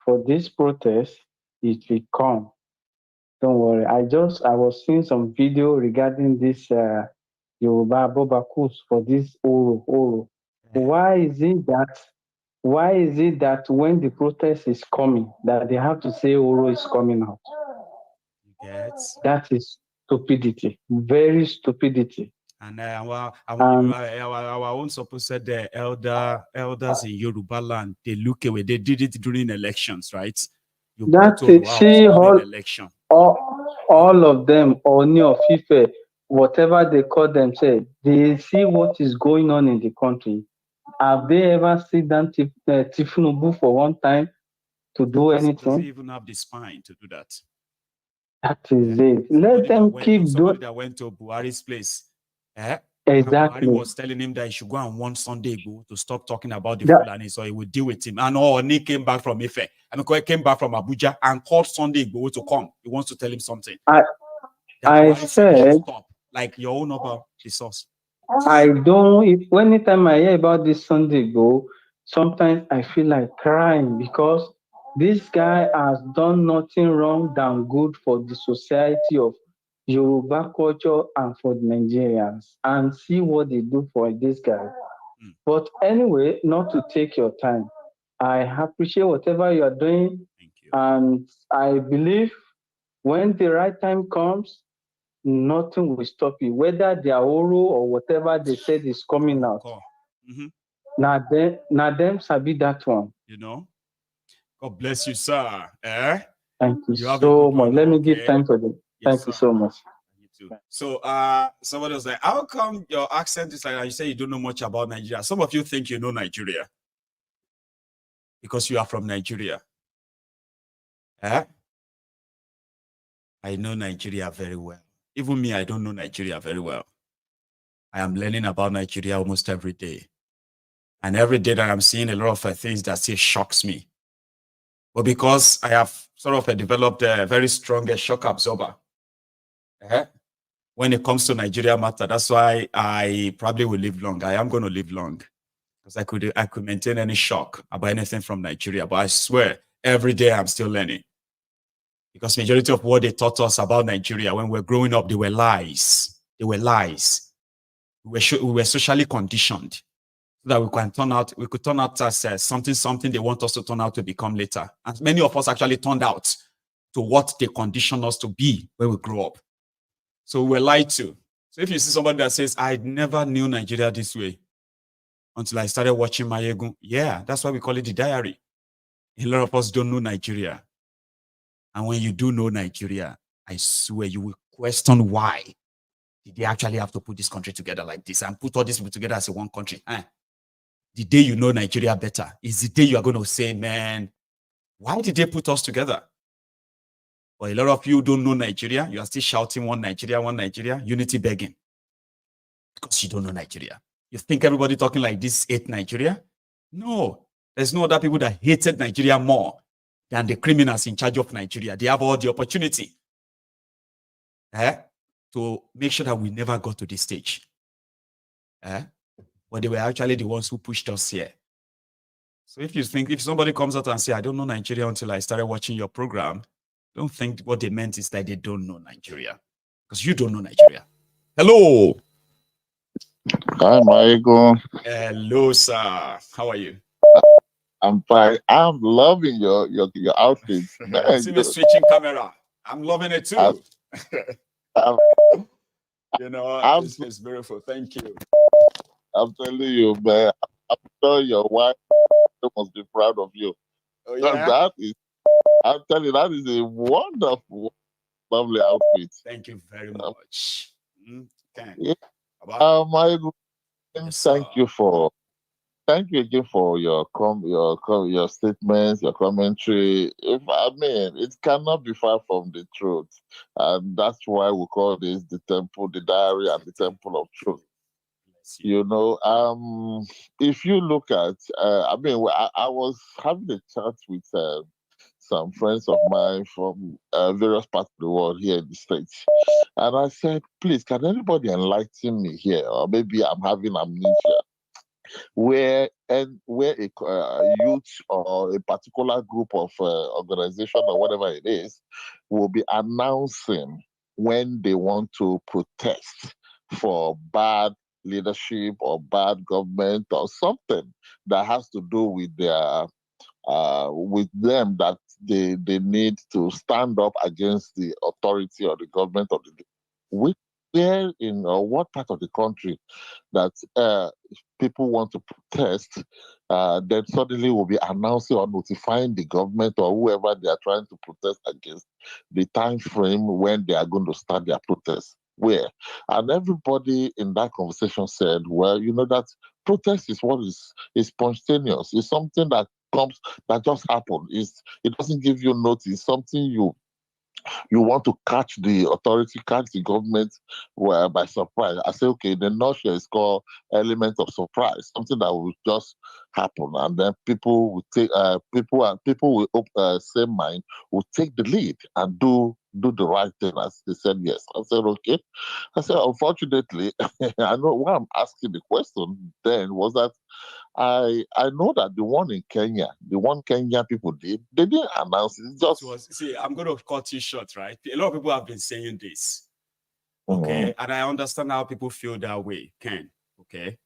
For this protest, it will come. Don't worry. I was seeing some video regarding this Yoruba abobakus for this Oro. Why is it that when the protest is coming, that they have to say Oro is coming out? That is stupidity, very stupidity. And our own supposed elders in Yoruba land, they look away. They did it during elections, right? All of them, Oni of Ife, whatever they call themselves, they see what is going on in the country. Have they ever seen that Thiefnubu for one time to do anything? Does he even have the spine to do that? That is it. Let them keep doing. Somebody that went to Buhari's place. Exactly. Buhari was telling him that he should go and warn Sunday Igboho to stop talking about the Fulani, so he would deal with him. And Oni came back from Ife. He came back from Abuja and called Sunday Igboho to come. He wants to tell him something. I said, stop. Like your own about the source. Anytime I hear about this Sunday Igboho, sometimes I feel like crying because this guy has done nothing wrong than good for the society of Yoruba culture and for the Nigerians, and see what they do for this guy. But anyway, not to take your time, I appreciate whatever you are doing. Thank you. And I believe when the right time comes, nothing will stop you. Whether they are Oro or whatever they said is coming out. Now them sabi that one. God bless you, sir. Thank you so much. Let me give time for them. Thank you so much. too. So somebody was like, how come your accent is like that? You say you don't know much about Nigeria. Some of you think you know Nigeria because you are from Nigeria. Eh? I know Nigeria very well. Even me, I don't know Nigeria very well. I am learning about Nigeria almost every day. And every day that I'm seeing a lot of things that still shocks me. But because I have sort of developed a very strong shock absorber, when it comes to Nigeria matter, that's why I probably will live long. I am going to live long because I could maintain any shock about anything from Nigeria. But I swear, every day I'm still learning. Because majority of what they taught us about Nigeria when we were growing up, they were lies. They were lies. We were socially conditioned so that we could turn out as something they want us to turn out to become later. And many of us actually turned out to what they conditioned us to be when we grew up. So we were lied to. So if you see somebody that says, I never knew Nigeria this way until I started watching Maiyegun, yeah, that's why we call it the diary. A lot of us don't know Nigeria. And when you do know Nigeria, I swear you will question why did they actually have to put this country together like this and put all these people together as a one country. The day you know Nigeria better is the day you are going to say, man, why did they put us together? But a lot of you don't know Nigeria. You are still shouting one Nigeria, unity begging. Because you don't know Nigeria. You think everybody talking like this hate Nigeria? No. There's no other people that hated Nigeria more than the criminals in charge of Nigeria. They have all the opportunity to make sure that we never got to this stage. But they were actually the ones who pushed us here. So if somebody comes out and say, I don't know Nigeria until I started watching your program, don't think what they meant is that they don't know Nigeria. Because you don't know Nigeria. Hello. Hi, Maiyegun. Hello, sir. How are you? I'm fine. I'm loving your outfit. See me switching camera. I'm loving it too. You know, it's beautiful. Thank you. I'm telling you, man. I'm sure your wife must be proud of you. Oh, yeah? I'm telling you, that is a wonderful, lovely outfit. Thank you very much. Maiyegun, thank you again for your statements, your commentary. It cannot be far from the truth, and that's why we call this the diary, and the temple of truth. You know, if you look at, I was having a chat with some friends of mine from various parts of the world here in the States, and I said, please, can anybody enlighten me here, or maybe I'm having amnesia, where a youth or a particular group of organization or whatever it is will be announcing when they want to protest for bad leadership or bad government or something that has to do with their with them, that they need to stand up against the authority or the government of where in what part of the country that people want to protest, then suddenly will be announcing or notifying the government or whoever they are trying to protest against the time frame when they are going to start their protest. Where? And everybody in that conversation said, well, you know, that protest is what is spontaneous. It's something that comes, that just happened. It doesn't give you notice. Something you want to catch the authority, catch the government by surprise. I say, okay, the nutshell is called element of surprise, something that will just happen, and then people will take people with same mind will take the lead and do the right thing. As they said, yes. I said, okay. I said, unfortunately, I know why I'm asking the question then was that I know that the one Kenya people did, they didn't announce it. See, I'm going to cut you short, right? A lot of people have been saying this. Okay. And I understand how people feel that way, Ken. Okay.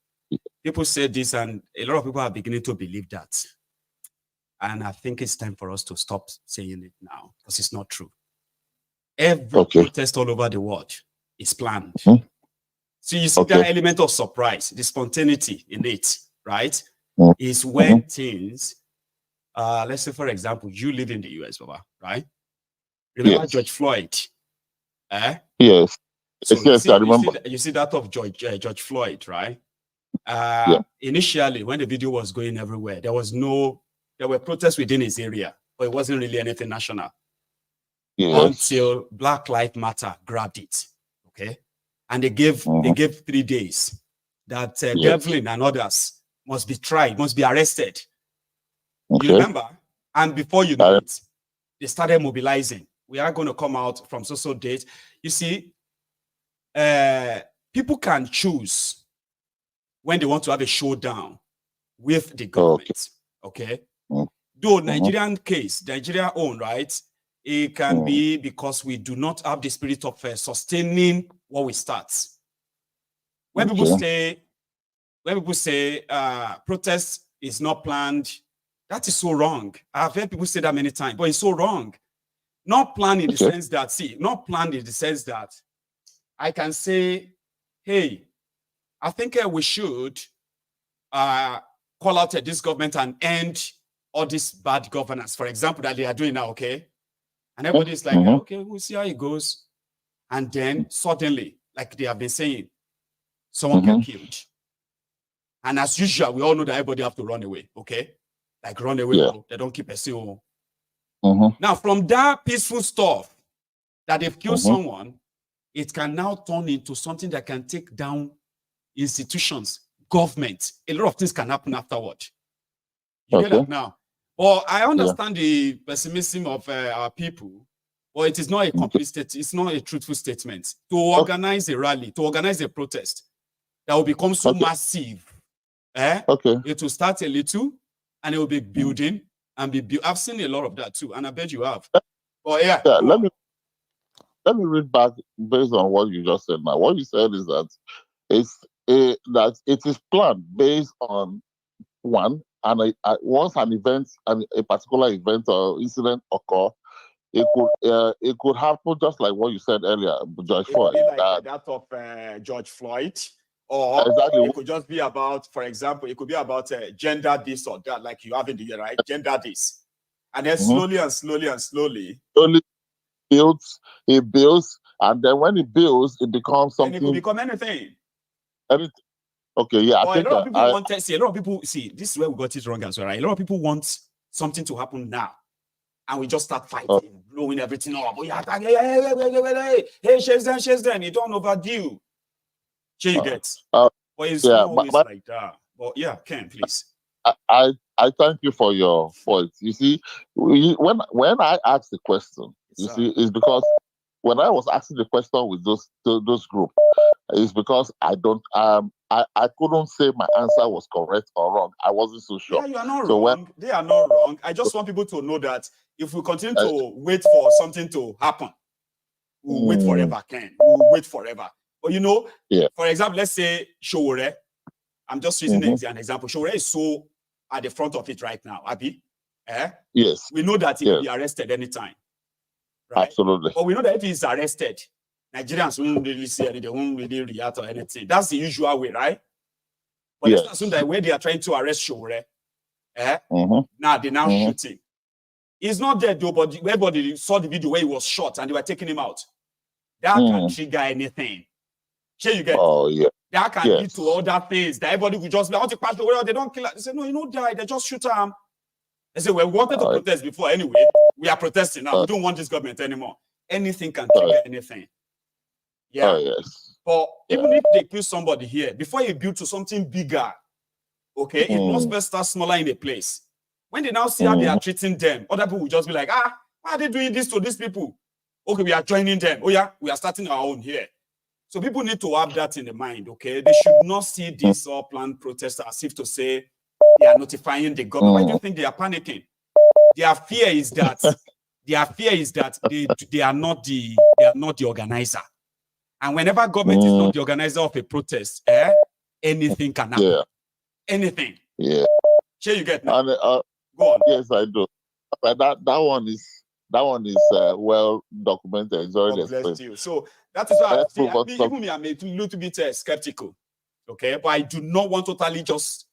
People say this, and a lot of people are beginning to believe that. And I think it's time for us to stop saying it now, because it's not true. Every protest all over the world is planned. So you see that element of surprise, the spontaneity in it, right? Is when things, let's say, for example, you live in the US, Baba, right? Remember George Floyd? Yes. So yes, I remember. You see that of George Floyd, right? Initially, when the video was going everywhere, there were protests within his area, but it wasn't really anything national. Yes. Until Black Lives Matter grabbed it, okay? And they gave 3 days that Devlin and others must be tried, must be arrested. Okay. You remember? And before you know it, they started mobilizing. We are going to come out from so date. You see, people can choose when they want to have a showdown with the government. Okay. Though Nigerian case, Nigeria own, right? It can be because we do not have the spirit of sustaining what we start. When people say protest is not planned, that is so wrong. I've heard people say that many times, but it's so wrong. Not planned in the sense that, not planned in the sense that I can say, hey, I think we should call out this government and end all this bad governance, for example, that they are doing now, okay? And everybody's like, okay, we'll see how it goes. And then suddenly, like they have been saying, someone get killed. And as usual, we all know that everybody have to run away, okay? Like run away, they don't keep a seal. Now, from that peaceful stuff that they've killed someone, it can now turn into something that can take down institutions, government. A lot of things can happen afterward. You get that now? Well, I understand the pessimism of our people, but it is not a complete statement. It's not a truthful statement. To organize a rally, to organize a protest that will become so massive, it will start a little and it will be building and be built. I've seen a lot of that too, and I bet you have. But let me read back based on what you just said now. What you said is that that it is planned based on one, and once an event, a particular event or incident occur, it could happen just like what you said earlier, George Floyd. Like that of George Floyd, or it could just be about, for example, it could be about gender this or that, like you have in the year, right? Gender this, and then slowly and slowly and slowly, it builds, and then when it builds, it becomes something. And it could become anything. Okay, yeah. A lot of people want to see. A lot of people see. This is where we got it wrong as well, right? A lot of people want something to happen now, and we just start fighting, blowing everything up. Oh, yeah, hey, chase them. You don't overdue. You get. But it's not always like that. But yeah, Ken, please. I thank you for your point. You see, when I asked the question, see, it's because when I was asking the question with those groups, it's because I couldn't say my answer was correct or wrong. I wasn't so sure. Yeah, you are not wrong. They are not wrong. I just want people to know that if we continue to wait for something to happen, we'll wait forever, Ken. We'll wait forever. But you know, for example, let's say Showore. I'm just using an example. Showore is so at the front of it right now, Abi. Yes. We know that he will be arrested anytime. Right? Absolutely. But we know that if he's arrested, Nigerians won't really say anything, they won't really react or anything. That's the usual way, right? But let's assume that when they are trying to arrest Showore, now they're now shooting. He's not dead though, but everybody saw the video where he was shot and they were taking him out. That can trigger anything. Here you get. Oh, yeah. That can lead to other things that everybody will just be, I want to pass the way, they don't kill her. They say, no, you don't die, they just shoot him. They say, well, we wanted to protest before anyway. We are protesting now. We don't want this government anymore. Anything can trigger anything. Yeah. But even if they kill somebody here, before you build to something bigger, okay, it must best start smaller in a place. When they now see how they are treating them, other people will just be like, why are they doing this to these people? Okay, we are joining them. Oh yeah, we are starting our own here. So people need to have that in the mind, okay? They should not see this all planned protest as if to say they are notifying the government. Why do you think they are panicking? Their fear is that they are not the organizer. And whenever government is not the organizer of a protest, anything can happen. Yeah. Anything. Yeah. Sure, you get me. And, go on. Yes, I do. But that one is well documented. It's already explained. So that is why even me, I'm a little bit skeptical. Okay, but I do not want to totally just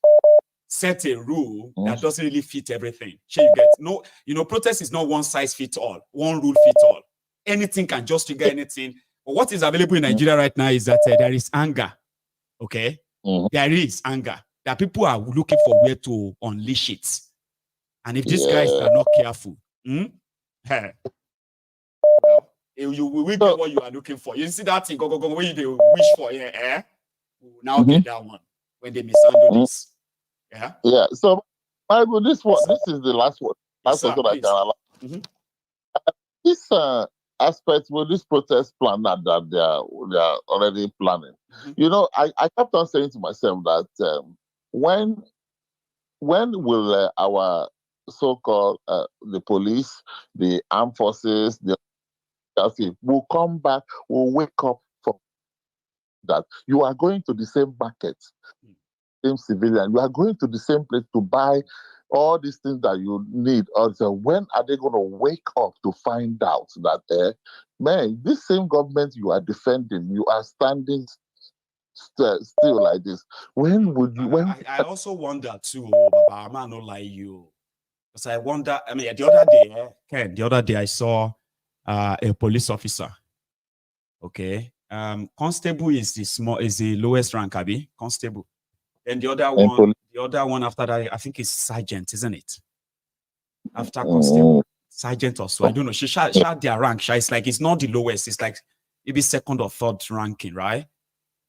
set a rule that doesn't really fit everything. Sure, you get. No, protest is not one size fits all, one rule fits all. Anything can just trigger anything. But what is available in Nigeria right now is that there is anger. Okay? There is anger. That people are looking for where to unleash it. And if these guys are not careful, you will get what you are looking for. You see that thing, go, where they wish for, now get that one when they mishandle this. Yeah. Yeah. So, Bible, this is the last one. Last one I can allow. This aspect with this protest plan that they are already planning. You know, I kept on saying to myself that when will our so-called the police, the armed forces, the will come back, will wake up from that? You are going to the same market, same civilian. You are going to the same place to buy all these things that you need. Also, when are they going to wake up to find out that, man, this same government you are defending, you are standing still like this? When would you? I also wonder too, Baba, I'm not gonna lie you, because I wonder. I mean, the other day I saw a police officer. Okay, constable is the lowest rank, Abi. Constable. Then the other one after that, I think is sergeant, isn't it? After constable, sergeant or so. I don't know. She shot their rank. It's like it's not the lowest. It's like maybe second or third ranking, right?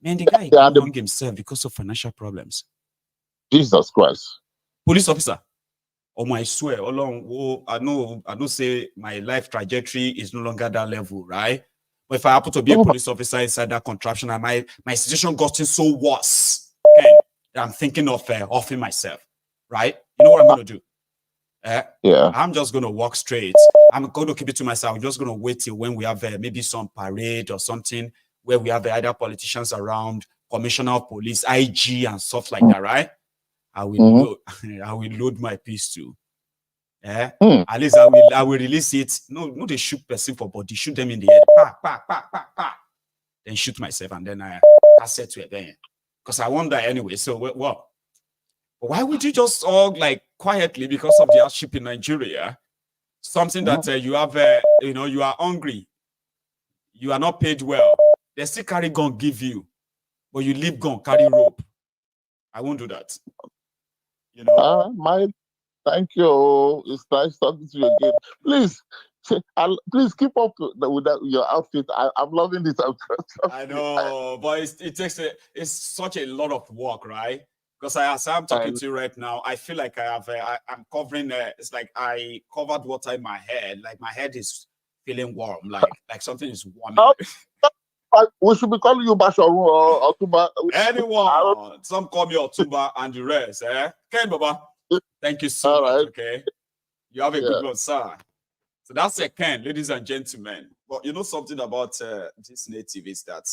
Man, the guy hung himself because of financial problems. Jesus Christ. Police officer. Oh, I swear, I know say my life trajectory is no longer that level, right? But if I happen to be a police officer inside that contraption, and my situation gotten so worse, okay, that I'm thinking of offing myself, right? You know what I'm gonna do? I'm just gonna walk straight. I'm going to keep it to myself. I'm just gonna wait till when we have maybe some parade or something where we have either politicians around, commissioner of police, IG, and stuff like that, right? I will load my piece too. At least I will release it. No, they shoot person for body, shoot them in the head. Pa. Then shoot myself, and then I pass it to it then. Because I wonder anyway. So what? Why would you just all like quietly because of the hardship in Nigeria? Something that you have, you are hungry, you are not paid well. They still carry gun give you, but you leave gun carry rope. I won't do that. You know. Thank you. It's nice talking to you again. Please keep up with your outfit. I'm loving this outfit. I know, but it's such a lot of work, right? Because as I'm talking to you right now, I feel like I'm covering. It's like I covered water in my head. Like my head is feeling warm. Like something is warming. We should be calling you Basharu or Otumba. Anyone. Some call me Otumba and the rest. Ken Baba. Thank you so much. Okay. You have a good one, sir. So that's a Ken, ladies and gentlemen. But you know something about this native is that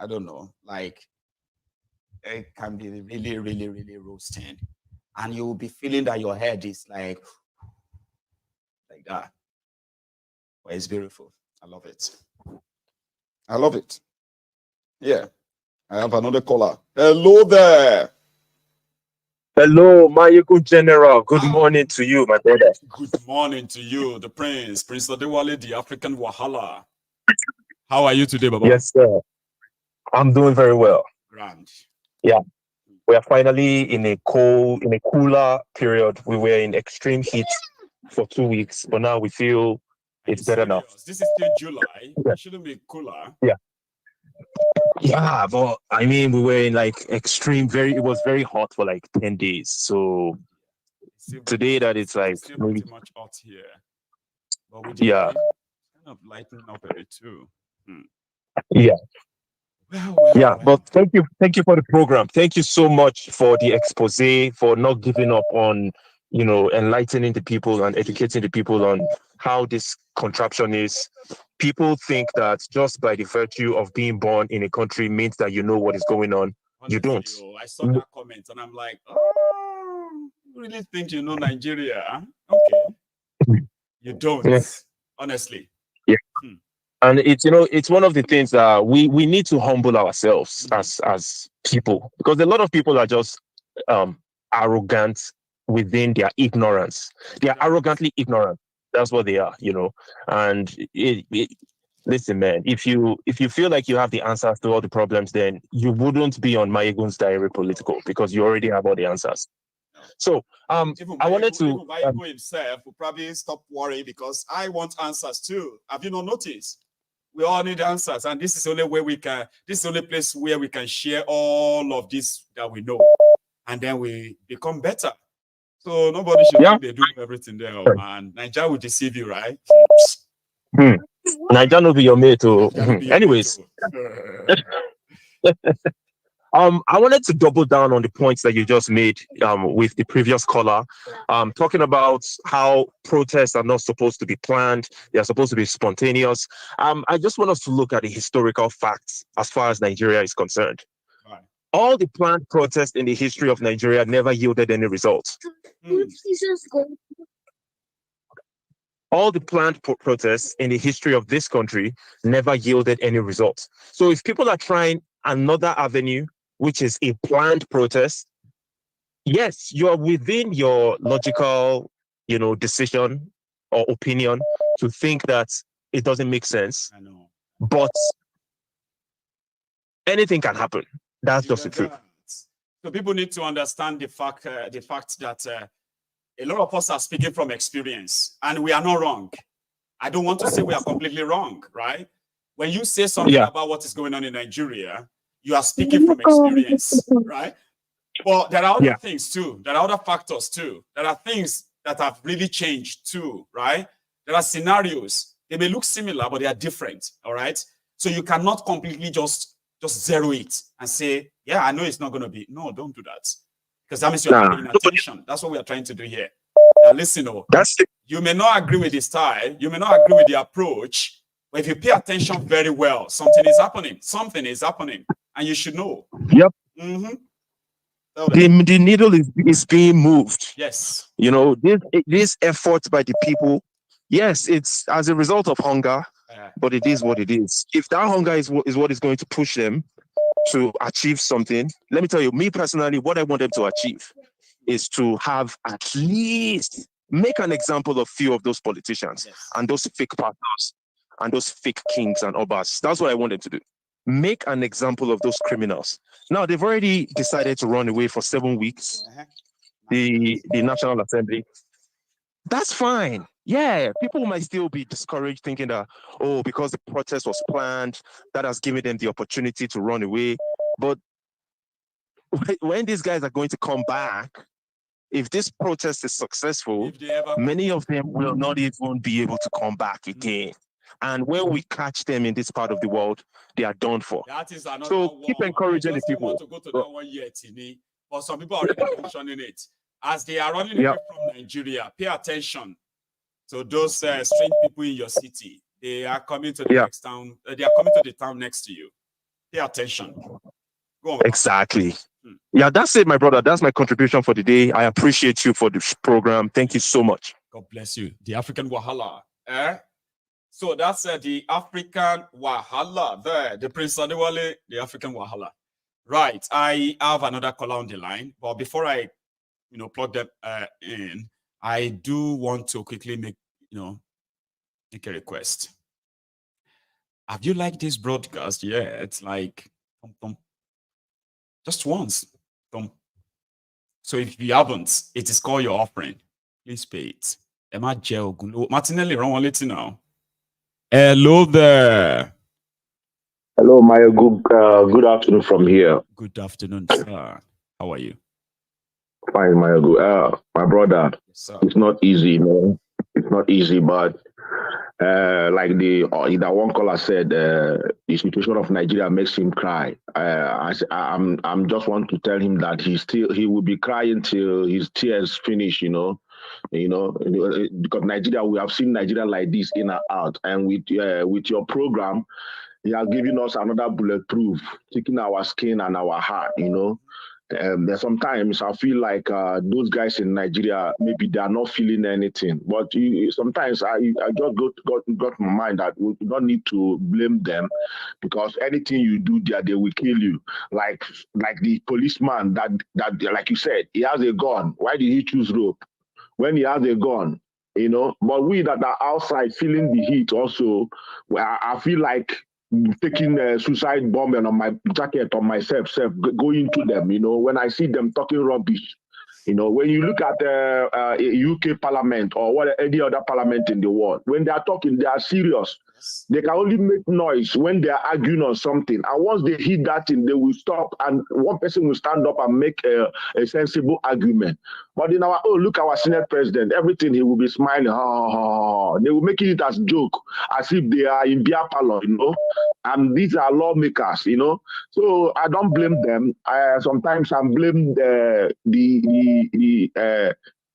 I don't know, like it can be really, really, really roasting. And you will be feeling that your head is like that. But it's beautiful. I love it. I love it. Yeah. I have another caller. Hello there. Hello, Maiyegun General. Good morning to you, my brother. Good morning to you, the Prince Adewale, the African Wahala. How are you today, Baba? Yes, sir. I'm doing very well. Grand. Yeah. We are finally in a cooler period. We were in extreme heat for 2 weeks, but now we feel it's better now. This is still July. It shouldn't be cooler. Yeah. Yeah, but I mean, we were in like extreme, it was very hot for like 10 days. So today that it's like maybe pretty much hot here. But we kind of lightening up a bit too. Yeah. Well. But thank you for the program. Thank you so much for the expose, for not giving up on, enlightening the people and educating the people on how this contraption is. People think that just by the virtue of being born in a country means that you know what is going on. Honestly, you don't. I saw that comment and I'm like, oh, you really think you know Nigeria? Okay. You don't. Yeah. Honestly. Yeah. And it's one of the things that we need to humble ourselves as people, because a lot of people are just arrogant within their ignorance. They are arrogantly ignorant. That's what they are, and Listen, man, if you feel like you have the answers to all the problems, then you wouldn't be on Maiyegun's Diary Political because you already have all the answers. So Even I wanted to Maiyegun himself will probably stop worrying because I want answers too. Have you not noticed? We all need answers, and this is the only way we can. This is the only place where we can share all of this that we know, and then we become better. So nobody should think they do everything there, man. Nigeria will deceive you, right? Nigeria will be your mate, too. Anyways. I wanted to double down on the points that you just made with the previous caller, talking about how protests are not supposed to be planned. They are supposed to be spontaneous. I just want us to look at the historical facts as far as Nigeria is concerned. Right. All the planned protests in the history of Nigeria never yielded any results. All the planned protests in the history of this country never yielded any results. So if people are trying another avenue, which is a planned protest, yes, you are within your logical, decision or opinion to think that it doesn't make sense. I know. But anything can happen. That's just the truth. So people need to understand the fact that a lot of us are speaking from experience, and we are not wrong. I don't want to say we are completely wrong, right? When you say something about what is going on in Nigeria, you are speaking from experience, right? But there are other things too. There are other factors too. There are things that have really changed too, right? There are scenarios. They may look similar, but they are different, all right? So you cannot completely just zero it and say, yeah, I know it's not going to be. No, don't do that. Because that means you're not paying attention. That's what we are trying to do here. Now listen, you may not agree with the style. You may not agree with the approach. But if you pay attention very well, something is happening. Something is happening. And you should know. Yep. Mm-hmm. The needle is being moved. Yes. This effort by the people, yes, it's as a result of hunger, but it is what it is. If that hunger is what is going to push them to achieve something, let me tell you, me personally, what I want them to achieve is to have at least make an example of few of those politicians and those fake partners and those fake kings and obas. That's what I want them to do. Make an example of those criminals. Now, they've already decided to run away for 7 weeks. The National Assembly. That's fine. Yeah, people might still be discouraged thinking that, because the protest was planned, that has given them the opportunity to run away. But when these guys are going to come back, if this protest is successful, many of them will not even be able to come back again. And when we catch them in this part of the world, they are done for. That is another so one. Keep encouraging the people. Want to go to that 1 year, Tini, but some people are already mentioning it. As they are running away from Nigeria, pay attention to those strange people in your city. They are coming to the next town. They are coming to the town next to you. Pay attention. Go on. Exactly. Yeah, that's it, my brother. That's my contribution for the day. I appreciate you for this program. Thank you so much. God bless you. The African Wahala. So that's the African Wahala there. The Prince Adewale, the African Wahala. Right. I have another caller on the line, but before I, plug them in, I do want to quickly make a request. Have you liked this broadcast? Yeah, it's like just once. So if you haven't, it is called your offering. Please pay it. Emma Martinelli, run one little now. Hello there. Hello, Maiyegun. Good afternoon from here. Good afternoon, sir. How are you? Fine, Maiyegun. My brother, it's not easy, It's not easy, but like that one caller said, the situation of Nigeria makes him cry. I'm just want to tell him that he will be crying till his tears finish, because Nigeria, we have seen Nigeria like this in and out, and with your program, he has given us another bulletproof, taking our skin and our heart, Sometimes I feel like those guys in Nigeria, maybe they are not feeling anything. But sometimes I just got my mind that we don't need to blame them, because anything you do there, they will kill you. Like the policeman that like you said, he has a gun. Why did he choose rope? When he has a gun, you know. But we that are outside feeling the heat also, I feel like taking a suicide bomb on my jacket on myself, going to them, you know, when I see them talking rubbish. You know, when you look at the UK Parliament or any other parliament in the world, when they are talking, they are serious. They can only make noise when they are arguing on something. And once they hit that thing, they will stop and one person will stand up and make a sensible argument. But in our, oh, look, our Senate president, everything he will be smiling. They will make it as joke, as if they are in beer parlor, you know. And these are lawmakers, you know. So I don't blame them. Sometimes I blame the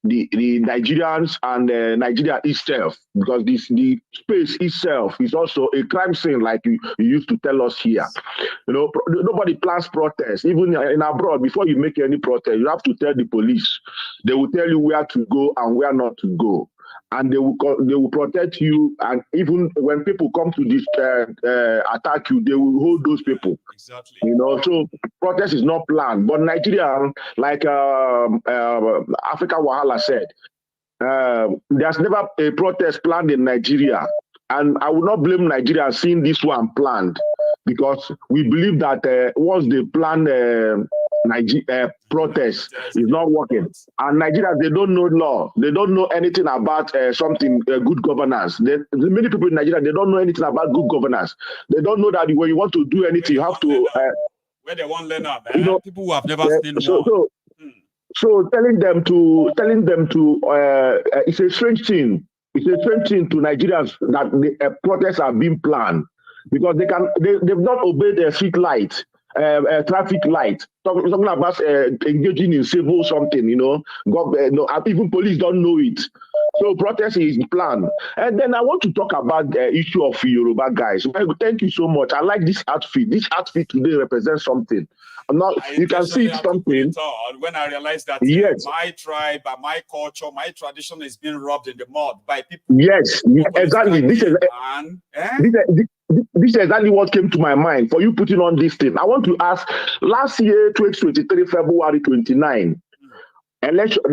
Nigerians and Nigeria itself, because the space itself is also a crime scene, like you used to tell us here. You know, nobody plans protests. Even in abroad, before you make any protest, you have to tell the police. They will tell you where to go and where not to go. And they will protect you. And even when people come to this attack you, they will hold those people. Exactly. You know, so protest is not planned. But Nigeria, like Africa Wahala said, there's never a protest planned in Nigeria. And I will not blame Nigeria seeing this one planned, because we believe that once they plan protest is not working. And Nigerians, they don't know law. They don't know anything about good governance. Many people in Nigeria, they don't know anything about good governance. They don't know that when you want to do anything, you have to... where they won't learn up, you know, people who have never seen one. So telling them to it's a strange thing. It's a strange thing to Nigerians that the protests are being planned, because they've not obeyed their street light, traffic light. Talking about engaging in civil something, you know. Even police don't know it. So protest is planned. And then I want to talk about the issue of Yoruba guys. Well, thank you so much. I like this outfit. This outfit today represents something. You can see it's something. When I realized that yes, my tribe, my culture, my tradition is being rubbed in the mud by people. Yes, exactly. This is exactly what came to my mind for you putting on this thing. I want to ask, last year, 2023, February 29, election,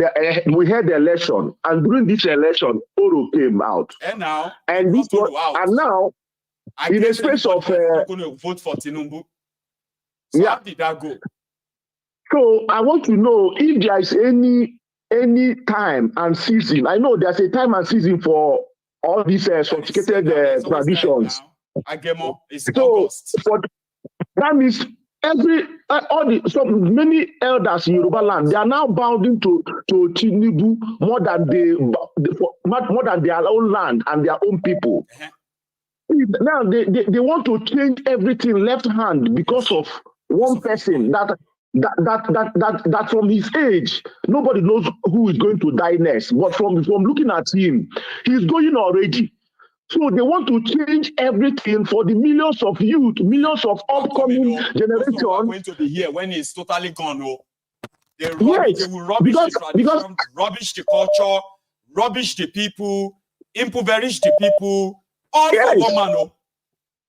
we had the election, and during this election, Oro came out. And now, in the space of... I'm going to vote for Tinubu. So how did that go? So I want to know if there is any time and season. I know there's a time and season for all these sophisticated traditions. Agemo is so August. That means many elders in Yoruba land, they are now bounding to Tinubu more than their own land and their own people. Now they want to change everything left hand because of one person that from his age, nobody knows who is going to die next. But from looking at him, he's going already. So they want to change everything for the millions of youth, millions of upcoming generations. Going to be here when he's totally gone. They will rubbish the tradition, rubbish the culture, rubbish the people, impoverish the people, all for one man.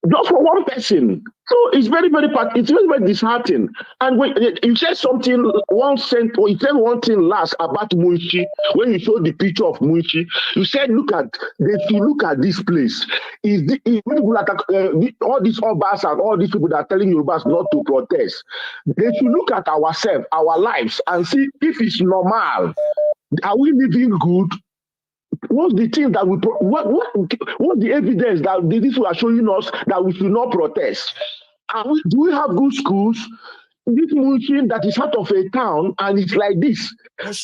Just for one person. So it's very disheartening. And when you said something, you said one thing last about Munchi. When you showed the picture of Munchi, you said, look at this place. All these Obas and all these people that are telling Yorubas not to protest, they should look at ourselves, our lives, and see if it's normal. Are we living good? What's the thing that what's the evidence that these people are showing us that we should not protest? Do we have good schools? This Mushin that is out of a town and it's like this,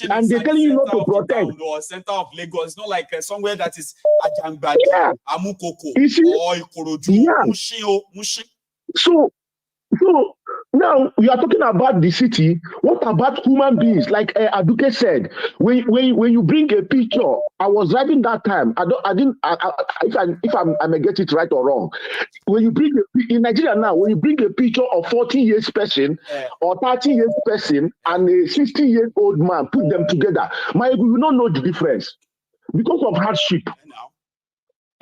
and they're telling you not to protest. Or center of Lagos, it's not like somewhere that is Ajangbadi, Amukoko, or Ikorodu, Mushin. So now we are talking about the city. What about human beings? Like Aduke said, when you bring a picture, I was driving that time. If I may get it right or wrong. When you bring in Nigeria now, when you bring a picture of 40 years person or 30 years person and a 60-year-old man, put them together, you will not know the difference because of hardship.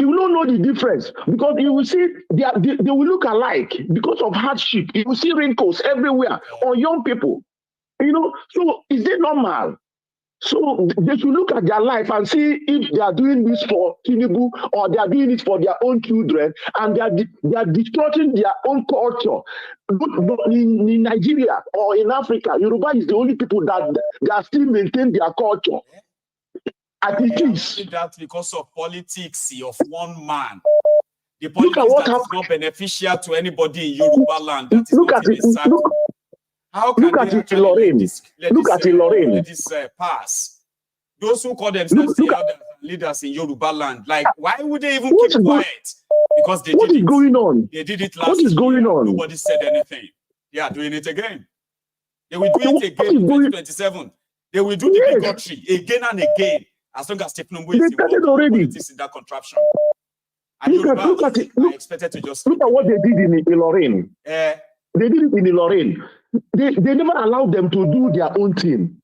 You will not know the difference because you will see they will look alike because of hardship. You will see wrinkles everywhere on young people. You know, so is it normal? So they should look at their life and see if they are doing this for Tinubu or they are doing it for their own children, and they are destroying their own culture. In Nigeria or in Africa, Yoruba is the only people that they are still maintain their culture. As it is. That because of politics of one man. The politics that is not beneficial to anybody in Yoruba land. That is not in his circle. How can they actually let this pass? Those who call themselves leaders in Yoruba land, like, why would they even keep quiet? Because they did it. Going on? They did it last What is going on? Nobody said anything. They are doing it again. They will do it again in 2027. They will do the bigotry again and again, as long as Thiefnubu is involved in politics in that contraption. And look at it. I expected to just look at what they did in Ilorin. They did it in Ilorin. They never allowed them to do their own thing.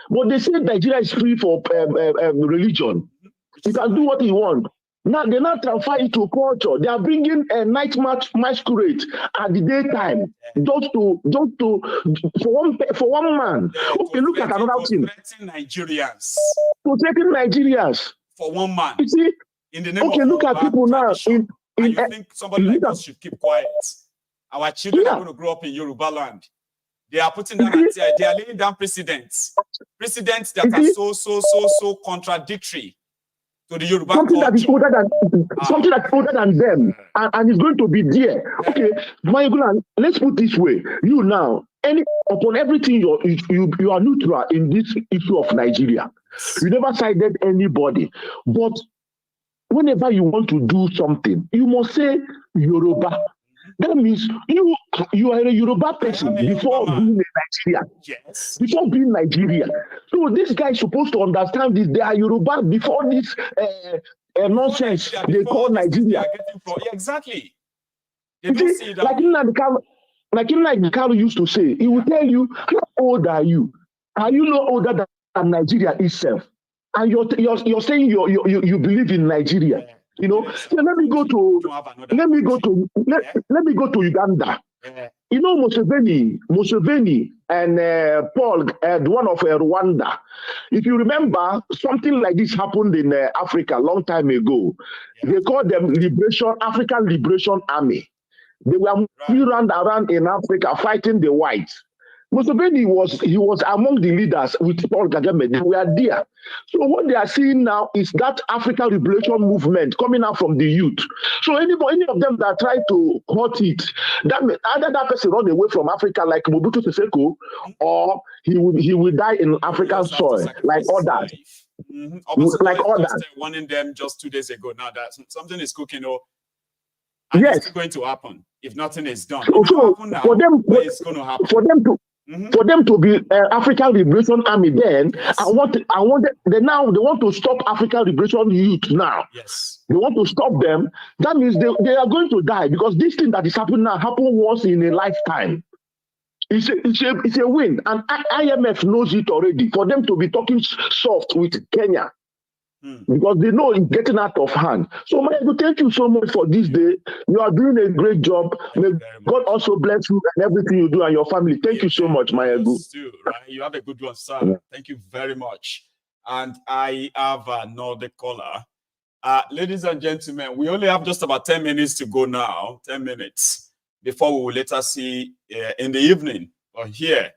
But they said Nigeria is free for religion. You can do what you want. Now they're not transferring it to culture. They are bringing a night masquerade at the daytime, just for one man. Okay, look at another thing. Nigerians. Protecting Nigerians for one man. You see, in the name okay, of look at people now. And you think somebody like us should keep quiet? Our children are going to grow up in Yoruba land. They are putting down, they are laying down precedents that are so contradictory to the Yoruba something culture. That is older than something that's older than them, and it's going to be there. Okay, Maiyegun, let's put this way: you now, upon everything you are neutral in this issue of Nigeria. You never sided anybody, but whenever you want to do something, you must say Yoruba. That means you are a Yoruba person before being a Nigerian. Yes. Before being Nigerian. So this guy is supposed to understand this. They are Yoruba before this nonsense they call Nigeria. Exactly. They don't see that. Like Kalu used to say, he will tell you, how old are you? Are you no older than Nigeria itself? And you're saying you believe in Nigeria. You know, so let me go to Uganda. You know, Museveni and Paul, one of Rwanda. If you remember, something like this happened in Africa a long time ago. They called them African Liberation Army. They were moving around in Africa fighting the whites. Museveni was among the leaders with Paul Kagame. They were there. So what they are seeing now is that African liberation movement coming out from the youth. So any of them that try to hurt it, either that person run away from Africa like Mobutu Sese Seko, or he will die in African soil like others. Like others. Warning them just 2 days ago now that something is cooking. And it's going to happen if nothing is done. So now, for them, it's going to happen. For them to be African Liberation Army, then they want to stop African Liberation Youth now. Yes, they want to stop them. That means they are going to die, because this thing that is happening now happened once in a lifetime. It's a win, and IMF knows it already. For them to be talking soft with Kenya, because they know it's getting out of hand. So, Maiyegun, thank you so much for this day. You are doing a great job. May God also bless you and everything you do and your family. Thank you so much, Maiyegun. You have a good one, sir. Thank you very much. And I have another caller. Ladies and gentlemen, we only have just about 10 minutes to go now. 10 minutes before we will later see in the evening. But here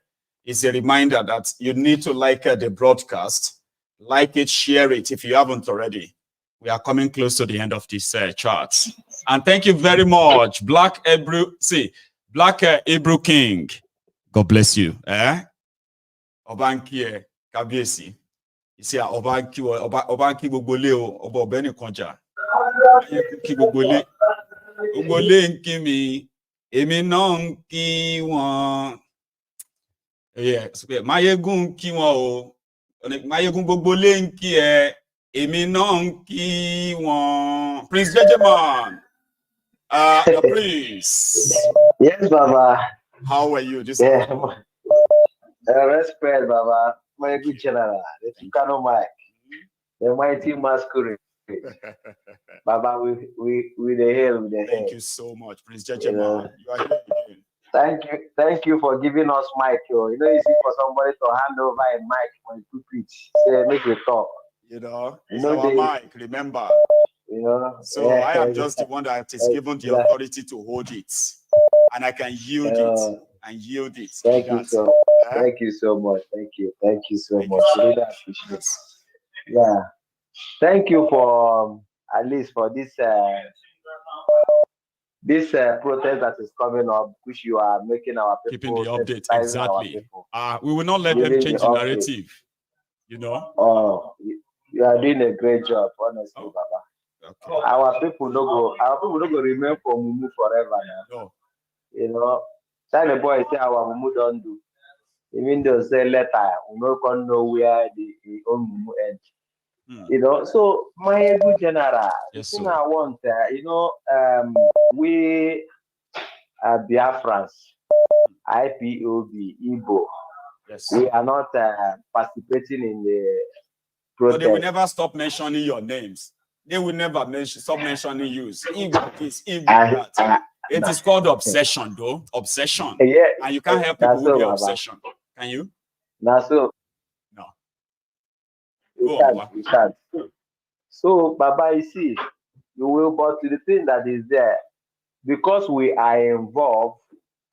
is a reminder that you need to like the broadcast. Like it, share it if you haven't already. We are coming close to the end of this chart. And thank you very much, Black Hebrew King. God bless you. Obanki Kabiesi. You see, Obanki Bogoleo, Oba Of Benin Konja. Ki Bogole. Bogole Nkimi. Emi non ki wan. Yes, Maiyegun ki wan o. Maiyegun gbogbo le nki e emi na nki won Prince Jejeman. The Prince. Yes, Baba. How are you this afternoon? Respect, Baba. Maiyegun General, the Tukano Mike, the mighty masquerade. Baba, we the hell with the Thank you so much, Prince Jejeman. You are here again. Thank you for giving us mic, yo. You know, it's easy for somebody to hand over a mic when you preach. Say, make you talk. You know, it's You know, our mic, remember. You know, so I am just the one that is given the authority to hold it, and I can yield it and yield it. Thank you so much. Thank you so much. Thank you so much. Really appreciate it. Yeah. Thank you for at least for this protest that is coming up, which you are making our people keeping the update exactly. We will not let them change the narrative. You know. Oh, you are doing a great job, honestly, Baba. Okay. Our people don't go remain for Mumu forever now. No. You know, tell the boy say our Mumu don't do. Even though say later, we don't know where the own Mumu end. You know, so my good general, yes, thing I want, you know, we are Biafrans, IPOB, Igbo. Yes. We are not participating in the protest. But they will never stop mentioning your names. They will never stop mentioning you. Igbo this, Igbo that. It is called obsession, though. Obsession. Yeah. And you can't help people who be obsession. Can you? That's so. No. We can't. So, Baba, you see, you will, but the thing that is there, because we are involved,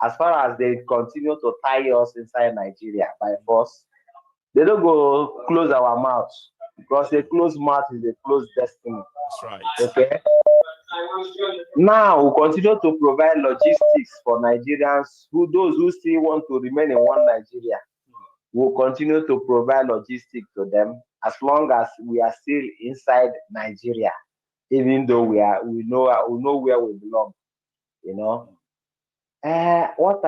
as far as they continue to tie us inside Nigeria by force, they don't go close our mouths, because a closed mouth is a closed destiny. That's right. Okay. Now we continue to provide logistics for Nigerians those who still want to remain in one Nigeria. We'll continue to provide logistics to them as long as we are still inside Nigeria, even though we know where we belong. You know. One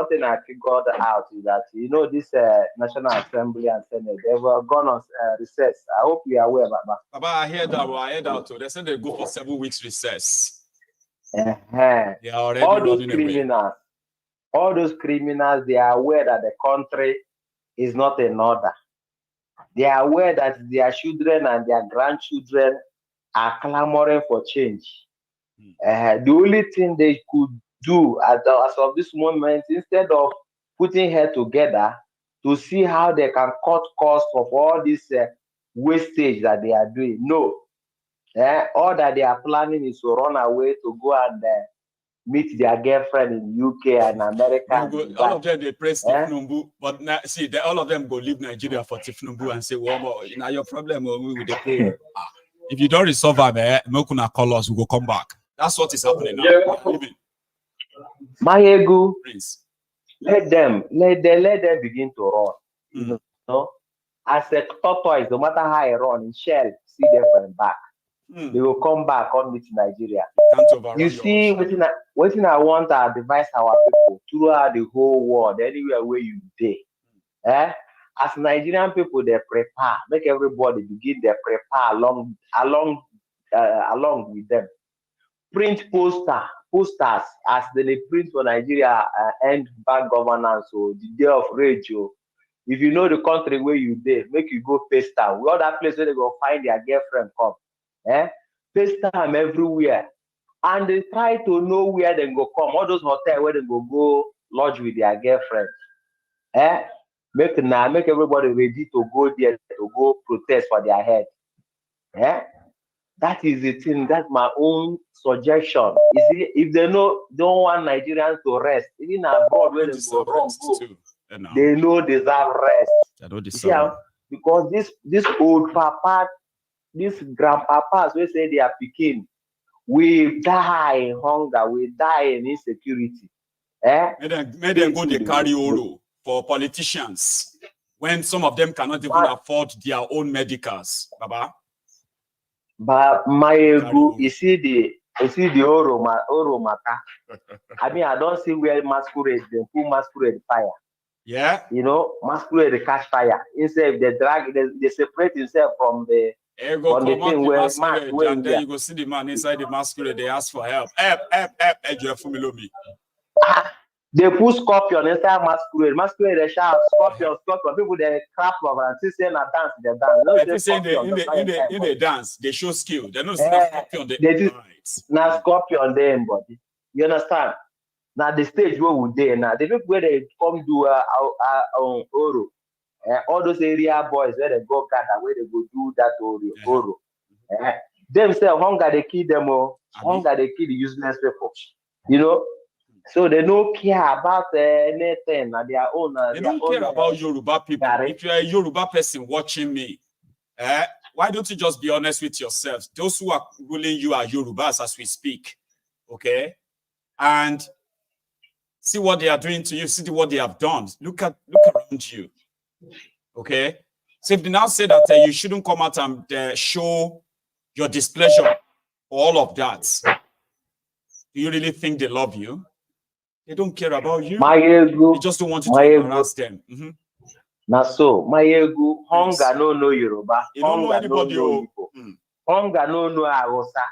thing I figured out is that, you know, this National Assembly and Senate, they were gone on recess. I hope you are aware, Baba. Baba, I heard that too. They said they go for 7 weeks recess. They are already all those criminals, they are aware that the country is not in order. They are aware that their children and their grandchildren are clamoring for change. The only thing they could do as of this moment, instead of putting head together to see how they can cut costs of all this wastage that they are doing. No. All that they are planning is to run away to go and meet their girlfriend in UK and America. All of them, they praise Thiefnubu, but now, see, all of them go leave Nigeria for Thiefnubu and say, well, now your problem with the if you don't resolve it, Mokuna call us, we will come back. That's what is happening now. Maiyegun, let them begin to run. You know, as a tortoise, no matter how I run in shell, see them from back. They will come back on with Nigeria. You see, what I want to advise our people throughout the whole world, anywhere where you stay. As Nigerian people, they prepare. Make everybody begin their prepare along with them. Print posters as they print for Nigeria end bad governance or the day of rage. If you know the country where you there, make you go FaceTime. We all that place where they go find their girlfriend come. FaceTime everywhere. And they try to know where they go come. All those hotels where they go lodge with their girlfriend. Make everybody ready to go there to go protest for their head. That is the thing. That's my own suggestion. If they don't want Nigerians to rest, even abroad where they go wrong, they know deserve rest. They don't deserve because this old papa, these grandpapas, we say they are picking, we die in hunger, we die in insecurity. May them go to carry Oro for politicians when some of them cannot even afford their own medicals, Baba. But Maiyegun, you see the Oro matter. I mean, I don't see where masquerade, they put masquerade fire. Yeah. You know, masquerade catch fire. Instead, they separate themselves from the thing where masquerade, and then you go see the man inside the masquerade, they ask for help. Help. They put scorpion inside masquerade. Masquerade, they shout scorpion. People they crap over and say na dance, they dance. In the dance, they show skill. They know scorpion. Now scorpion there, body. You understand? Now the stage where we there now, the people where they come do Oro, all those area boys where they go gather, where they go do that Oro. Themselves, hunger they kill them all. Hunger they kill the useless people. You know, so they don't care about anything and their own. They don't care about Yoruba people. If you're a Yoruba person watching me, why don't you just be honest with yourselves? Those who are ruling you are Yorubas as we speak, okay? And see what they are doing to you. See what they have done. Look around you, okay? So if they now say that you shouldn't come out and show your displeasure for all of that, do you really think they love you? They don't care about you. They just don't want you to embarrass them. Now so, Maiyegun, hunger no Yoruba. You don't know Hunger anybody. no Igbo. Hunger no Hausa.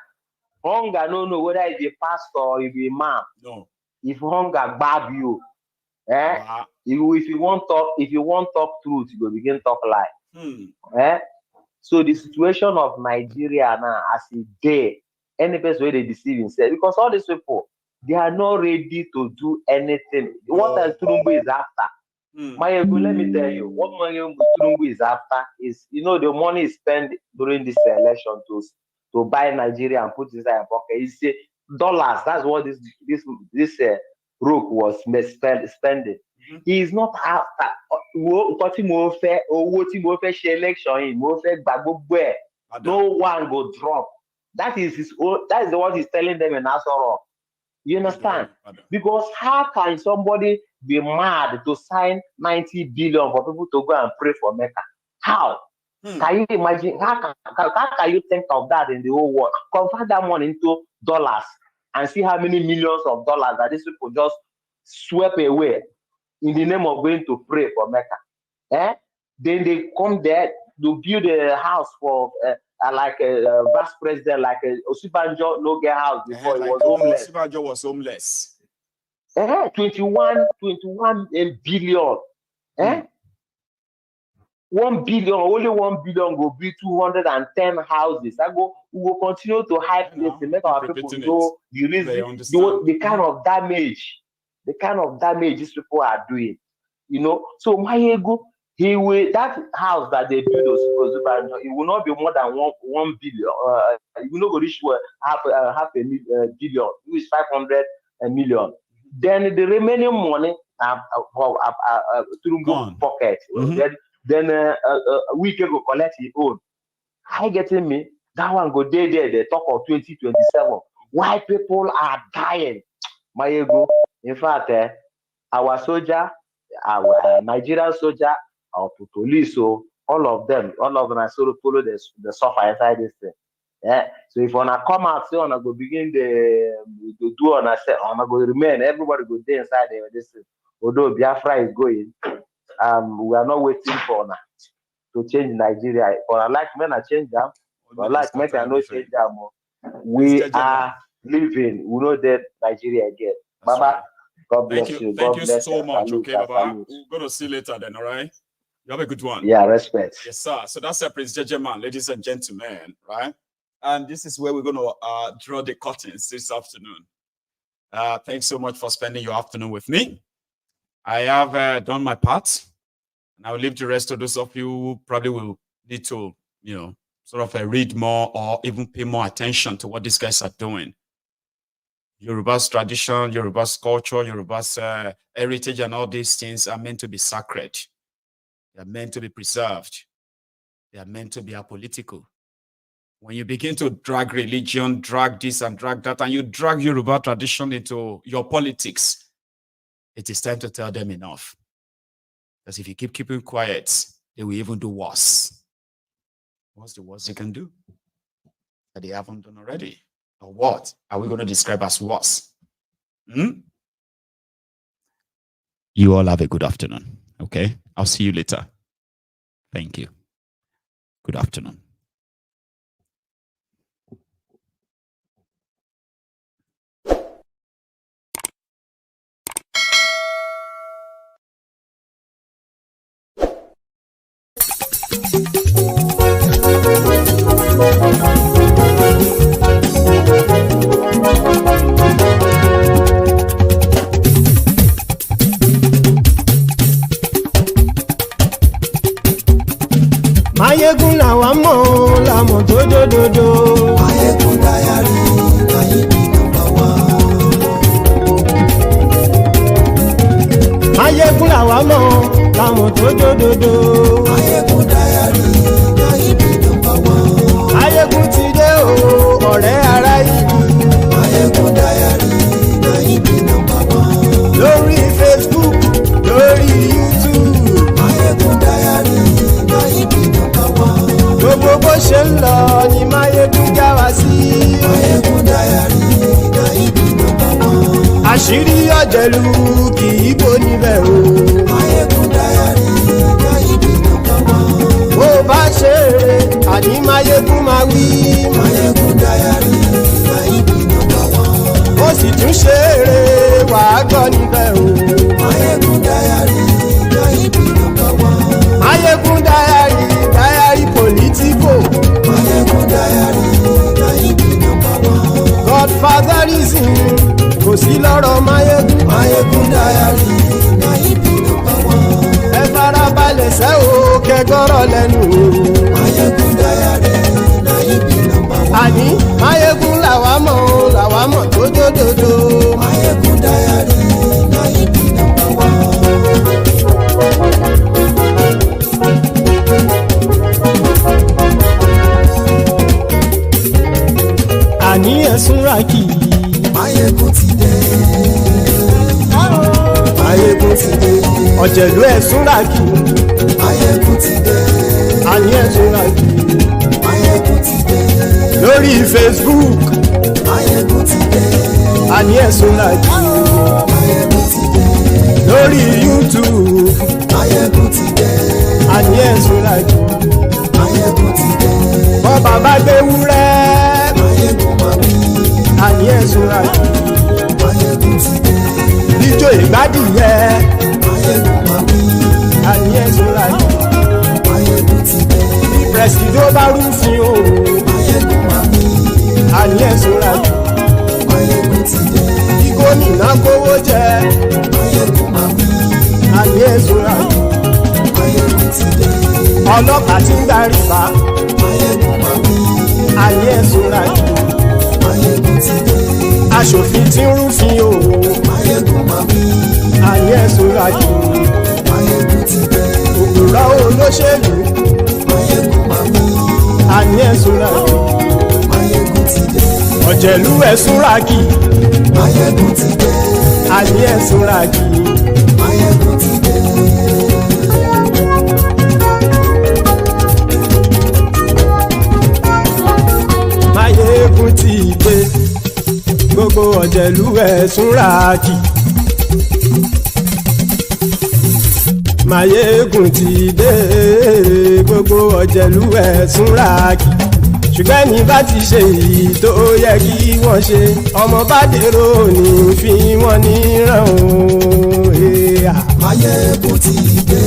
Hunger no whether it's a pastor or if a man. No. If hunger grab you, if you want talk truth, you will begin talk lie. So the situation of Nigeria now, as a day, any person where they deceive himself, because all these people, they are not ready to do anything. What Tinubu is after? Maiyegun, let me tell you, what Tinubu is after is, the money is spent during this election to buy Nigeria and put inside your pocket. He say dollars. That's what this rook was spending. He is not after election. No one go drop. That is his own. That is what he's telling them in Asoro. You understand? Because how can somebody be mad to sign 90 billion for people to go and pray for Mecca? How? Can you imagine? How can you think of that in the whole world? Convert that money into dollars and see how many millions of dollars that these people just swept away in the name of going to pray for Mecca. Then they come there to build a house for like a vice president, like Osibanjo no get house before he was homeless. Osibanjo was homeless. 21 billion. 1 billion, only 1 billion will be 210 houses. We will continue to hype this to make our people know the reason, the kind of damage these people are doing. So Maiyegun, that house that they build, it will not be more than 1 billion. It will not go reach half a billion, which is 500 million. Then the remaining money through pocket. Then we can go collect his own. How getting me? That one go there. They talk of 2027. Why people are dying? Maiyegun, in fact, our soldier, our Nigerian soldier, our police, so all of them are sort of follow the suffer inside this thing. So if wanna come out, say wanna go begin the do wanna say wanna go remain, everybody go there inside there. This thing. Although Biafra is going, we are not waiting for now to change Nigeria. But I like men are change them. But like men are not change them. We are living. We know that Nigeria again. Baba, God bless you. Thank you so much. Okay, Baba. We're going to see you later then, all right? You have a good one. Yeah, respect. Yes, sir. So that's Prince Jejeman, ladies and gentlemen, right? And this is where we're going to draw the curtains this afternoon. Thanks so much for spending your afternoon with me. I have done my part, and I'll leave the rest to those of you who probably will need to, sort of read more or even pay more attention to what these guys are doing. Yoruba's tradition, Yoruba's culture, Yoruba's heritage, and all these things are meant to be sacred. They are meant to be preserved. They are meant to be apolitical. When you begin to drag religion, drag this and drag that, and you drag Yoruba tradition into your politics, it is time to tell them enough. Because if you keep keeping quiet, they will even do worse. What's the worst they can do that they haven't done already? Or what are we going to describe as worse? You all have a good afternoon. Okay? I'll see you later. Thank you. Good afternoon. mọ̀ làmọ̀ tó dódòdó. Maiyegun diary na him be number one. Maiyegun làwa mọ̀ làmọ̀ tó dódòdó. Maiyegun diary na him be number one. Maiyegun ti dé o ọ̀rẹ́ ará ìlú. Maiyegun diary na him be number one. Lórí Facebook lórí YouTube. Maiyegun diary na him be number one. Gbogbo bó ṣe ń lọ ni Maiyegun já wa sí. Maiyegun diary na him be number one. Àṣírí ọ̀jẹ̀lú kì í bò níbẹ̀ o. Maiyegun diary na him be number one. Bó bá ṣe eré àní Maiyegun máa wí. Maiyegun diary na him be number one. Ó sì tún ṣe eré wàá gbọ́ níbẹ̀ o. Maiyegun diary na him be number one. Maiyegun diary politico. Maiyegun diary na him be number one. Godfatherism kò sí lọ́rọ̀ Maiyegun. Maiyegun diary na him be number one. Ẹ farabalẹ̀ sẹ́ o kẹgọ́rọ̀ lẹ́nu o. Maiyegun diary na him be number one. Àní Maiyegun làwa mọ̀ tó dódòdó. Maiyegun diary na him be number one. Àní ẹ̀sùn ràkì. Maiyegun ti dé. Maiyegun ti dé. Ọ̀jẹ̀lú ẹ̀sùn ràkì. Maiyegun ti dé. Àní ẹ̀sùn ràkì. Maiyegun ti dé. Lórí Facebook. Maiyegun ti dé. Àní ẹ̀sùn ràkì. Maiyegun ti dé. Lórí YouTube. Maiyegun ti dé. Àní ẹ̀sùn ràkì. Maiyegun ti dé. Bọ́ bàbá gbé wúrẹ́. Maiyegun máa wí. Àní ẹ̀sùn ràkì. Maiyegun ti dé. Ijó ìgbádìyẹ. Maiyegun máa wí. Àní ẹ̀sùn ràkì. Maiyegun ti dé. Bí pẹ̀sìdó bá rúfin o. Maiyegun máa wí. Àní ẹ̀sùn ràkì. Maiyegun ti dé. Bí gómìnà kówó jẹ. Maiyegun máa wí. Àní ẹ̀sùn ràkì. Maiyegun ti dé. Ọlọ́pàá tí ń darí bá. Maiyegun máa wí. Àní ẹ̀sùn ràkì. Maiyegun ti dé. Aṣòfin tí ń rúfin o. Maiyegun máa wí. Àní ẹ̀sùn ràkì. Maiyegun ti dé. Òpùrọ́ olóṣèlú. Maiyegun máa wí. Àní ẹ̀sùn ràkì. Maiyegun ti dé. Ọ̀jẹ̀lú ẹ̀sùn ràkì. Maiyegun ti dé. Àní ẹ̀sùn ràkì. Maiyegun ti dé. Maiyegun ti dé. Gbogbo ọ̀jẹ̀lú ẹ̀sùn ràkì. Maiyegun ti dé. Gbogbo ọ̀jẹ̀lú ẹ̀sùn ràkì. Ṣùgbọ́n ní bá ti ṣe èyí tó yẹ kí wọ́n ṣe, ọmọ bá dèrò ní fi wọ́n níran o. Maiyegun ti dé.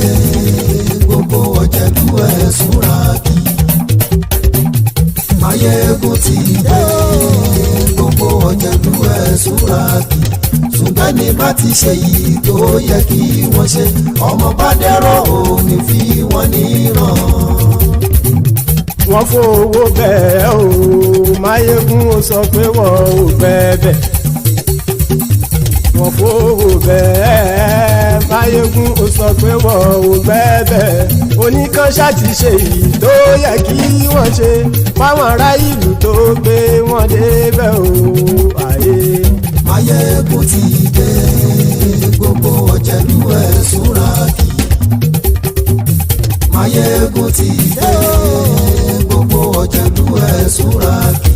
Gbogbo ọ̀jẹ̀lú ẹ̀sùn ràkì. Maiyegun ti dé. Gbogbo ọ̀jẹ̀lú ẹ̀sùn ràkì. Ṣùgbọ́n ní bá ti ṣe èyí tó yẹ kí wọ́n ṣe, ọmọ bá dèrò ní fi wọ́n níran. Wọ́n fowó bẹ́ẹ̀ o. Maiyegun ó sọ pé wọ́n ò bẹ́ẹ̀. Wọ́n fowó bẹ́ẹ̀. Maiyegun ó sọ pé wọ́n ò bẹ́ẹ̀. Oníkan ṣáàtì ṣe èyí tó yẹ kí wọ́n ṣe fáwọn ará ìlú tó gbé wọn débẹ̀ o. Maiyegun ti dé. Gbogbo ọ̀jẹ̀lú ẹ̀sùn ràkì. Maiyegun ti dé. Gbogbo ọ̀jẹ̀lú ẹ̀sùn ràkì.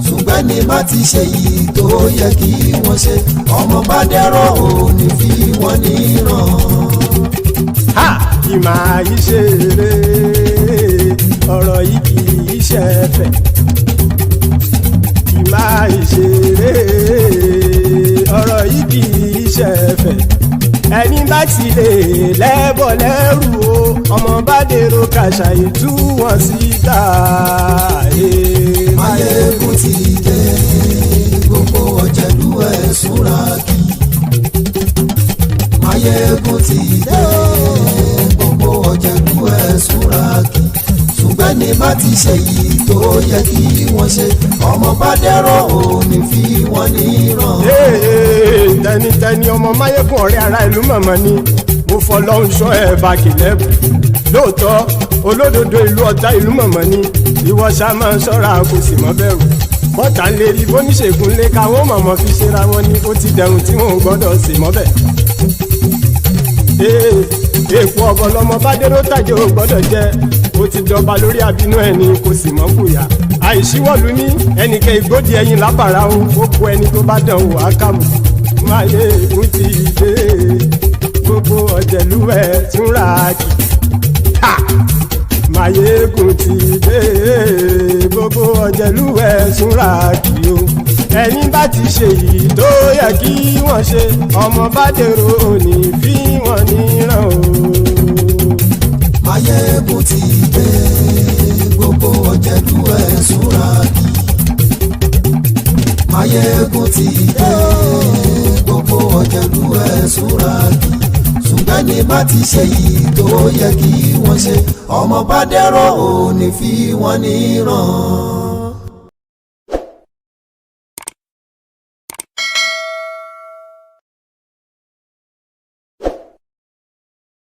Ṣùgbọ́n ní bá ti ṣe yìí tó yẹ kí wọ́n ṣe, ọmọ bá dẹ́rọ̀ ò ní fi wọ́n níran. Ìmọ̀ yìí ṣe eré, ọ̀rọ̀ yìí kì í ṣe ẹ̀fẹ̀. Ìmọ̀ yìí ṣe eré, ọ̀rọ̀ yìí kì í ṣe ẹ̀fẹ̀. Ẹni bá ti lè lẹ́bọ̀ lẹ́rù o, ọmọ bá dèrò kàṣà ìtú wọn síta. Maiyegun ti dé. Gbogbo ọ̀jẹ̀lú ẹ̀sùn ràkì. Maiyegun ti dé. Gbogbo ọ̀jẹ̀lú ẹ̀sùn ràkì. Ṣùgbọ́n ṣùgbọ́n ní bá ti ṣe yìí tó yẹ kí wọ́n ṣe ọmọ bá dẹ́rọ̀ ò ní fi wọ́n níran. tẹnitẹni ọmọ Máyégún ọ̀rẹ́ ara ìlú mọ̀mọ́ ni mo fọlọ́run sọ ẹ̀ bá kìlẹ́bù lóòótọ́ olódodo ìlú ọ̀tá ìlú mọ̀mọ́ ni ìwọ ṣá máa ń ṣọ́ra kò sì mọ́ bẹ̀rù bọ́tà ń lè rí bóníṣègùn lé káwọn mọ̀mọ́ fi ṣera wọn ni ó ti dẹrùn tí wọn ò gbọ́dọ̀ sè mọ́bẹ̀. èèpo ọ̀bọ lọmọ bá dérò tàjẹ́ ò gbọ́dọ̀ jẹ́ ó ti jọba lórí àbínú ẹni kò sì mọ́ bùyà àìsíwọ́lu ní ẹnìkẹ́ ìgbódì ẹyin lábàrá o ó kó ẹni tó bá dán wò á kàmù Máyégún ti dé gbogbo ọ̀jẹ̀lúwẹ̀ túnra kì Máyégún ti dé gbogbo ọ̀jẹ̀lúwẹ̀ túnra kì o ẹni bá ti ṣe yìí tó yẹ kí wọ́n ṣe ọmọ bá dèrò òní fi wọ́n níran o. Máyégún ti dé gbogbo ọ̀jẹ̀lúwẹ̀ túnra kì Máyégún ti dé gbogbo ọ̀jẹ̀lúwẹ̀ túnra kì ṣùgbọ́n ní bá ti ṣe yìí tó yẹ kí wọ́n ṣe ọmọ bá dẹ́rọ̀ ò ní fi wọ́n níran.